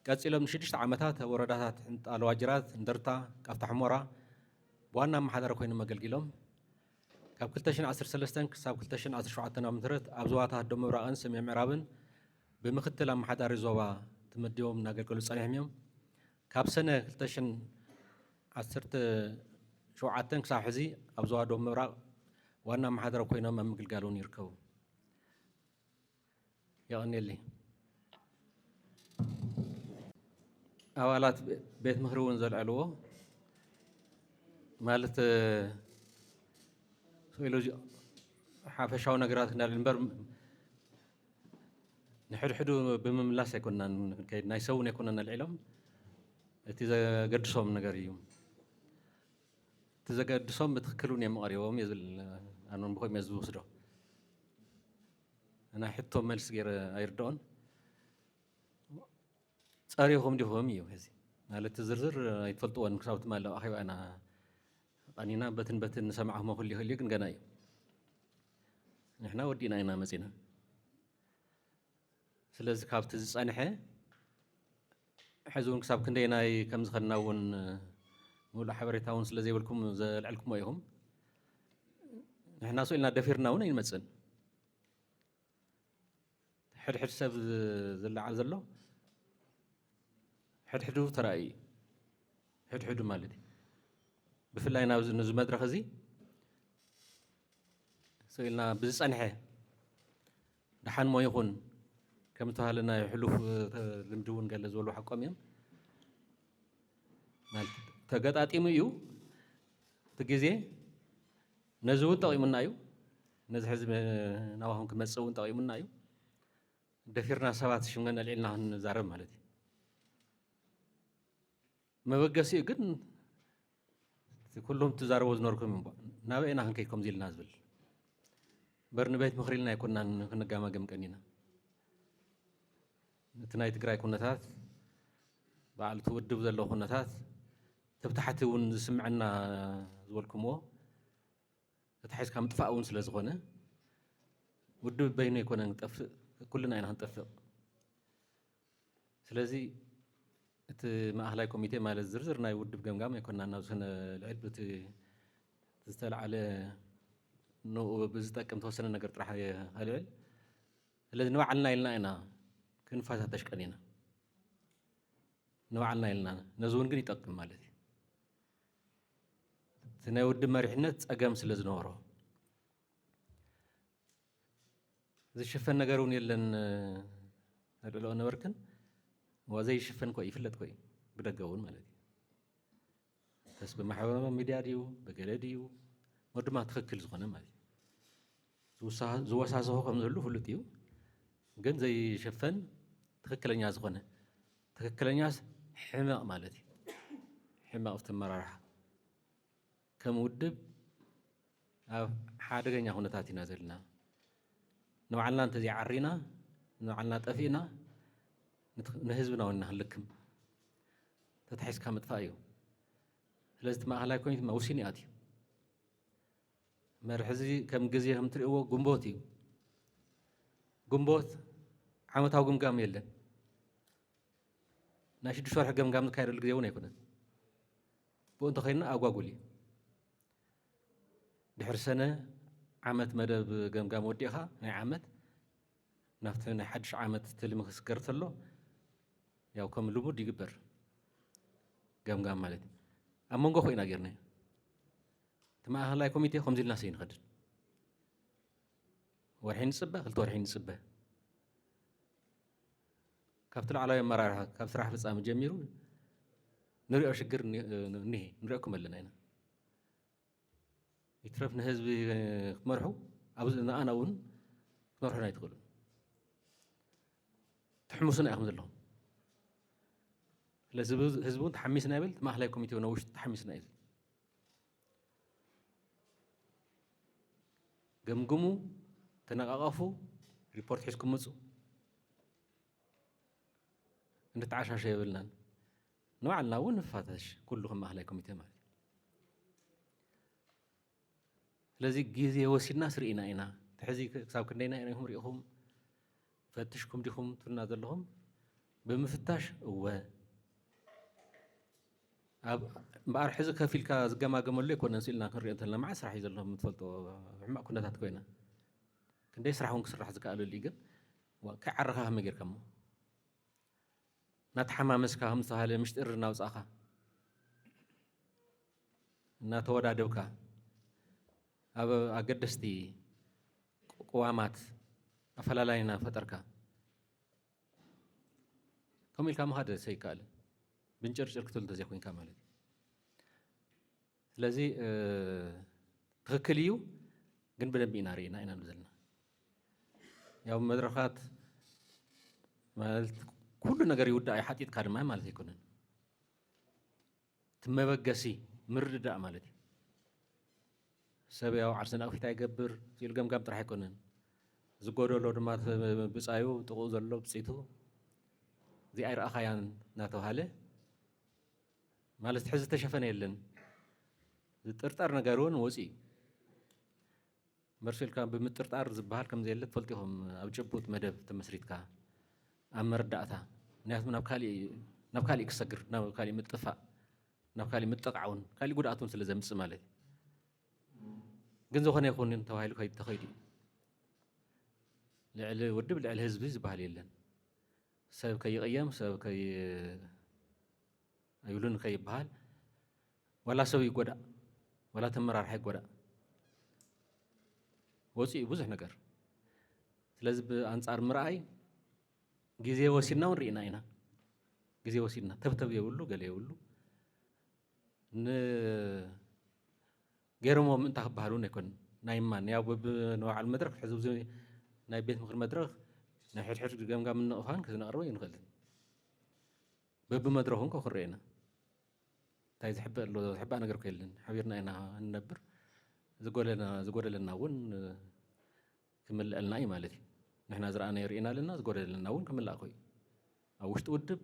Speaker 2: ቀጺሎም ን6 ዓመታት ኣብ ወረዳታት ሕንጣሎ ዋጅራት እንደርታ ቃፍታ ሕሞራ ብዋና ኣመሓዳሪ ኮይኖም ኣገልጊሎም ካብ 2013 ክሳብ 2017 ዓ.ም ኣብ ዞባታት ደቡብ ምብራቕን ሰሜን ምዕራብን ብምክትል ኣመሓዳሪ ዞባ ተመዲቦም እናገልገሉ ጸኒሖም እዮም ካብ ሰነ 2017 ክሳብ ሕዚ ኣብ ዞባ ደቡብ ምብራቕ ዋና ኣመሓዳሪ ኮይኖም ኣብ ምግልጋል እውን ይርከቡ ይቕኒየሊ ኣባላት ቤት ምክሪ እውን ዘልዕልዎ ማለት ሶኢሎጂ ሓፈሻዊ ነገራት እንዳል እምበር ንሕድሕዱ ብምምላስ ኣይኮናን ከይድ ናይ ሰውን ኣይኮነን ኣልዒሎም እቲ ዘገድሶም ነገር እዩ እቲ ዘገድሶም ብትክክል እውን እዮም ቀሪቦም እየ ዝብል ኣነ ብኮይም እየ ዝውስዶ ናይ ሕቶም መልሲ ገይረ ኣይርድኦን ጸሪኹም ዲኹም እዩ ሕዚ ማለት ዝርዝር ኣይትፈልጥዎን ክሳብ ትማለቕ ኣኺባ ኢና ቀኒና በትን ሰማዕኹሞ ኩሉ ይኽእል ግን ገና እዩ ንሕና ወዲና ኢና መጺና ስለዚ ካብቲ ዝጸንሐ ሕዚ እውን ክሳብ ክንደይናይ ከም ዝኸድና እውን ምሉእ ሓበሬታ እውን ስለ ዘይብልኩም ዘልዕልኩሞ ኢኹም ንሕና ስኢልና ደፊርና እውን ኣይንመጽን ሕድሕድ ሰብ ዝለዓል ዘሎ ሕድሕዱ ተራእዩ ሕድሕዱ ማለት እዩ ብፍላይ ነዚ መድረኽ እዚ ስኢልና ብዝጸንሐ ድሓን ሞ ይኹን ከም ዝተባሃለ ናይ ሕሉፍ ልምዲ እውን ገለ ዝበሉ ሓቆም እዮም ማለት ተገጣጢሙ እዩ እቲ ግዜ ነዚ እውን ጠቒሙና እዩ ነዚ ሕዚ ናባኹም ክመጽእ እውን ጠቒሙና እዩ ደፊርና ሰባት ሽምገን ኣልዒልና ክንዛረብ ማለት እዩ መበገሲ ግን ኩሎም ትዛረቦ ዝነበርኩም ናበይና ክንከይድ ከምዚ ኢልና ዝብል በር ንቤት ምክሪ ኢልና ኣይኮናን ክንጋማገም ቀኒና እቲ ናይ ትግራይ ኩነታት በዓል ትውድብ ዘሎ ኩነታት ተብታሕቲ እውን ዝስምዐና ዝበልኩምዎ ተታሒዝካ ምጥፋእ እውን ስለ ዝኾነ ውድብ በይኑ ኣይኮነን ክጠፍእ ኩልና ኢና ክንጠፍእ ስለዚ እቲ ማእኸላይ ኮሚቴ ማለት ዝርዝር ናይ ውድብ ገምጋም ኣይኮና ናብ ዝኾነ ልዕል በቲ ዝተለዓለ نو بزتكم توصلنا نقدر طرح هلول الذي نوعلنا إلنا كن فاتها تشكنينا نوعلنا إلنا نزون قري تقم مالتي تناود مرحنة أقام سلزنورو زي شفن نقرون يلن هلو أنا بركن وزي شفن كوي فلت كوي بدقون مالتي بس بمحاولة ميديا ديو بقلديو ود ما تخكل زخنة مالتي زوسا زهو كم زلو فلتيو جن زي شفن تخكلني زخنة تخكلني حماء مالتي حماء في المراحة كمودب أو حادقة هنا تاتي نازلنا نوعنا أنت زي عرينا نوعنا تأفينا نهزبنا ونهلكم تتحس كام تفايو لازم ما هلا يكون موسيني آتي مرحزي كم جزيه هم تريقوا جنبوتي جنبوت عمت هاو جمجام يلا ناشد شوار حق جمجام كاير الجزيون يكون بقول تخيلنا أقولي دحرسنا عمت مدى جمجام وديها عمت نفتنا حدش عمت تلمخ سكرت له ياو كم لومو ديجبر جمجام مالتي أما نقول خوينا غيرنا تما هلا كوميتي خمسين ناسين خد ورحين نسبة قلت ورحين نسبة كابتن على مرارها كابتن راح بس أم جميرو نريء شجر نهي نريكم لنا هنا يترفنا هزب مرحو أبوزنا أنا ون مرحنا يدخلون تحمسنا أخذ لهم لازم هزبون تحمسنا قبل ما هلا كوميتي ونوش تحمسنا قبل جمجمو تناقفوا ريبورت حسكم مزو نتعشى شيء بلنا نوعنا ونفاتش كلهم ما هلا كوميتي مالي لذي جيزي وسي الناس رئينا إنا تحزي كساب كنينا إنهم رئيهم فتشكم ديهم تنازل لهم بمفتاش هو بار حزك كفيل كاز جما جمل لك ونسيلنا كريت لنا مع سرح يزلهم متفلتوا ما كنا تاتكوينا كن دي سرحون كسرح زك قالوا لي جن وكعرها هم غير كم نتحمامس كهم سهل مشتر ناوس اخا نتودادوكا ابا اقدستي قوامات افلالاينا فطركا كمل كم هذا سيكال بنجرجر كتل تزي خوين كامالي ስለዚህ ትክክል እዩ ግን በደንብ ኢናሪና ኢና ንዘልና ያው መድረኻት ማለት ኩሉ ነገር ይውዳ አይሓጢት ካድማ ማለት ይኮነን ትመበገሲ ምርድዳ ማለት ሰብ ያው ዓርሰና ፊታ ይገብር ሲል ገምጋም ጥራሕ ይኮነን ዝጎደሎ ድማ ብጻዩ ጥቁ ዘሎ ብጽይቱ እዚ ኣይረኣኻያን እናተባሃለ ማለት ሕዚ ተሸፈነ የለን ዝጥርጣር ነገሩን ወፂ مرسل كان بمترطار زبال كم زي اللي تفلتهم أو جبوت مدب تمسريت كا أمر دعتها ناس من نبكالي كسجر نبكالي متفق نبكالي متقعون كالي قد أتون سلزم سمالي جنزو خني يكون توهيلو كي تخيدي لعل ودب لعل هزبي زبالي لين سبب كي أيام سبب كي يقولون كي بحال ولا سوي قدا ولا تمرار حق قدا وصي بزح نجار لازم أنصار مرأي جزية وسينا ورينا هنا جزية وسينا تبتب يقولوا قال يقولوا ن غيرهم من تخبرون يكون نايمان يا بب نوع المدرك حزب زي ناي بيت مخر مدرك نحر حر جام من نقفان كذا نقرأ ينقل بب مدرهم كخرينا تايز حب أنا قرب كيلن حبيرنا هنا النبر زقول لنا ون كمل لنا أي مالتي نحن زرعنا يرينا لنا زقول لنا ون كمل أخوي أوش تودب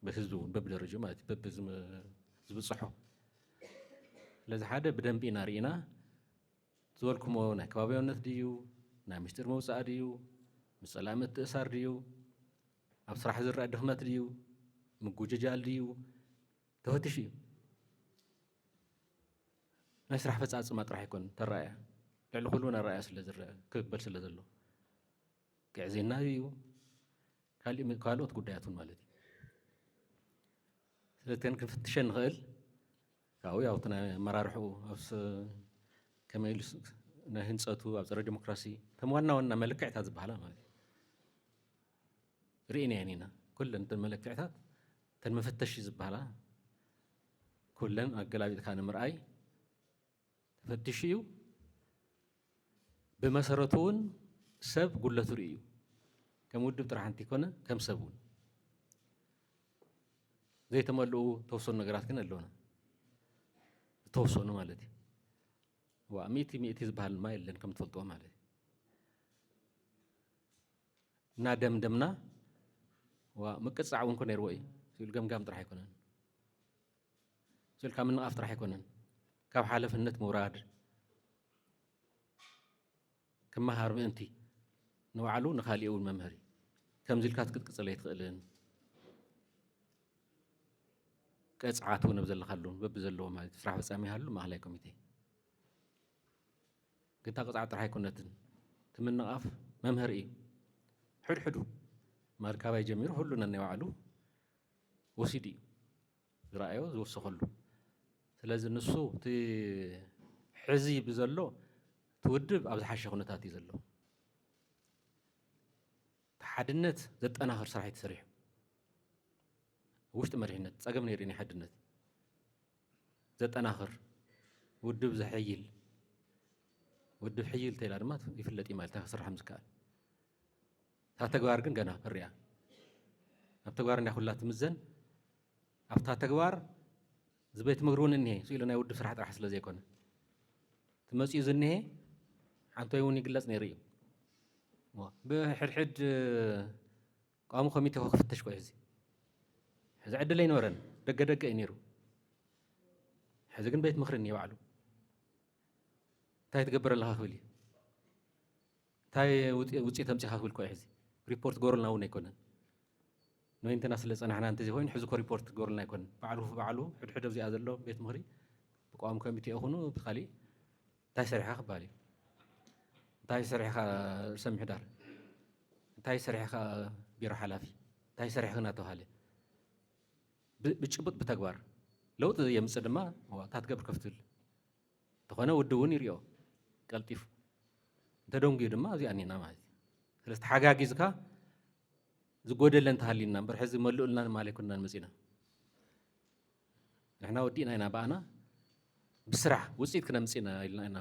Speaker 2: بس زون ببل الرجمات بب زب الصحة لذا حدا بدم بينا رينا زولكم ونا كبابي ونث ديو نامشتر موسى ديو مسلامة أسار ديو أبصراح زر أدهمات ديو مجوججال ديو توهتشي نسرح فساد ما راح يكون ترى ልዕሊ ኩሉና ራእያ ስለ ዝረአ ክበል ስለ ዘሎ ግዕዜና እዩ ካልኦት ጉዳያት ማለት እዩ ስለዚ ክንፍትሸን ንኽእል ካብኡ ያው እቲ ናይ ኣመራርሕኡ ከመይ ኢሉ ናይ ህንፀቱ ኣብ ፀረ ዲሞክራሲ እቶም ዋና ዋና መለክዕታት ዝበሃላ ማለት እዩ ርኢናየን ኢና ኩለን እተን መለክዕታት እተን መፈተሺ ዝበሃላ ኩለን ኣገላቢጥካ ንምርኣይ ተፈቲሹ እዩ ብመሰረቱ እውን ሰብ ጉለቱ ርኢ እዩ ከም ውድብ ጥራሕ እንተይኮነ ከም ሰብ እውን ዘይተመልኡ ተወሰኑ ነገራት ግን ኣለውና ተወሰኑ ማለት እዩ ሚእቲ ዝበሃል ድማ የለን ከም ትፈልጥዎ ማለት እዩ እና ደምደምና ምቅፅዓው እውን ኮነ ይርዎ እዩ ሲሉ ገምጋም ጥራሕ ኣይኮነን ሲሉ ካብ ምንቃፍ ጥራሕ ኣይኮነን ካብ ሓለፍነት ምውራድ ክመሃር ምእንቲ ንባዕሉ ንኻሊእ እውን መምሃሪ ከምዚ ኢልካ ክትቅፅለ ኣይትኽእልን ቀፅዓት እውን ኣብ ዘለኻሉ በቢ ዘለዎ ማለት ስራሕ ፈፃሚ ሃሉ ማእኸላይ ኮሚቴ ግንታ ቅፅዓት ጥራሕ ኣይኮነትን እቲ ምንቃፍ መምሃሪ እዩ ሕድሕዱ ማርካባይ ጀሚሩ ሁሉ ነናይ ባዕሉ ወሲድ እዩ ዝረኣዮ ዝወሰኸሉ ስለዚ ንሱ እቲ ሕዚ ብዘሎ ትውድብ ኣብ ዝሓሸ ኩነታት እዩ ዘሎ ሓድነት ዘጠናኽር ስራሕ ተሰሪሑ ውሽጢ መሪሕነት ፀገም ነይሩኒ ሓድነት ዘጠናኽር ውድብ ዘሕይል ውድብ ሕይል ተኢላ ድማ ይፍለጥ ማለት ክስራሕ ምዝከኣል እታ ተግባር ግን ገና ፍርያ ኣብ ተግባር እንዳ ኩላ ትምዘን ኣብታ ተግባር ዝበይት ምግሪ እውን እኒሄ ስኢሉ ናይ ውድብ ስራሕ ጥራሕ ስለ ዘይኮነ ትመፅኡ ዝኒሄ ሓንቶይ እውን ይግለፅ ነይሩ እዩ ብሕድሕድ ቋሚ ኮሚቴ ክፍተሽ ቆይ ሕዚ ዕድል ኣይነበረን ደገ እዩ ነይሩ ሕዚ ግን ቤት ምክሪ እኒሄ ባዕሉ እንታይ ትገብር ኣለካ ክብል እዩ እንታይ ውፅኢት ኣምፂኻ ክብል ኮይ ሕዚ ሪፖርት ገበሩልና እውን ኣይኮነን ንወይንትና ስለ ፀናሕና እንተዘይ ኮይኑ ሕዚ ኮ ሪፖርት ገበሩልና ኣይኮነን ባዕሉ ሕድሕድ ኣብዚኣ ዘሎ ቤት ምክሪ ብቋሚ ኮሚቴ ይኹኑ ብካሊእ እንታይ ሰሪሕካ ክበሃል እዩ እንታይ ሰሪሕካ ርእሰ ምሕዳር እንታይ ሰሪሕካ ቢሮ ሓላፊ እንታይ ሰሪሕካ እናተባሃለ ብጭቡጥ ብተግባር ለውጢ የምፅእ ድማ እታ ትገብር ከፍትብል እንተኾነ ውድብ እውን ይርኦ ቀልጢፉ እንተደንጉዩ ድማ እዚኣ እኒና ማለት እዩ ስለዚ ተሓጋጊዝካ ዝጎደለ እንተሃሊና እምበር ሕዚ መልኡልና ማለት ኣይኮንና ንመፂና ንሕና ወዲእና ኢና በኣና ብስራሕ ውፅኢት ክነምፅና ኢልና ኢና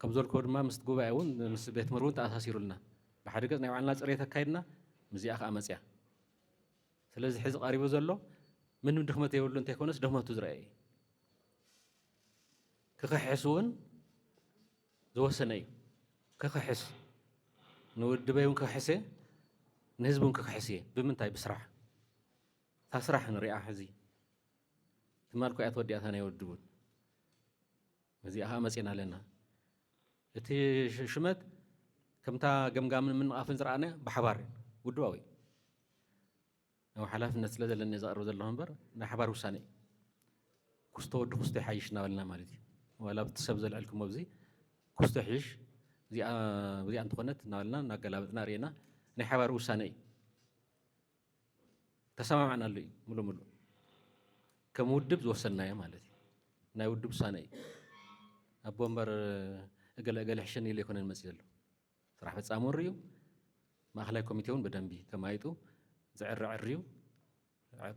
Speaker 2: ከም ዘልክዎ ድማ ምስ ጉባኤ እውን ምስ ቤት ምክሪ እውን ተኣሳሲሩልና ብሓደ ገፅ ናይ ባዕልና ፅሬት ኣካይድና ምዚኣ ከዓ መፅያ ስለዚ ሕዚ ቀሪቡ ዘሎ ምንም ድኽመት የብሉ እንተይኮነስ ድኽመቱ ዝረአ እዩ ክኽሕስ እውን ዝወሰነ እዩ ክኽሕስ ንውድበይ እውን ክኽሕስ እየ ንህዝቢ እውን ክኽሕስ እየ ብምንታይ ብስራሕ እታ ስራሕ ንሪኣ ሕዚ ትማልኩ እያ ተወዲኣታ ናይ ውድብ እውን እዚኣ ከዓ መፂና ኣለና እቲ ሽመት ከምታ ገምጋምን ምንቃፍን ዝረኣና ብሓባር ውድባዊ ኣብ ሓላፍነት ስለ ዘለኒ ዘቕርብ ዘለኹ እምበር ናይ ሓባር ውሳነ እዩ ኩስቶ ወዲ ኩስቶ ይሓይሽ እናበልና ማለት እዩ ዋላ ብቲ ሰብ ዘልዕልኩሞ ኣብዚ ኩስቶ ይሕይሽ እዚኣ እንትኾነት እናበልና እናገላበጥና ርኤና ናይ ሓባር ውሳነ እዩ ተሰማምዕናሉ እዩ ሙሉእ ሙሉእ ከም ውድብ ዝወሰናዮ ማለት እዩ ናይ ውድብ ውሳነ እዩ ኣቦ እምበር እገለ ሕሸን ኢሉ ኣይኮነን መፅእ ዘሎ ስራሕ ፈፃሚ እውን ርዩ ማእኸላይ ኮሚቴ እውን ብደንቢ ተማይጡ ዝዕርዕርዩ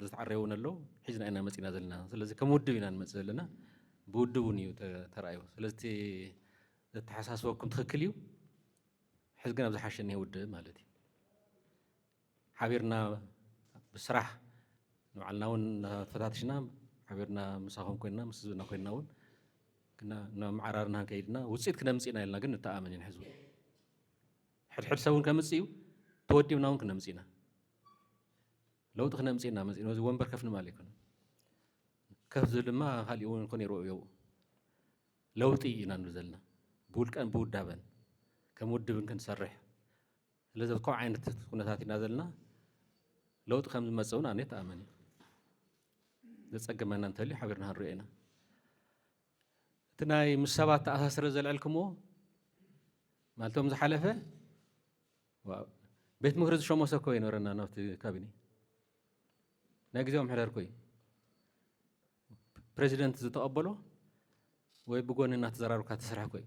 Speaker 2: ዝተዓረዩ እውን ኣለዉ ሒዝና ኢና መፂና ዘለና ስለዚ ከም ውድብ ኢና ንመፅእ ዘለና ብውድብ እውን እዩ ተራእዩ ስለዚ ዘተሓሳስበኩም ትኽክል እዩ ሕዚ ግን ኣብ ዝሓሸ እኒሄ ውድብ ማለት እዩ ሓቢርና ብስራሕ ንባዕልና እውን ተፈታትሽና ሓቢርና ምሳኹም ኮይንና ምስ ህዝብና ኮይንና እውን ናብማዕራርና ከይድና ውፅኢት ክነምፅኢና ኢልና ግን ንተኣመን ኢና ሕዝቡ ሕድሕድ ሰብ እውን ከምፅእ እዩ ተወዲብና እውን ክነምፅ ኢና ለውጢ ክነምፅ ኢና መፅና እዚ ወንበር ከፍ ንማል ኣይኮነን ከፍ ዝብል ድማ ካሊእ እውን ኮነ ይርአዮ ለውጢ ኢና ንብል ዘለና ብውልቀን ብውዳበን ከም ውድብን ክንሰርሕ ስለዚ ከምኡ ዓይነት ኩነታት ኢና ዘለና ለውጢ ከም ዝመፅእ እውን ኣነ ተኣመን እዩ ዘፀገመና እንተልዩ ሓቢርና ክንሪኦ ኢና እቲ ናይ ምስ ሰባት ተኣሳስረ ዘልዕልክሞ مالتهم زحلفه بيت مخرج شو مسكوا ينورنا نوت كابيني نجزيهم حرر كوي بريزيدنت زتقبله ويبقون الناس زرارو كاتسرح كوي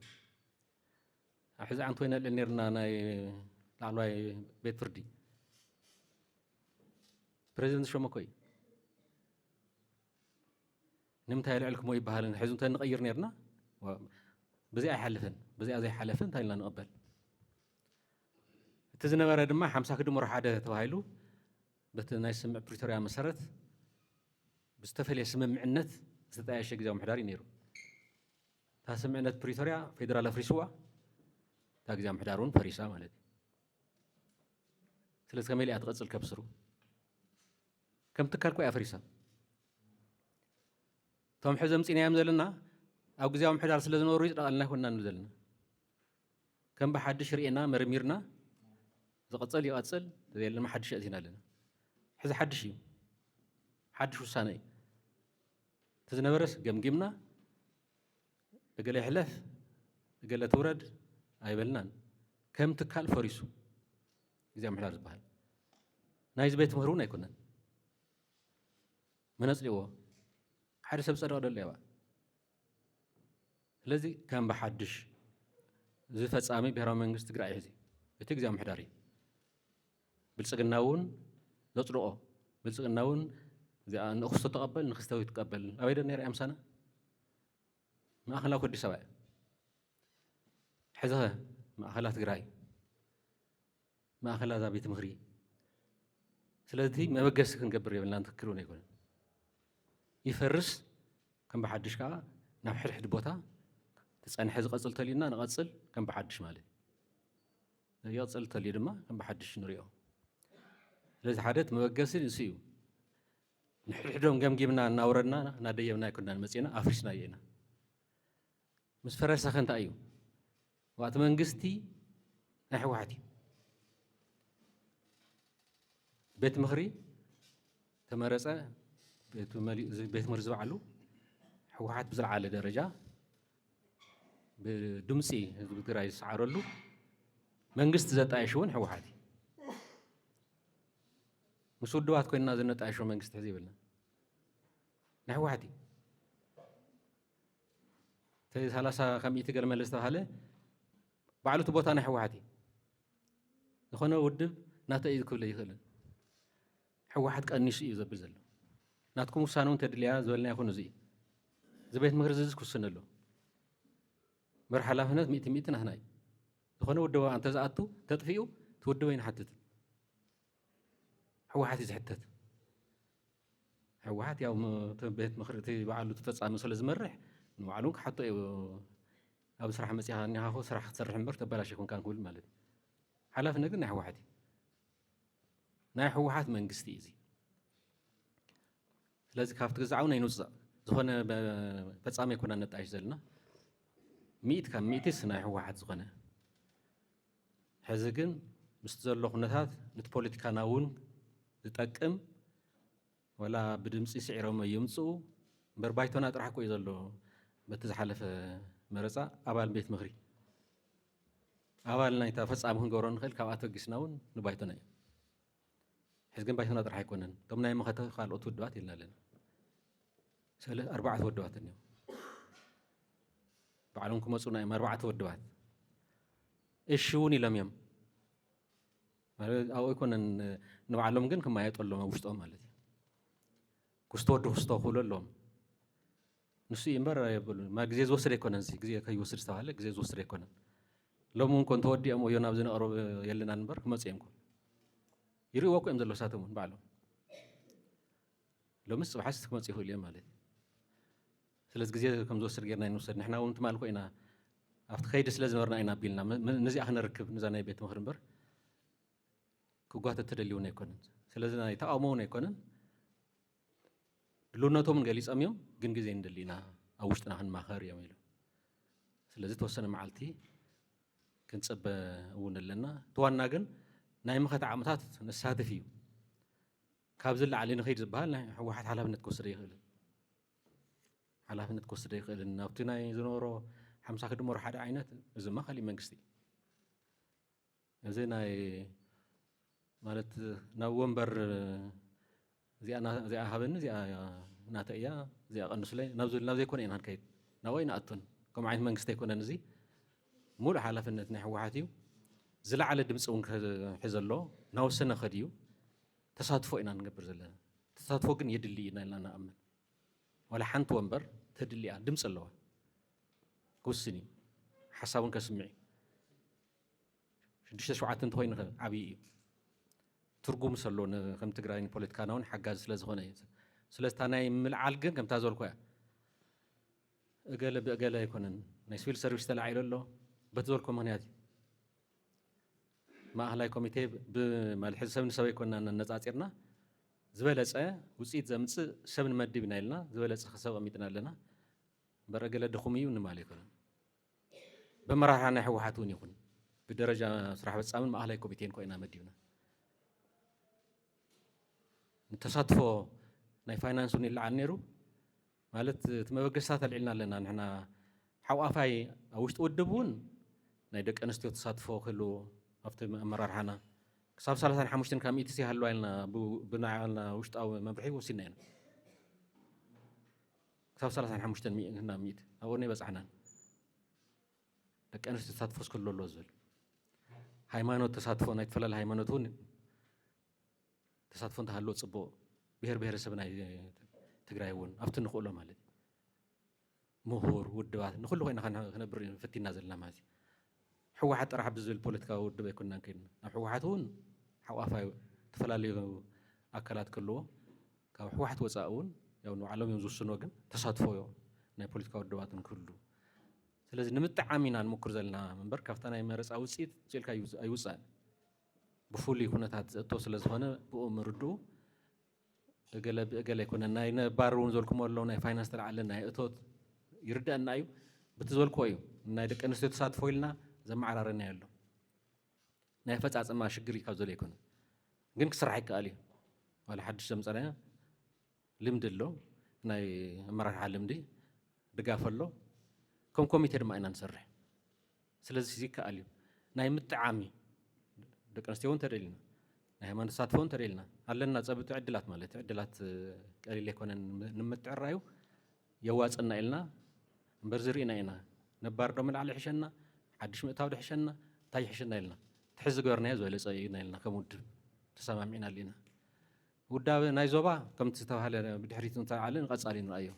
Speaker 2: أحز عن توينا لنيرنا ناي لعلواي بيت فردي بريزيدنت شو مكوي نمت هاي لعلكم ويبهالن حزم تاني نغير نيرنا بزي أي حلفن بزي أزي حلفن تاني لا نقبل تزنا ورا دما 50 كدم راح عاده تواهيلو بتنا يسمع بريتوريا مسرت بستفل يسمع معنت ستاي شي غزاو محداري نيرو تا سمعنت بريتوريا فيدرال افريسوا تا غزاو محدارون فريسا مالتي سلس كميلي اتقصل كبسرو كم تكالكو يا فريسا توم حزم صينيام زلنا او غزاو محدار سلازنورو يطقلنا كنا نزلنا كم بحدش رينا مرميرنا زقصل يقصل زي ما حدش يأذينا لنا حذا حدش يو حدش وساني تزنبرس جمجمنا قال يحلف قال تورد أيبلنا كم تكال فريسو إذا محلار زبال نايز بيت مهرونا يكونن من أصله حد سبصر ولا لا الذي كان بحدش زي فصامي بهرام منجست تقرأ هذي بتجزء محداري بالسجناون نطرقه بالسجناون زي أن أخص تقبل نخستوي تقبل أويدا نير أم سنة ما أخلا كل سواء حزها ما أخلا تقرأي ما أخلا ذا بيت مغري سلذي ما بقى سكن قبري ولا نذكرون يقول يفرس كم بحدش كا نبحر حد بوتا تسأل حز قصل تلينا نقصل كم بحدش مالي يقصل تلي دما كم بحدش نريو لذا حدث مبقسي نسيو نحدهم جمجمنا ناورنا ناديمنا كنا نمسينا أفرسنا ينا مس فرس خنت أيو وقت منجستي نحو واحدي بيت مخري تمارسة بيت مرزو علو حوحات بزرع على درجة بدمسي بتراي سعرلو منجست ذات عيشون حوحاتي مسودوات كنا زنت عيشون منجست هذي نحو واحدي تي ثلاثة خميت قال ملست هله بعلو تبوتا نحو واحدي نخونا ودب ناتأيد كله يخلن حو واحد كأنيش يزبل زلو ناتكم وسانون تدليا زولنا يكونوا زي زبيت مغرزز كوسن له مرحلة هنا ميت هناي نخونا ودوا أنت زعتو تطفيو تودوا وين حتت حو واحد يزحتت حو واحد يوم بيت مخرتي بعلو تفصل مسؤول زمرح نوعلوك حتى أو صراحة مسيها إنها هو صراحة تصرح مبر تبلاش يكون كان كل مالد حلاف نقدر نحو واحد نحو واحد من قستي زي لازم كافت جزعونا ينوزع زخنا بتصام يكون نتعيش زلنا ميت كان ميتس نحو واحد زخنا حزقن مستزلوا خناتات نتبوليتيكا ناون تتقم ولا بدمصي سعرهم يمصو بربايتنا طرح كو يزلو بتزحلف مرصا ابال بيت مخري ابال نايتا فصام هنغورون خل كاباتو غسناون نبايتنا حزقن بايتنا طرح يكونن تمناي مخته خالوت ودوات يلالن سله 4 ودوات نيو بعلمكم مصونا 4 ودوات እሺውን ይለምየም ማለት አው ይኮነን ንባዓሎም ግን ከማ ያጠሎም ውሽጦም ማለት እዩ ኩስቶዶ ውስቶ ሁሉሎም ንሱ ይምበር ይብሉ ማ ግዜ ዝወስደ ይኮነን እዚ ግዜ ከይወስድ ተባለ ግዜ ዝወስደ ይኮነን ለሙን ኮን ተወዲኦም ወይ ናብ ዝነቀረብ የለና ነበር ከመጽየምኩ ይሪዎ ቆም ዘሎ ሳተሙን ባዓሎም ለምስ በሐስ ከመጽ ይሁል ማለት ስለዚህ ግዜ ከም ዝወስድ ገርና እንወስድ ንሕና ወንት ማል ኮይና أفت خيد سلازم ورنا إنا بيلنا نزي أخنا ركب نزانا بيت مخرمبر كوجات التدليون يكونن سلازنا يتأمون يكونن لونا تومن جالس أميوم جنجزين دلينا أوشتنا هن ماخر يوميلو سلازت وصلنا معلتي كنت سب ون لنا توان ناجن نايم خت عمتات نسهاد فيه كابزل علينا خير زبالنا هو واحد حلاه بنتكسر يخل حلاه بنتكسر يخل نافتنا يزنورو 50 كدمر حدا عينات زما خلي منجستي زيناي مالت نومبر زي هابن زي ناتيا زي قنصلي نبذ يكون إن هالكيد نوين أتون كم عين منجست يكون نزي مول حالة في النت نحو حاتيو زلع على دمسون حزلو نوسنا خديو تصادفوا إن نقبر زلا تصادفوا كن يدلي إن أنا أمن ولا حنت ومبر تدلي عن دمس الله كوسني حسابون كسمعي شديش شوعات انتوين عبي ترجم سلون كم تقرأين بوليتيكانون حجاز سلزخونه سلزتاناي ملعالجن كم تازور كويا أقل يكونن نسويل سيرفيس تلعيل له بتزور كمانياتي ما أهلاي كوميتي بمال حزب نسوي كنا نتعاطيرنا زبالة وسيد زمت سبن مادي بنايلنا زبالة خسوا ميتنا لنا برجل الدخومي ونمالي كنا بمراحل نحو حاتون يكون بدرجة صراحة بس أمن ما أهلاي كوميتين كوينا مديونا نتصادفوا ناي فاينانسوني اللي عنيرو مالت تمبقسات العلنا لنا نحنا حوافاي أوشت ودبون ناي دك أنستيو تصادفوا كله أفت مرارحنا كسب سالسان حمشتن كام يتسي هالو عنا بناعنا وشت أو مبرحي وسنين كسب سالسان حمشتن هنا ميت أولني بس عنان دك أنستيو تصادفوا كله لوزل هايمانو تصادفوا نايت فلال هايمانوتون تصادفون تهالو تصبو بهر سبنا تقرأيون أفتن نقوله مالي مهور ودبات نقوله وين خنا برين فتي نازل نمازي حوحات راح بزول البوليتيكا ودبا كنا كين حوحاتون حوافاي تفلالي أكلات كله كحوحات وساؤون يونو علم يمزو السنوجن تصادفوا يو نا البوليتيكا ودباتن كله سلازم نمتعامين عن مكر زلنا من بر كفتنا يمارس أو سيد تلك أيوسان بفولي كنا توصل لزخانة بأمردو قال يكون الناين بارون زولكم ولا ناي فاينانس تلع لنا أتوت يرد النايو بتزول كويو ناي دك أنستو تصادفوا لنا زي ما عررنا يلو ناي فتاة ما شجري كذول يكون جن كسر حكي علي ولا حد شمس علينا لمدلو ناي مرة علمدي دقافلو كم كوميتير ما إنا نسرح سلزي زيك علي ناي متعامي دك أنستيون تريلنا ناي ما نصادفون تريلنا علنا تصبت عدلات مالت عدلات قليل يكون نمتع الرأيو يواز أن إلنا برزرينا إنا نبار دومن على حشنا حدش متاود حشنا تاي حشنا إلنا تحز قرنا يزوي لصينا إلنا كمود تسمع معنا لنا ودا نايزوبا كم تستوهل بدحريتون تعالين قصالين رأيو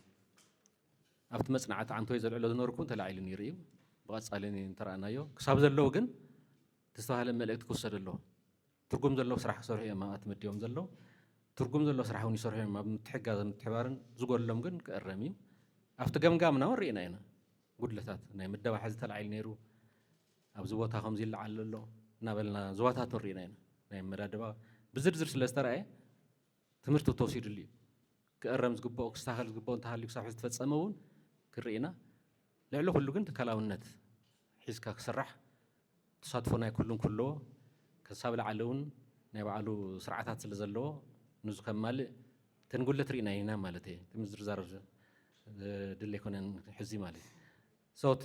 Speaker 2: أفت مسنعة عن تويز العلو نوركون تلاعيلين يريو قصالين ترانا يو كسب زلوا جن تستوهل ملأت كسر اللو ترجم زلوا صراحة صرحي ما أتمديهم زلوا ترجم زلوا صراحة وني صرحي ما متحجة متحبارن زقول لهم جن كأرميم أفت جام ورينا هنا قدلتات نايم الدواء حزت العيل نيرو أبزوتها خمزي اللي على الله نابلنا زواتها تورينا هنا نايم مرادبا بزرزر سلسترى تمرت التوصيل اللي كأرمز جبوا كستاهل جبوا تهالي كسر حزت فتسمون كرينا لعله كله جن تكلام النت حس كسرح تصادفنا كله كساب العلون نبعلو سرعات سلزلوا نزو كمال تنقول لترينا هنا مالتي تمزر زرج دللي كونن حزي مالي صوت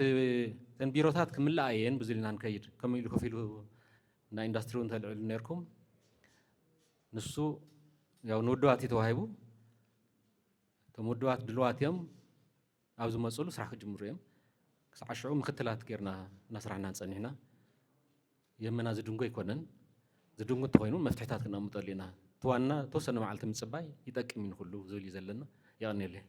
Speaker 2: تنبيروتات كمل عين بزلنا نكيد كم يلو كفيلو نا إندستريون تلعب نيركم نسو ياو نودواتي توهايبو تمودوات دلواتيهم عاوز مسؤول صراحة جمهوريهم عشرة مختلات كيرنا نصرحنا نصنعنا يمنا زدونجو يكونن زدونجو تغينون مفتحات كنا مطلينا توانا توصلنا مع التم سباي يتأكد من كله زولي زلنا يعني ليه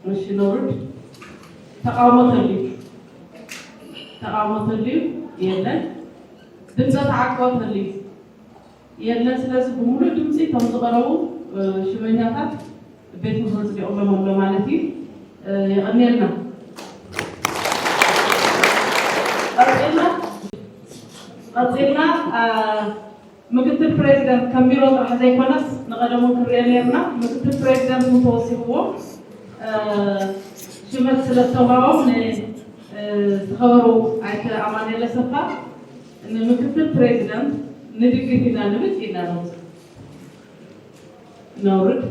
Speaker 3: مش نورد تقاومت اللي يلا دمزة عقوات اللي يلا سلاسل بمولو دمزي تمزقروا شميناتات بيت مصرز لي أمم مالتي يغني لنا قصينا مكتب بريزيدنت كمبيرو راح زي كونس نقدمون كرياليرنا مكتب بريزيدنت متوسطه شمت سلطوهم تخبروا عيك أمانة لسفا إن مكتب بريزيدنت ندقينا نبتينا نوز نورد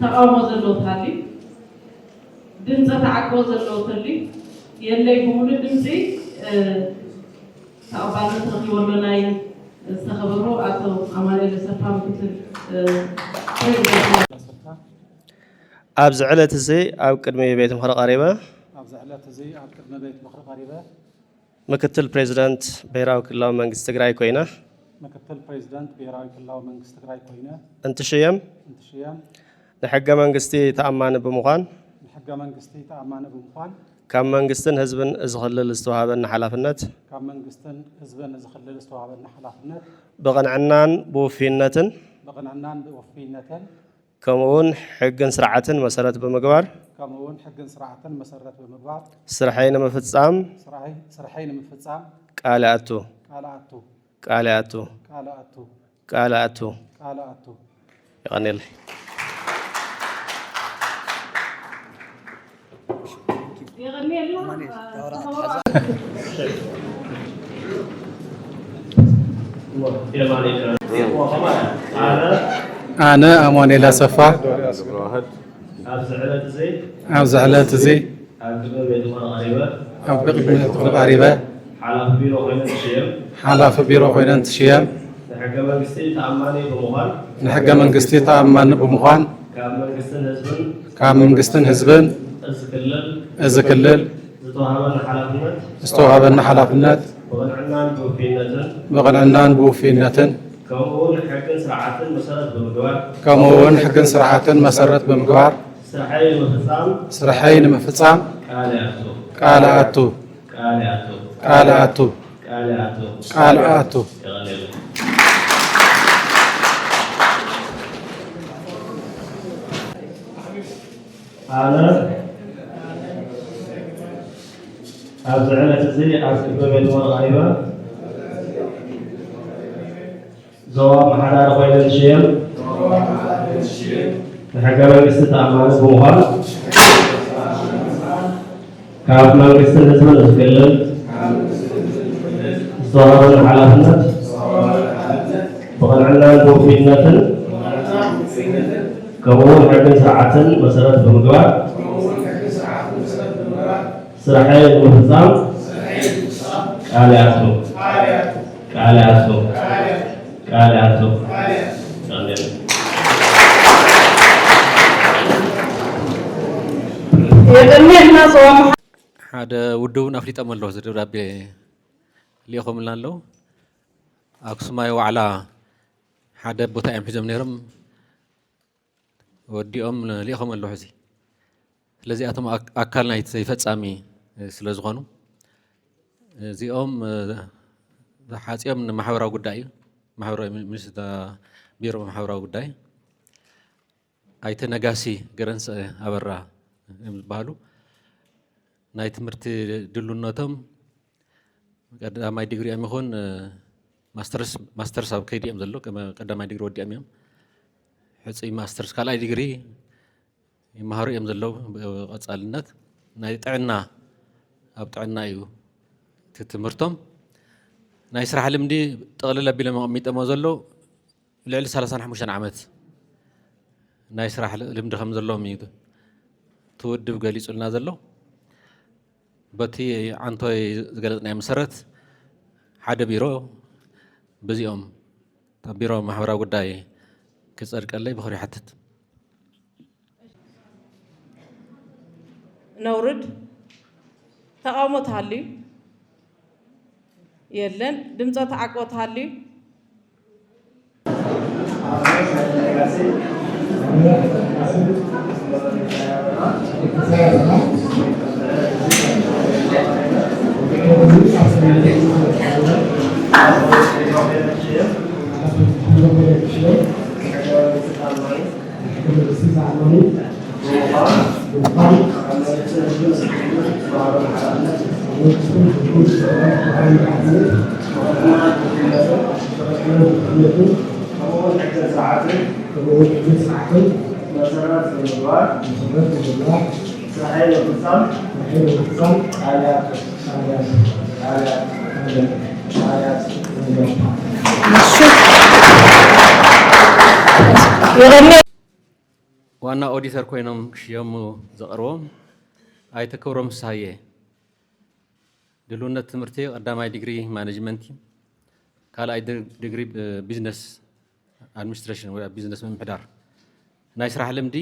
Speaker 3: تقاوم زلو تالي دمزة تعقو زلو تالي يلي بمولو دمزي تقبالة تغي ولناي استخبروا أتو أمالي لسفا مكتل
Speaker 4: أبز علة زي أو كدمي بيت مخرق قريبة
Speaker 1: أبز علة زي أو كدمي بيت مخرق قريبة
Speaker 4: مكتل بريزيدنت بيراو كلاو منجست تግራይ ኮይና
Speaker 1: مكتل بريزيدنت بيراو كلاو منجست تግራይ ኮይና
Speaker 4: انت شيم نحق منجستي تأمان بمخان
Speaker 1: نحق منجستي تأمان بمخان
Speaker 4: كم منجستن حزبن ازخلل استوهابن حلافنت
Speaker 1: كم منجستن حزبن ازخلل استوهابن حلافنت
Speaker 4: بقنعنان بوفينتن كمون حقن سرعتن مسارات بمقبار
Speaker 1: كمون حقن سرعتن مسارات بمقبار
Speaker 4: سرحين مفتسام
Speaker 1: سرحين مفتسام
Speaker 4: قالاتو يغني الله
Speaker 3: يغني
Speaker 1: أنا أماني سفا أبز علة زي أو بقبل قريبة حلاف بيرو خوينا تشيام نحق منجستي تأماني بمخان كام منجستن حزبن أزكلل استوهابن حلافنت بقنعنان بوفينتن كمون حقن سرعتن مسارات بمقبار سرحين مفتصام قالاتو
Speaker 4: أنا أبزعلة زي أسكبه بالمغايبة زواب محرار خويل الشيم نحقا مجلسة أعمال بوهار كاب مجلسة الحزب الأسكلل زواب الحلافنت وقنعنا بوفينة كمون حقن ساعة مسارات بمقبار سرحين ومفتسام قالاتو
Speaker 2: هذا ودون أفريقيا مالله زد ربي ليهم لانلو أقسماي وعلى هذا بوتا أم حزم نيرم ودي ليهم الله هذي الذي أتم أكلنا يتسيفت سامي سلزغانو زي حاسيا من محاورة قداي محاورة مجلس بيرو محاورة قداي أيت نجاسي جرنس أبرا بالو نايت مرت دلونا تام قد ما يدقري أمي هون ماسترس أو كيدي أمزلو كما قد ما يدقري ودي أميهم حتى ماسترس كلا يدقري مهاري أمزلو أتسألنات نايت عنا أبتعنا أيو تتمرتم نايس راح لمدي تغلل بلا ميت أمازلو لعل 35 عامات نايس راح لمدي خمزلو ميدو تود بقالي سؤالنا زلو بتي عنتوي زقلتنا مسرت حدا بيرو بزيهم بيرو محورا قداي كسر قال لي بخوري حتت
Speaker 3: نورد تقاومو تهالي يلن دمزة تعقو تهالي
Speaker 6: Masuk.
Speaker 2: ዋና ኦዲተር ኮይኖም ክሽየሙ ዘቕርቦም ኣይተ ክብሮም ሳየ ድልውነት ትምህርቲ ቀዳማይ ዲግሪ ማኔጅመንት ካልኣይ ዲግሪ ቢዝነስ አድሚኒስትሬሽን ወይ ቢዝነስ ምምሕዳር ናይ ስራሕ ልምዲ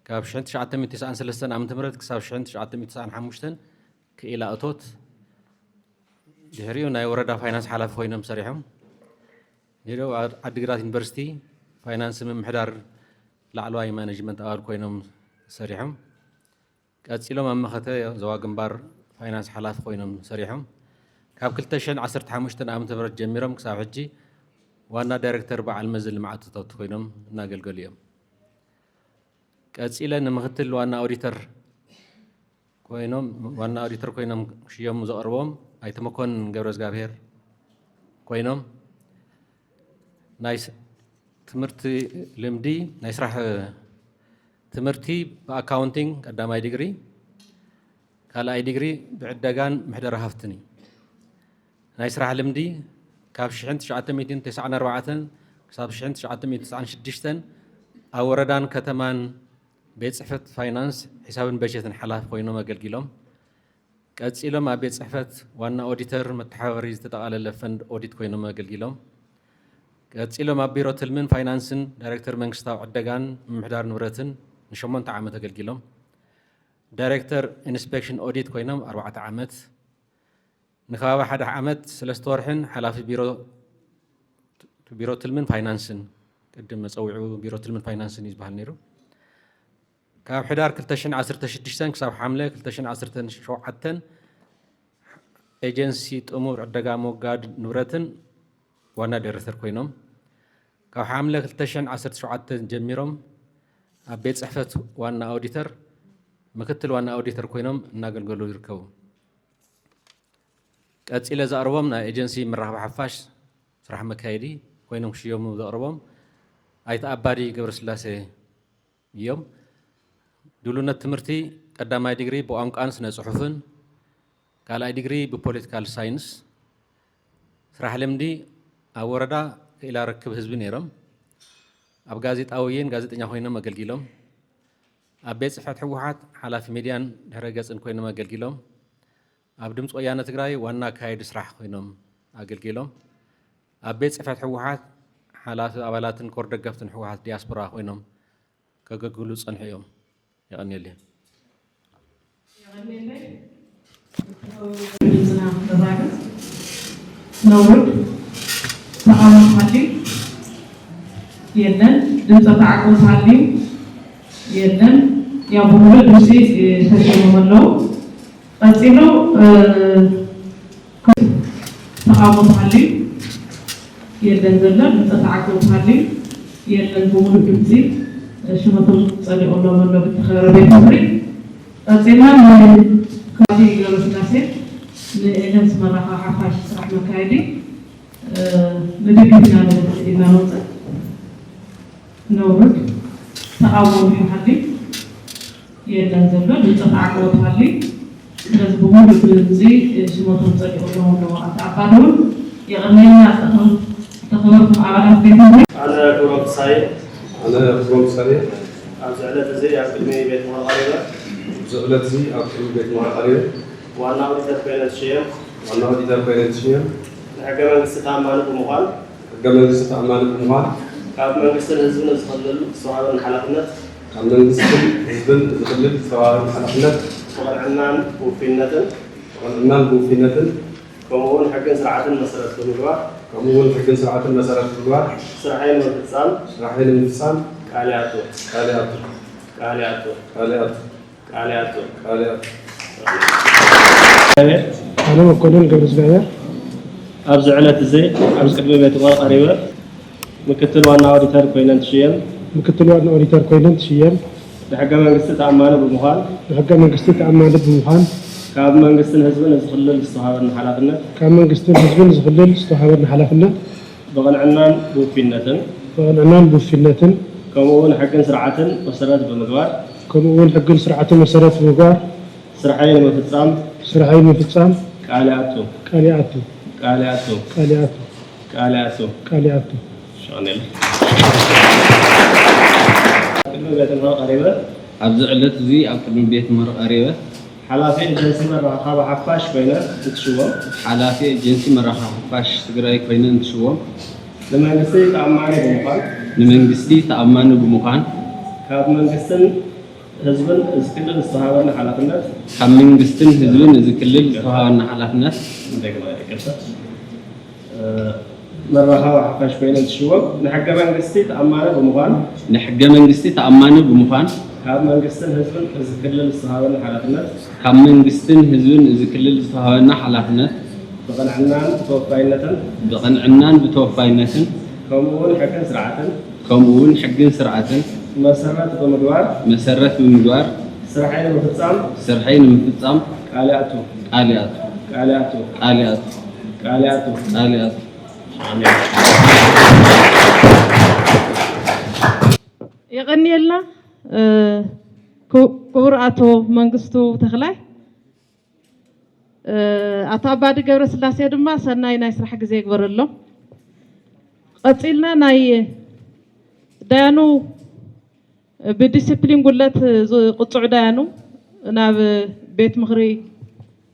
Speaker 2: ካብ 1993 ዓ.ም ክሳብ 1995 ክኢላ እቶት ድሕሪኡ ናይ ወረዳ ፋይናንስ ሓላፊ ኮይኖም ሰሪሖም ድሕሪኡ ዓዲግራት ዩኒቨርሲቲ ፋይናንስ ምምሕዳር ላዕለዋይ ማኔጅመንት ኣባል ኮይኖም ሰሪሖም ቀፂሎም ኣብ መኸተ ዞባ ግንባር ፋይናንስ ሓላፊ ኮይኖም ሰሪሖም ካብ 2015 ዓ.ም ጀሚሮም ክሳብ ሕጂ ዋና ዳይሬክተር በዓል መዚ ልምዓት እቶት ኮይኖም እናገልገሉ እዮም ቀፂለ ንምክትል ዋና ኦዲተር ኮይኖም ክሽየሙ ዘቕርቦም ኣይተ መኮንን ገብረ እግዚአብሔር ኮይኖም ናይ ትምህርቲ ልምዲ ናይ ስራሕ ትምህርቲ በአካውንቲንግ ቀዳማይ ዲግሪ ካልኣይ ዲግሪ ብዕደጋን ምሕደራ ሃፍትን ናይ ስራሕ ልምዲ ካብ 1994 ክሳብ 1996 ኣብ ወረዳን ከተማን ቤት ጽሕፈት ፋይናንስ ሒሳብን በጀትን ሓላፊ ኮይኖም ኣገልጊሎም ቀፂሎም ኣብ ቤት ጽሕፈት ዋና ኦዲተር መተሓባበሪ ዝተጠቓለለ ፈንድ ኦዲት ኮይኖም ኣገልጊሎም ቀፂሎም ኣብ ቢሮ ትልምን ፋይናንስን ዳይሬክተር መንግስታዊ ዕደጋን ምምሕዳር ንብረትን ን8 ዓመት ኣገልጊሎም ዳይሬክተር ኢንስፔክሽን ኦዲት ኮይኖም 4 ዓመት ንከባቢ 1 ዓመት 3 ወርሕን ሓላፊ ቢሮ ትልምን ፋይናንስን ቅድም መፀውዒኡ ቢሮ ትልምን ፋይናንስን እዩ ዝበሃል ነይሩ ካብ ሕዳር 2016 ክሳብ ሓምለ 2017 ኤጀንሲ ጥሙር ዕደጋ ምውጋድ ንብረትን ዋና ዳይሬክተር ኮይኖም ካብ ሓምለ 2017 ጀሚሮም ኣብ ቤት ጽሕፈት ዋና ኦዲተር ምክትል ዋና ኦዲተር ኮይኖም እናገልገሉ ይርከቡ ቀፂለ ዘቕርቦም ናይ ኤጀንሲ ምራኽቢ ሓፋሽ ስራሕ መካየዲ ኮይኖም ክሽየሙ ዘቕርቦም ኣይተ ኣባዲ ገብረስላሴ እዮም ድልውነት ትምህርቲ ቀዳማይ ዲግሪ ብቋንቋን ስነ ጽሑፍን ካልኣይ ዲግሪ ብፖለቲካል ሳይንስ ስራሕ ልምዲ ኣብ ወረዳ ክኢላ ርክብ ህዝቢ ነይሮም ኣብ ጋዜጣውይን ጋዜጠኛ ኮይኖም ኣገልጊሎም ኣብ ቤት ጽሕፈት ሕወሓት ሓላፊ ሚድያን ድሕረ ገጽን ኮይኖም ኣገልጊሎም ኣብ ድምፂ ወያነ ትግራይ ዋና ኣካየዲ ስራሕ ኮይኖም ኣገልጊሎም ኣብ ቤት ጽሕፈት ሕወሓት ሓላፊ ኣባላትን ኮር ደገፍትን ሕወሓት ዲያስፖራ ኮይኖም ከገልግሉ ጸንሑ እዮም يغني
Speaker 3: نورد تعاون حالي يدن دمصة تعاون حالي يدن يا بقول دوسي تشيلوا منه قصيلو تعاون حالي يدن زلنا دمصة تعاون حالي يدن بقول دوسي شمتون صلي الله من لو بتخير بيتوري أصلاً كذي جالس ناسي لإنس مرة حفاش صح مكايدي نديك فينا نوت نورد تعاون حالي يدنزل له بتعاقد حالي لازم بقول بنزي شمتون صلي الله من لو أتعبدون يغنينا تخلص على بيتوري
Speaker 4: أنا كروب ساي
Speaker 6: أنا كروب ساي
Speaker 4: زعلت زي أكلمي بيت مغاربة
Speaker 6: زعلت زي أكلمي بيت مغاربة
Speaker 4: وأنا أريد أتبين الشيء الحكومة استعمال بمقال كاب من قصر حزب نزخلل صحاب الحلقنات وغنعنان بوفينة كمون حق سرعة مسارات بالغوار سرحين الانفصام كالياتو
Speaker 7: أنا مكونن قبل زمان
Speaker 4: أبز علة زي أبز قبل بيت قريبة مكتل وانا أوديتر كوينت شيئا لحقا من قصة أعماله بمخال كاب من قصة الحزب نزخلل استوحابا حلافنا بغن عنان بوفينة كمون حقا سرعة مسارات بمقوار سرحين مفتسام كالياتو شغلنا كل بيت مرة قريبة
Speaker 6: ኣብዚ ዕለት እዚ ኣብ ቅድሚ ቤት ምክሪ ቀሪበ
Speaker 4: حلافي إجنسي مرة خاب حفاش بينا تشوفه
Speaker 6: ሓላፊ ኤጀንሲ መራኸቢ ሓፋሽ ትግራይ ኮይኑ እንትሽዎም
Speaker 4: لما نسي تعماني بمقال
Speaker 6: ንመንግስቲ ተኣማኒ ብምዃን
Speaker 4: كاب منقسن ህዝብን እዚ ክልል ዝተሃበና ሓላፍነት
Speaker 6: ካብ መንግስትን ህዝብን እዚ ክልል ዝተሃበና ሓላፍነት
Speaker 4: እንደገና ይቅርታ መራኸቢ ሓፋሽ ኮይኑ እንትሽወም ንሕገ መንግስቲ ተኣማኒ ብምዃን
Speaker 6: ንሕገ መንግስቲ ተኣማኒ ብምዃን
Speaker 4: ካብ መንግስትን ህዝብን እዚ ክልል ዝተሃበና ሓላፍነት
Speaker 6: ካብ መንግስትን ህዝብን እዚ ክልል ዝተሃበና ሓላፍነት
Speaker 4: ብቕንዕናን ተወፋይነትን
Speaker 6: ብቕንዕናን ብተወፋይነትን
Speaker 4: ከምኡውን ሕግን ስርዓትን
Speaker 6: ከምኡውን ሕግን ስርዓትን
Speaker 4: መሰረት ብምግባር
Speaker 6: ስርሐይ ንምፍፃም
Speaker 4: ቃል ይኣቱ
Speaker 3: يغني لنا كبر أتو منقستو تخلي أتو بعد قبر سلاسي دما سناي ناي سرح جزيك برلو قتلنا ناي دانو بديسيبلين قلت قطع دانو ناب بيت مخري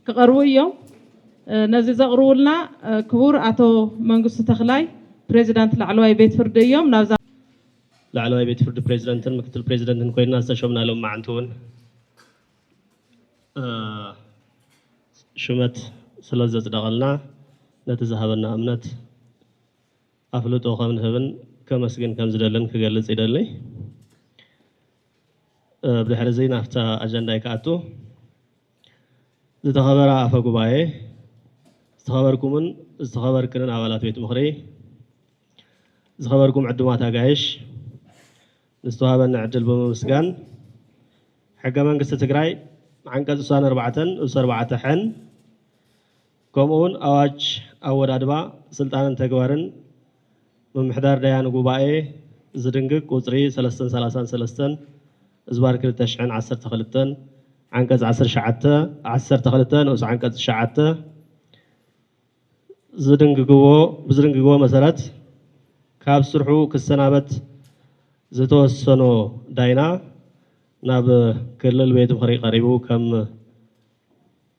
Speaker 3: كقروا يوم نزي زغروا لنا كبر أتو منقستو تخلي بريزيدنت العلوي بيت فرد يوم نازا
Speaker 4: لاعلوي بيت فرد بريزيدنتن مكتل بريزيدنتن كوينا استشوفنا لهم معنتون شمت سلازت دغلنا نتزهبنا أمنت أفلوت وخمن هبن كمسكين كم زدلن كجلس يدلني بحرزين أفتا أجندة كاتو زتخبر أفقو باي استخبركمن استخبر كرن أولاد بيت مخري زخبركم عدومات أجايش نستوهبنا عدل بمسجان حاجة من قصة تجري عن كذا سنة 4 حن كمون أواج أول أدبا سلطان تجوارن من محضر ديان وجوبائي زرنجك وطري سلستن زبار كل تشعن 10 تخلتن عن كذا 10 شعته 10 تخلتن وس عن كذا شعته زرنج جوا مسارات كاب سرحو كالسنابت زتوسنو داينا ناب كلل بيت مخري قريبو كم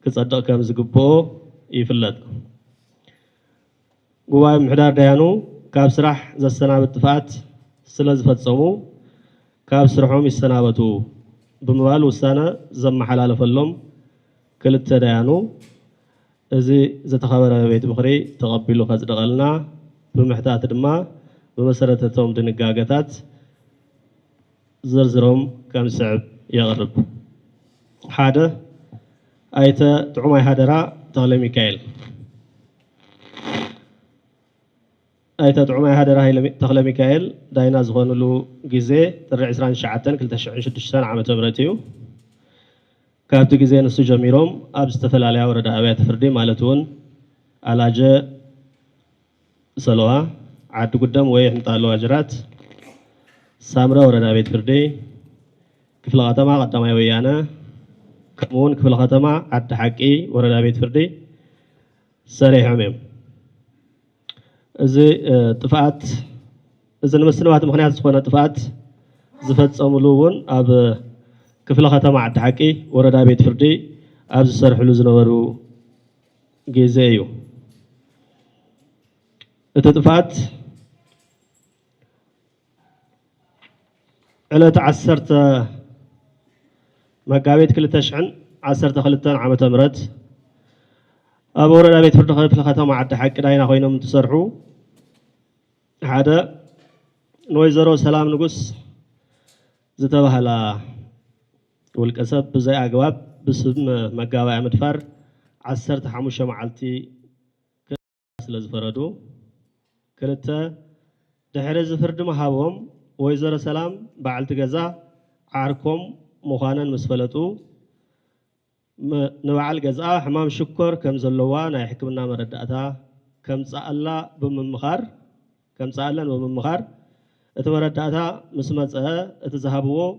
Speaker 4: كتصدق كم زقبو يفلت جوا محدار ديانو كاب سرح ذا السنابت تفات سلز فتسمو كاب سرحهم السنابتو بموال والسنة زم حلال فلهم كلت ديانو زي زتخبر بيت مخري تقبلوا خز دغلنا بمحتاج دما بمسرتهم دنقاقتات زرزرهم كم صعب يغرب حاده ايتا تعمي هادرا تغلي ميكائيل ايتا تعمي هادرا تغلي ميكائيل داينا زغونلو غيزي ترع 20 شعتن 26 عام تمرتيو كابتو غيزي نسو جميروم اب استفلاليا وردا ابيات فردي مالتون علاجه سلوى عاد قدام ويحنطالو اجرات سامرا وردا بيت فردي كفل غتما قدامي ويانا كمون كفل غتما عاد حقي وردا بيت فردي سريح عميم زي طفات اذا نمسنوات مخنيات زخونه طفات زفصملوون اب كفل غتما عاد حقي وردا بيت فردي اب زسرحلو زنبرو غيزيو التطفات على 10 مقابيت كل تشعن 10 خلتان عام تمرت أبو رنا بيت فرد خلف الختام عد حق داينا خوينهم تسرحوا هذا نويزرو سلام نقص زتبهلا والكسب بزي أجواب بسم مقابي مدفر 10 حموشة معلتي كلاس فردو كلتا دحرز فرد مهابهم ويزر سلام بعلت جزا عاركم مخانا مسفلتو نوعل جزا حمام شكر كم زلوانا يحكمنا مردأتا كم سألا بممخار كم سألا بممخار اتمردأتا مسمتها اتذهبوا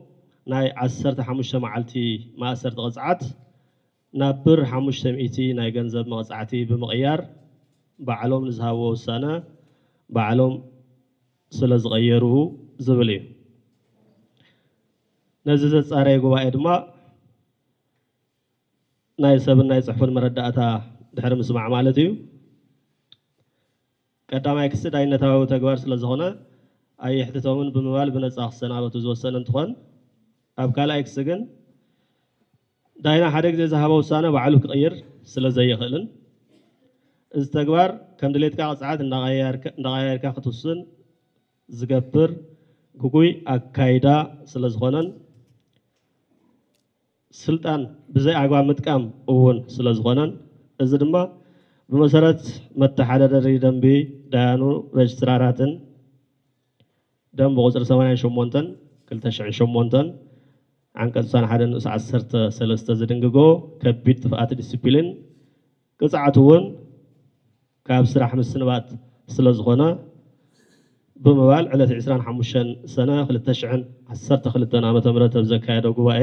Speaker 4: ناي 10 حموشة معلتي ما 10 غزعات نابر حموشة مئتي ناي جنزب مغزعتي بمغيار بعلوم نزهبوا السنة بعلوم
Speaker 8: ስለዝቀየሩ ዝብል እዩ ነዚ ዘጻረየ ጉባኤ ድማ ናይ ሰብን ናይ ጽሕፉን መረዳእታ ድሕሪ ምስማዕ ማለት እዩ ቀዳማይ ክስ ዳይነታዊ ተግባር ስለዝኾነ ኣይሕትቶምን ብምባል ብነጻ ክሰናበቱ ዝወሰነ እንትኾን ኣብ ካልኣይ ክስ ግን ዳይና ሓደ ግዜ ዝሃበ ውሳነ ባዕሉ ክቕይር ስለዘይኽእልን እዚ ተግባር ከም ድሌትካ ቅፅዓት እንዳቀያየርካ ክትውስን ዝገብር ጉጉይ ኣካይዳ ስለዝኾነን ስልጣን ብዘይ ኣግባብ ምጥቃም እውን ስለዝኾነን እዚ ድማ ብመሰረት መተሓዳደሪ ደንቢ ዳያኑ ሬጅስትራራትን ደንቢ ቁፅሪ 88 2008 ዓንቀጽ 61 ንኡስ 13 ዝድንግጎ ከቢድ ጥፍኣት ዲስፕሊን ቅፅዓት እውን ካብ ስራሕ ምስንባት ስለዝኾነ ብምባል ዕለት 25 ሰነ 2012 ዓመተ ምህረት ኣብ ዘካየደ ጉባኤ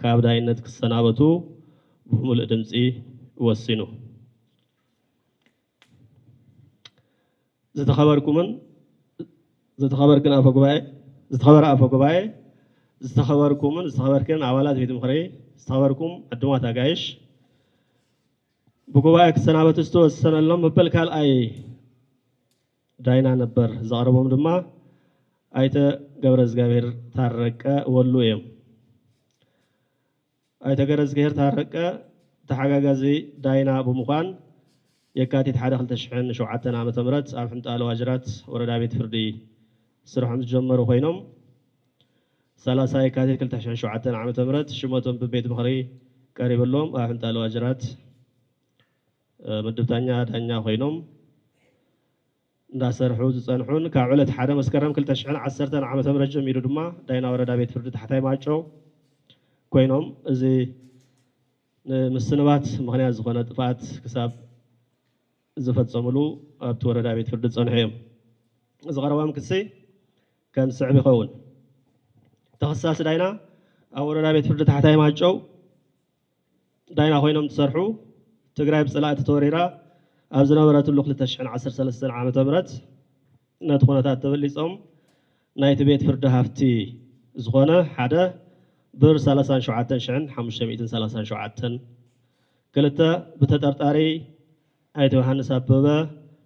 Speaker 8: ካብ ዳይነት ክሰናበቱ ብሙሉእ ድምፂ ወሲኑ ዝተኸበርክን አፈ ጉባኤ ዝተኸበርኩምን ዝተኸበርክን ኣባላት ቤት ምኽሪ ዝተኸበርኩም ዕድማት ኣጋይሽ ብጉባኤ ክሰናበቱ ዝተወሰነሎም መበል ካልኣይ ዳይና ነበር ዘቕረቦም ድማ ኣይተ ገብረ እግዚአብሔር ታረቀ ወሉ እዮም ኣይተ ገብረ እግዚአብሔር ታረቀ ተሓጋጋዚ ዳይና ብምዃን የካቲት 1 2007 ዓመተ ምህረት ኣብ ሕንጣሎ ዋጅራት ወረዳ ቤት ፍርዲ ስርሖም ዝጀመሩ ኮይኖም 30 የካቲት 2007 ዓመተ ምህረት ሽመቶም ብቤት ምኽሪ ቀሪበሎም ኣብ ሕንጣሎ ዋጅራት ምድብታኛ ዳኛ ኮይኖም እንዳሰርሑ ዝጸንሑን ካብ ዕለት 1 መስከረም 2010 ዓመተ ምህረት ጀሚሩ ድማ ዳይና ወረዳ ቤት ፍርዲ ታሕታይ ማጮ ኮይኖም እዚ ንምስንባት ምኽንያት ዝኾነ ጥፋት ክሳብ ዝፈጸሙሉ ኣብቲ ወረዳ ቤት ፍርዲ ጸንሑ እዮም እዚ ቀረቦም ክሲ ከም ስዕብ ይኸውን ተኸሳሲ ዳይና ኣብ ወረዳ ቤት ፍርዲ ታሕታይ ማጮ ዳይና ኮይኖም ትሰርሑ ትግራይ ብፅላእቲ ተወሪራ ኣብ ዝነበረትሉ 2013 ዓመተ ምህረት ነቲ ኩነታት ተበሊፆም ናይቲ ቤት ፍርዲ ሃፍቲ ዝኾነ ሓደ ብር 37,537 ክልተ ብተጠርጣሪ ኣይተ ዮሃንስ ኣበበ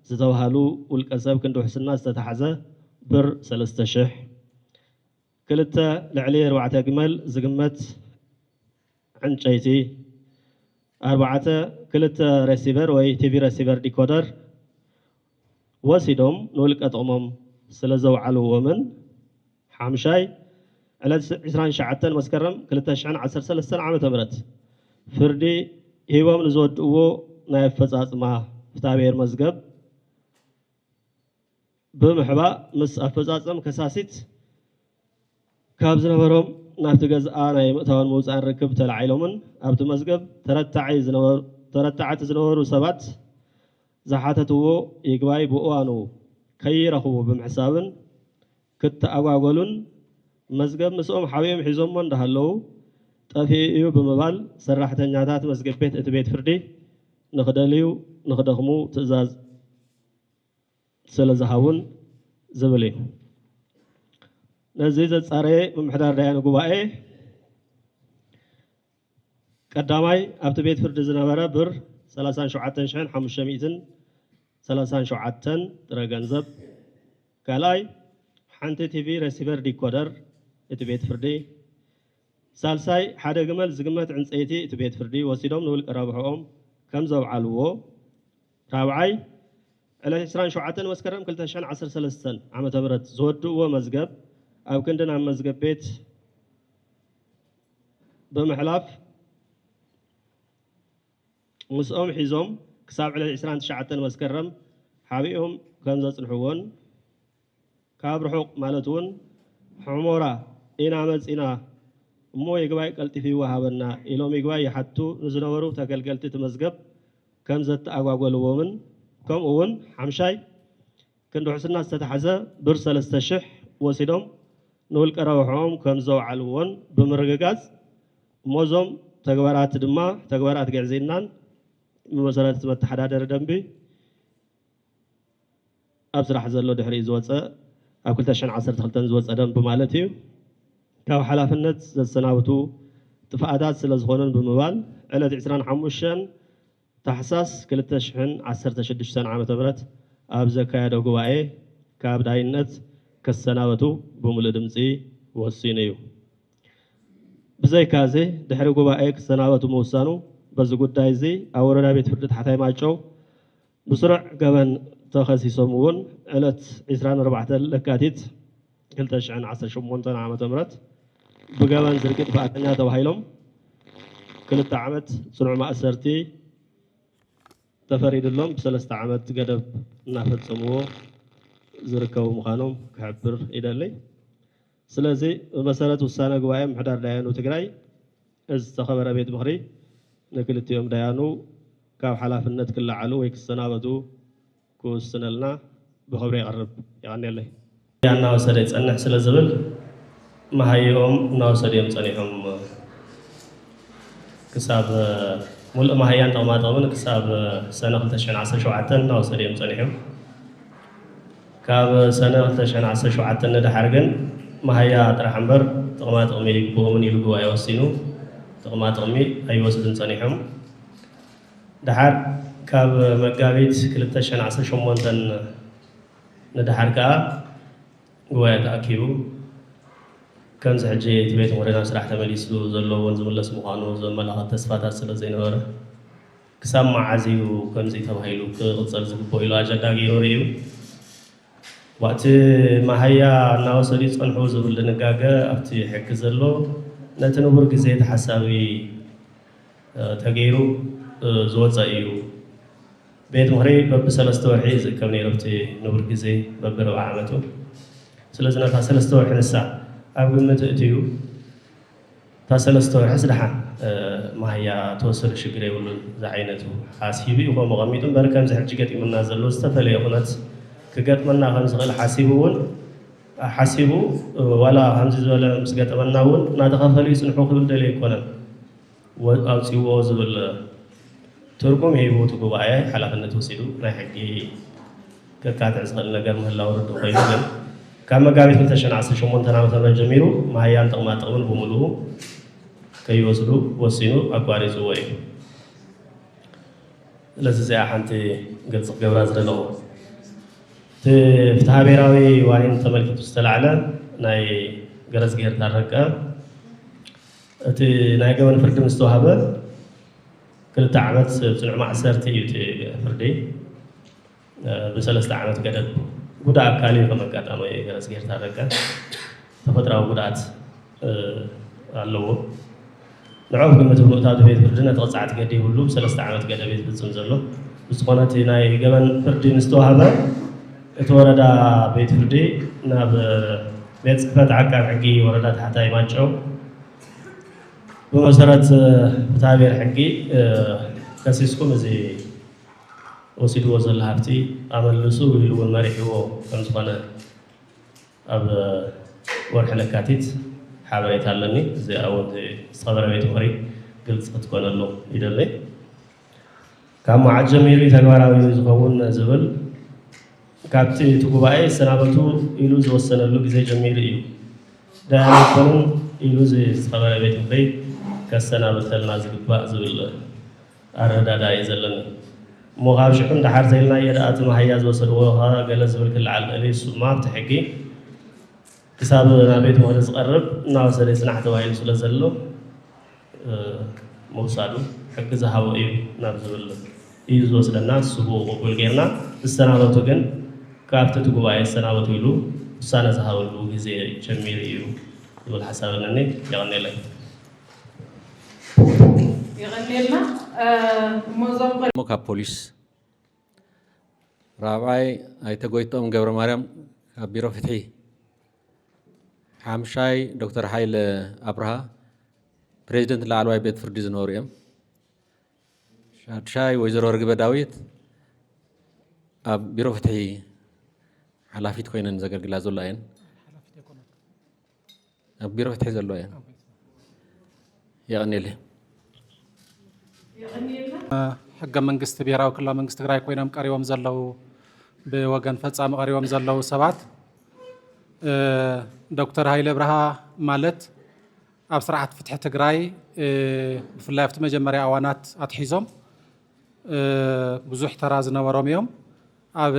Speaker 8: ዝተባሃሉ ውልቀ ሰብ ክንዲ ውሕስና ዝተታሕዘ ብር 3,000 ክልተ ልዕሊ 4 ግመል ዝግመት ዕንጨይቲ 4 ክልተ ሬሲቨር ወይ ቲቪ ሬሲቨር ዲኮደር ወሲዶም ንውልቀ ጥቕሞም ስለዘውዓልዎምን ሓምሻይ ዕለት 29 መስከረም 2013 ዓመተ ምህረት ፍርዲ ሂቦም ንዝወድእዎ ናይ ኣፈጻጽማ ፍትሐብሔር መዝገብ ብምሕባእ ምስ ኣፈጻጽም ከሳሲት ካብ ዝነበሮም ናብቲ ገዝኣ ናይ ምእታውን ምውፃእን ርክብ ተላዒሎምን ኣብቲ መዝገብ ተረታዓቲ ዝነበሩ ሰባት ዝሓተትዎ ይግባይ ብእዋኑ ከይረኽቡ ብምሕሳብን ክትኣጓጎሉን መዝገብ ምስኦም ሓቢኦም ሒዞሞ እንዳሃለዉ ጠፊኡ እዩ ብምባል ሰራሕተኛታት መዝገብ ቤት እቲ ቤት ፍርዲ ንኽደልዩ ንኽደኽሙ ትእዛዝ ስለዝሃቡን ዝብል እዩ ነዚ ዘጻረየ ምምሕዳር ዳያነ ጉባኤ ቀዳማይ ኣብቲ ቤት ፍርዲ ዝነበረ ብር 37,537 ጥረ ገንዘብ ካልኣይ ሓንቲ ቲቪ ሬሲቨር ዲኮደር እቲ ቤት ፍርዲ ሳልሳይ ሓደ ግመል ዝግመት ዕንፀይቲ እቲ ቤት ፍርዲ ወሲዶም ንውልቀ ረብሕኦም ከም ዘውዓልዎ ራብዓይ ዕለት 27 መስከረም 2013 ዓመተ ምህረት ዝወድእዎ መዝገብ ኣብ ክንድን ኣብ መዝገብ ቤት ብምሕላፍ ምስኦም ሒዞም ክሳብ ዕለት 29 መስከረም ሓቢኦም ከም ዘጽንሕዎን ካብ ርሑቕ ማለት እውን ሕሞራ ኢና መፂና እሞ ይግባይ ቀልጢፉ ይወሃበና ኢሎም ይግባይ ይሓቱ ንዝነበሩ ተገልገልቲ እቲ መዝገብ ከም ዘተኣጓጎልዎምን ከምኡ እውን ሓምሻይ ክንዲ ውሕስና ዝተታሕዘ ብር 3,000 ወሲዶም ንውልቀ ረብሕኦም ከም ዘውዓልዎን ብምርግጋጽ እሞዞም ተግባራት ድማ ተግባራት ግዕዜናን ብመሰረት መተሓዳደሪ ደንቢ ኣብ ስራሕ ዘሎ ድሕሪ ዝወፀ ኣብ 2012 ዝወፀ ደንቢ ማለት እዩ ካብ ሓላፍነት ዘሰናብቱ ጥፍኣታት ስለ ዝኾኑን ብምባል ዕለት 25 ታሕሳስ 2016 ዓመተ ምህረት ኣብ ዘካየደ ጉባኤ ካብ ዳይነት ከሰናበቱ ብምሉእ ድምፂ ወሲኑ እዩ። ብዘይካዚ ድሕሪ ጉባኤ ክሰናበቱ ምውሳኑ በዚ ጉዳይ እዚ ኣብ ወረዳ ቤት ፍርዲ ታሕታይ ማይጨው ብስሩዕ ገበን ተኸሲሶም እውን ዕለት 24 ለካቲት 2018 ዓመተ ምህረት ብገበን ዝርቂ ጥፋአተኛ ተባሂሎም 2 ዓመት ጽኑዕ ማእሰርቲ ተፈሪድሎም ብ3 ዓመት ገደብ እናፈጸምዎ ዝርከቡ ምዃኖም ክሕብር ይደሊ። ስለዚ መሰረት ውሳነ ጉባኤ ምሕዳር ዳያኑ ትግራይ እዚ ዝተኸበረ ቤት ምኽሪ ንክልቲኦም ዳያኑ ካብ ሓላፍነት ክለዓሉ ወይ ክሰናበቱ ክውስነልና ብኽብሪ ይቐርብ ይቐኒየለይ። እናወሰደ ይጸንሕ ስለ ዝብል መሃይኦም እናወሰደ እዮም ጸኒሖም ክሳብ ሙሉእ መሃያን ጥቕማጥቕምን ክሳብ ሰነ 2017 እናወሰደ እዮም ጸኒሖም ካብ ሰነ 2017 ንድሓር ግን መሃያ ጥራሕ እምበር ጥቕማጥቕሚ ይግብኦምን ኢሉ ጉባኤ ወሲኑ ጥቕማጥቕሚ ኣይወስድን ጸኒሖም ድሓር ካብ መጋቢት 2018 ንድሓር ከዓ ጉባኤ ተኣኪቡ ከምዚ ሕጂ እቲ ቤት ምኽሪ ናብ ስራሕ ተመሊሱ ዘለዎን ዝምለስ ምዃኑ ዘመላኽት ተስፋታት ስለ ዘይነበረ ክሳብ መዓዝ እዩ ከምዚ ተባሂሉ ክቕፅል ዝግብኦ ኢሉ ኣጀንዳ ገይሩ እዩ። ወቅቲ መሃያ እናወሰዱ ይጸንሑ ዝብል ድንጋገ ኣብቲ ሕጊ ዘሎ ነቲ ንቡር ግዜ ተሓሳቢ ተገይሩ ዝወፀ እዩ። ቤት ምኽሪ በቢ3 ወርሒ ዝእከብ ነይሩ ኣብቲ ንቡር ግዜ በቢ4 ዓመቱ። ስለዚ ነታ 3 ወርሒ ንሳ ኣብ ግምት እትዩ እታ 3 ወርሒ ስድሓን መሃያ ተወሰዱ ሽግር የብሉን ዝዓይነቱ ሓሲቡ እዩ ከምኡ ቀሚጡ እምበር ከምዚ ሕጂ ገጢሙና ዘሎ ዝተፈለየ ኩነት ክገጥመና ከም ዝኽእል ሓሲቡ እውን ሓሲቡ ዋላ ከምዚ ዝበለ ምስ ገጠመና እውን እናተኸፈሉ ይፅንሑ ክብል ደልዩ ኣይኮነን ኣውፂዎ ዝብል ትርጉም ሂቡ እቲ ጉባኤ ሓላፍነት ወሲዱ ናይ ሕጊ ከካትዕ ዝኽእል ነገር ምህላው ርዱ ኮይኑ ግን ካብ መጋቢት 2018 ዓመተ ምህረት ጀሚሩ መሃያን ጥቕማጥቕምን ብምሉኡ ከይወስዱ ወሲኑ ኣቋሪፅዎ እዩ። ስለዚ እዚኣ ሓንቲ ግልፂ ክገብራ ዝደለኹ እቲ ፍትሓ ብሔራዊ ዋኒን ተመልኪቱ ዝተላዕለ ናይ ገረዝ ጌርታ ረቀ እቲ ናይ ገበን ፍርዲ ምስ ተዋሃበ 2 ዓመት ጽኑዕ ማእሰርቲ እዩ እቲ ፍርዲ ብ3 ዓመት ገደብ ጉዳእ ኣካል እዩ ከም ኣጋጣሚ ገረዝ ጌርታ ረቀ ተፈጥራዊ ጉድኣት ኣለዎ። ንዑ ግምት ብምእታቱ ቤት ፍርዲ ነቲ ቅፅዓት ገዲብሉ ብ3 ዓመት ገደብ እዩ ዝፍፅም ዘሎ። ብዝኾነ እቲ ናይ ገበን ፍርዲ ምስ ተዋሃበ እቲ ወረዳ ቤት ፍርዲ ናብ ቤት ጽሕፈት ዓቃቢ ሕጊ ወረዳ ታሕታይ ማይጨው ብመሰረት ፍትሓ ብሔር ሕጊ ከሲስኩም እዚ ወሲድዎ ዘሎ ሃፍቲ ኣመልሱ ኢሉ እውን መሪሕዎ ከም ዝኾነ ኣብ ወርሒ ለካቲት ሓበሬታ ኣለኒ። እዚኣ እውን ዝተኸበረ ቤት ምኽሪ ግልፂ ክትኮነሉ ይደሊ። ካብ መዓዝ ጀሚሩ ተግባራዊ ዝኸውን ዝብል ካብቲ እቲ ጉባኤ ሰናበቱ ኢሉ ዝወሰነሉ ግዜ ጀሚሩ እዩ ዳያኑ ይኮኑን ኢሉ ዝተኸበረ ቤት ምኽሪ ከሰናብተልና ዝግባእ ዝብል ኣረዳዳ እዩ ዘለኒ እሞ ካብ ሽዑ እንዳሓር ዘይልና የዳእቲ መሃያ ዝወሰድዎ ገለ ዝብል ክልዓል ክእል እዩ። እሱማ ኣብቲ ሕጊ ክሳብ ናብ ቤት ምኽሪ ዝቐርብ እናወሰደ ይጽናሕ ተባሂሉ ስለ ዘሎ ምውሳዱ ሕጊ ዝሃቦ እዩ ናብ ዝብል እዩ ዝወስደና ስቡ ቅቡል ጌርና ዝሰናበቱ ግን ካብቲ እቲ ጉባኤ ዝሰናበቱ ኢሉ ውሳነ ዝሃበሉ ግዜ ጀሚሩ እዩ ዝብል ሓሳብ ኣለኒ። ይቐኒየለይ
Speaker 3: ይቐኒየልና ሞዞም
Speaker 2: ካብ ፖሊስ ራብዓይ ኣይተ ጎይቶኦም ገብረ ማርያም ካብ ቢሮ ፍትሒ፣ ሓምሻይ ዶክተር ሃይለ ኣብርሃ ፕሬዚደንት ላዕለዋይ ቤት ፍርዲ ዝነበሩ እዮም። ሻድሻይ ወይዘሮ ርግበ ዳዊት ኣብ ቢሮ ፍትሒ ሓላፊት ኮይነን ዘገልግላ ዘሎ እየን። ኣብ ቢሮ ፍትሒ ዘሎ እየን። ይቐኒየለይ
Speaker 1: ሕገ መንግስቲ ብሔራዊ ክልላዊ መንግስቲ ትግራይ ኮይኖም ቀሪቦም ዘለው ብወገን ፈጻሚ ቀሪቦም ዘለው ሰባት ዶክተር ሃይለ ብርሃ ማለት ኣብ ስርዓት ፍትሒ ትግራይ ብፍላይ ኣብቲ መጀመርያ እዋናት ኣትሒዞም ብዙሕ ተራ ዝነበሮም እዮም ኣብ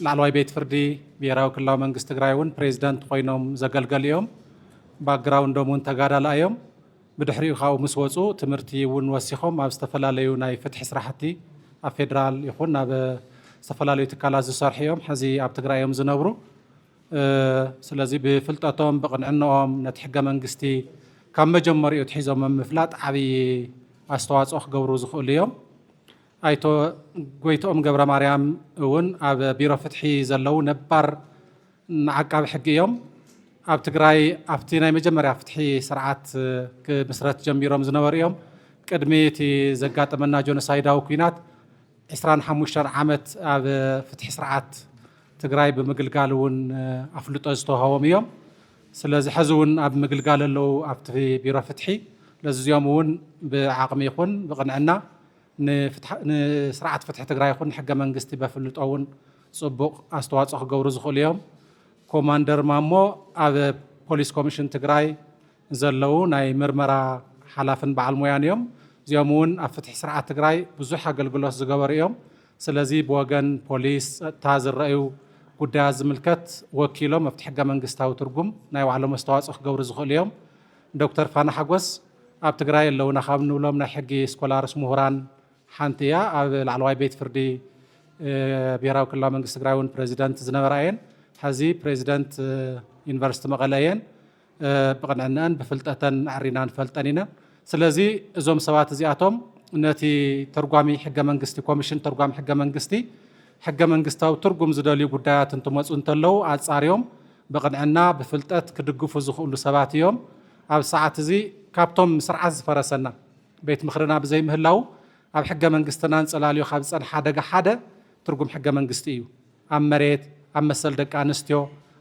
Speaker 1: ላዕለዋይ ቤት ፍርዲ ብሄራዊ ክልላዊ መንግስቲ ትግራይ እውን ፕሬዚደንት ኮይኖም ዘገልገሉ እዮም ባክግራውንዶም እውን ተጋዳላ እዮም ብድሕሪኡ ካብኡ ምስ ወፁ ትምህርቲ እውን ወሲኾም ኣብ ዝተፈላለዩ ናይ ፍትሒ ስራሕቲ ኣብ ፌደራል ይኹን ኣብ ዝተፈላለዩ ትካላት ዝሰርሑ እዮም ሕዚ ኣብ ትግራይ እዮም ዝነብሩ ስለዚ ብፍልጠቶም ብቕንዕንኦም ነቲ ሕገ መንግስቲ ካብ መጀመሪኡ ትሒዞም ምፍላጥ ዓብዪ ኣስተዋፅኦ ክገብሩ ዝኽእሉ እዮም ኣይቶ ጎይቶኦም ገብረ ማርያም እውን ኣብ ቢሮ ፍትሒ ዘለው ነባር ዓቃቢ ሕጊ እዮም ኣብ ትግራይ ኣብቲ ናይ መጀመርያ ፍትሒ ስርዓት ክምስረት ጀሚሮም ዝነበሩ እዮም ቅድሚ እቲ ዘጋጠመና ጆኖሳይዳዊ ኩናት 25 ዓመት ኣብ ፍትሒ ስርዓት ትግራይ ብምግልጋል እውን ኣፍልጦ ዝተዋሃቦም እዮም ስለዚ ሕዚ እውን ኣብ ምግልጋል ኣለው ኣብቲ ቢሮ ፍትሒ ለዚኦም እውን ብዓቕሚ ይኹን ብቕንዕና ንስርዓት ፍትሒ ትግራይ ይኹን ሕገ መንግስቲ በፍልጦ እውን ፅቡቕ ኣስተዋፅኦ ክገብሩ ዝኽእሉ እዮም ኮማንደር ማሞ ኣብ ፖሊስ ኮሚሽን ትግራይ ዘለው ናይ ምርመራ ሓላፍን በዓል ሞያን እዮም እዚኦም እውን ኣብ ፍትሒ ስርዓት ትግራይ ብዙሕ ኣገልግሎት ዝገበሩ እዮም ስለዚ ብወገን ፖሊስ ፀጥታ ዝረአዩ ጉዳያት ዝምልከት ወኪሎም ኣብቲ ሕገ መንግስታዊ ትርጉም ናይ ባዕሎም ኣስተዋፅኦ ክገብሩ ዝኽእሉ እዮም ዶክተር ፋና ሓጎስ ኣብ ትግራይ ኣለውና ካብ ንብሎም ናይ ሕጊ ስኮላርስ ምሁራን ሓንቲ እያ ኣብ ላዕለዋይ ቤት ፍርዲ ብሄራዊ ክልላዊ መንግስቲ ትግራይ እውን ፕሬዚደንት ዝነበራ እየን ሕዚ ፕሬዚደንት ዩኒቨርሲቲ መቐለ እየን ብቕንዕንአን ብፍልጠተን ኣዕሪና ንፈልጠን ኢና ስለዚ እዞም ሰባት እዚኣቶም ነቲ ተርጓሚ ሕገ መንግስቲ ኮሚሽን ተርጓሚ ሕገ መንግስቲ ሕገ መንግስታዊ ትርጉም ዝደልዩ ጉዳያት እንትመፁ እንተለው ኣፃሪዮም ብቕንዕና ብፍልጠት ክድግፉ ዝኽእሉ ሰባት እዮም ኣብ ሰዓት እዚ ካብቶም ስርዓት ዝፈረሰና ቤት ምክርና ብዘይምህላው ኣብ ሕገ መንግስትና እንፀላልዮ ካብ ዝፀንሐ ሓደጋ ሓደ ትርጉም ሕገ መንግስቲ እዩ ኣብ መሬት ኣብ መሰል ደቂ ኣንስትዮ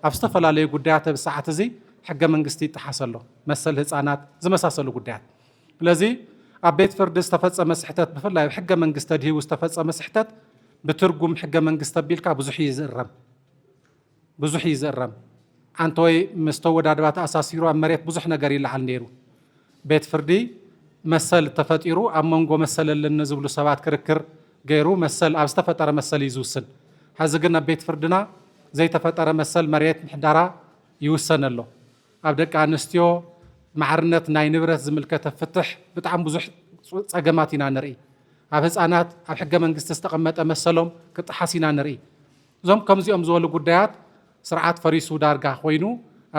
Speaker 1: ኣብ ዝተፈላለዩ ጉዳያት ኣብ ሰዓት እዚ ሕገ መንግስቲ ይጠሓስ ኣሎ መሰል ህፃናት ዝመሳሰሉ ጉዳያት ስለዚ ኣብ ቤት ፍርዲ ዝተፈፀመ ስሕተት ብፍላይ ኣብ ሕገ መንግስቲ ተድሂቡ ዝተፈፀመ ስሕተት ብትርጉም ሕገ መንግስቲ ተቢልካ ብዙሕ እዩ ዝእረም ኣንተ ወይ ምስ ተወዳድባ ተኣሳሲሩ ኣብ መሬት ብዙሕ ነገር ይለዓል ነይሩ ቤት ፍርዲ መሰል ተፈጢሩ ኣብ መንጎ መሰል ኣለኒ ዝብሉ ሰባት ክርክር ገይሩ መሰል ኣብ ዝተፈጠረ መሰል እዩ ዝውስን ሕዚ ግን ኣብ ቤት ፍርድና ዘይተፈጠረ መሰል መሬት ምሕዳራ ይውሰን ኣሎ ኣብ ደቂ ኣንስትዮ ማዕርነት ናይ ንብረት ዝምልከተ ፍትሕ ብጣዕሚ ብዙሕ ፀገማት ኢና ንርኢ ኣብ ህፃናት ኣብ ሕገ መንግስቲ ዝተቐመጠ መሰሎም ክጥሓስ ኢና ንርኢ እዞም ከምዚኦም ዝበሉ ጉዳያት ስርዓት ፈሪሱ ዳርጋ ኮይኑ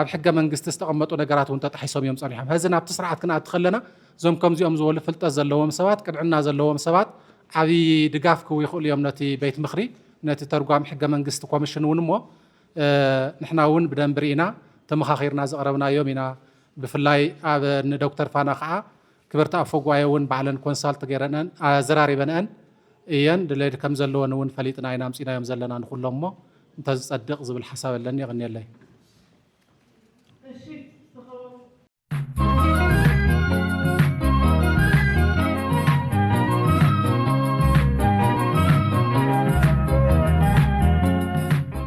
Speaker 1: ኣብ ሕገ መንግስቲ ዝተቐመጡ ነገራት እውን ተጣሒሶም እዮም ፀኒሖም ሕዚ ናብቲ ስርዓት ክንኣቱ ከለና እዞም ከምዚኦም ዝበሉ ፍልጠት ዘለዎም ሰባት ቅድዕና ዘለዎም ሰባት ዓብዪ ድጋፍ ክህቡ ይኽእሉ እዮም ነቲ ቤት ምክሪ ነቲ ተርጓሚ ሕገ መንግስቲ ኮሚሽን እውን እሞ ንሕና እውን ብደንቢ ርኢና ተመኻኺርና ዘቕረብናዮም ኢና ብፍላይ ኣብ ንዶክተር ፋና ከዓ ክብርቲ ኣፈ ጉባኤ እውን ባዕለን ኮንሳልት ገይረነን ኣዘራሪበነአን እየን ድሌድ ከም ዘለወን እውን ፈሊጥና ኢና ምፂናዮም ዘለና ንኩሎም እሞ እንተዝፀድቕ ዝብል ሓሳብ ኣለኒ ይቕኒየለይ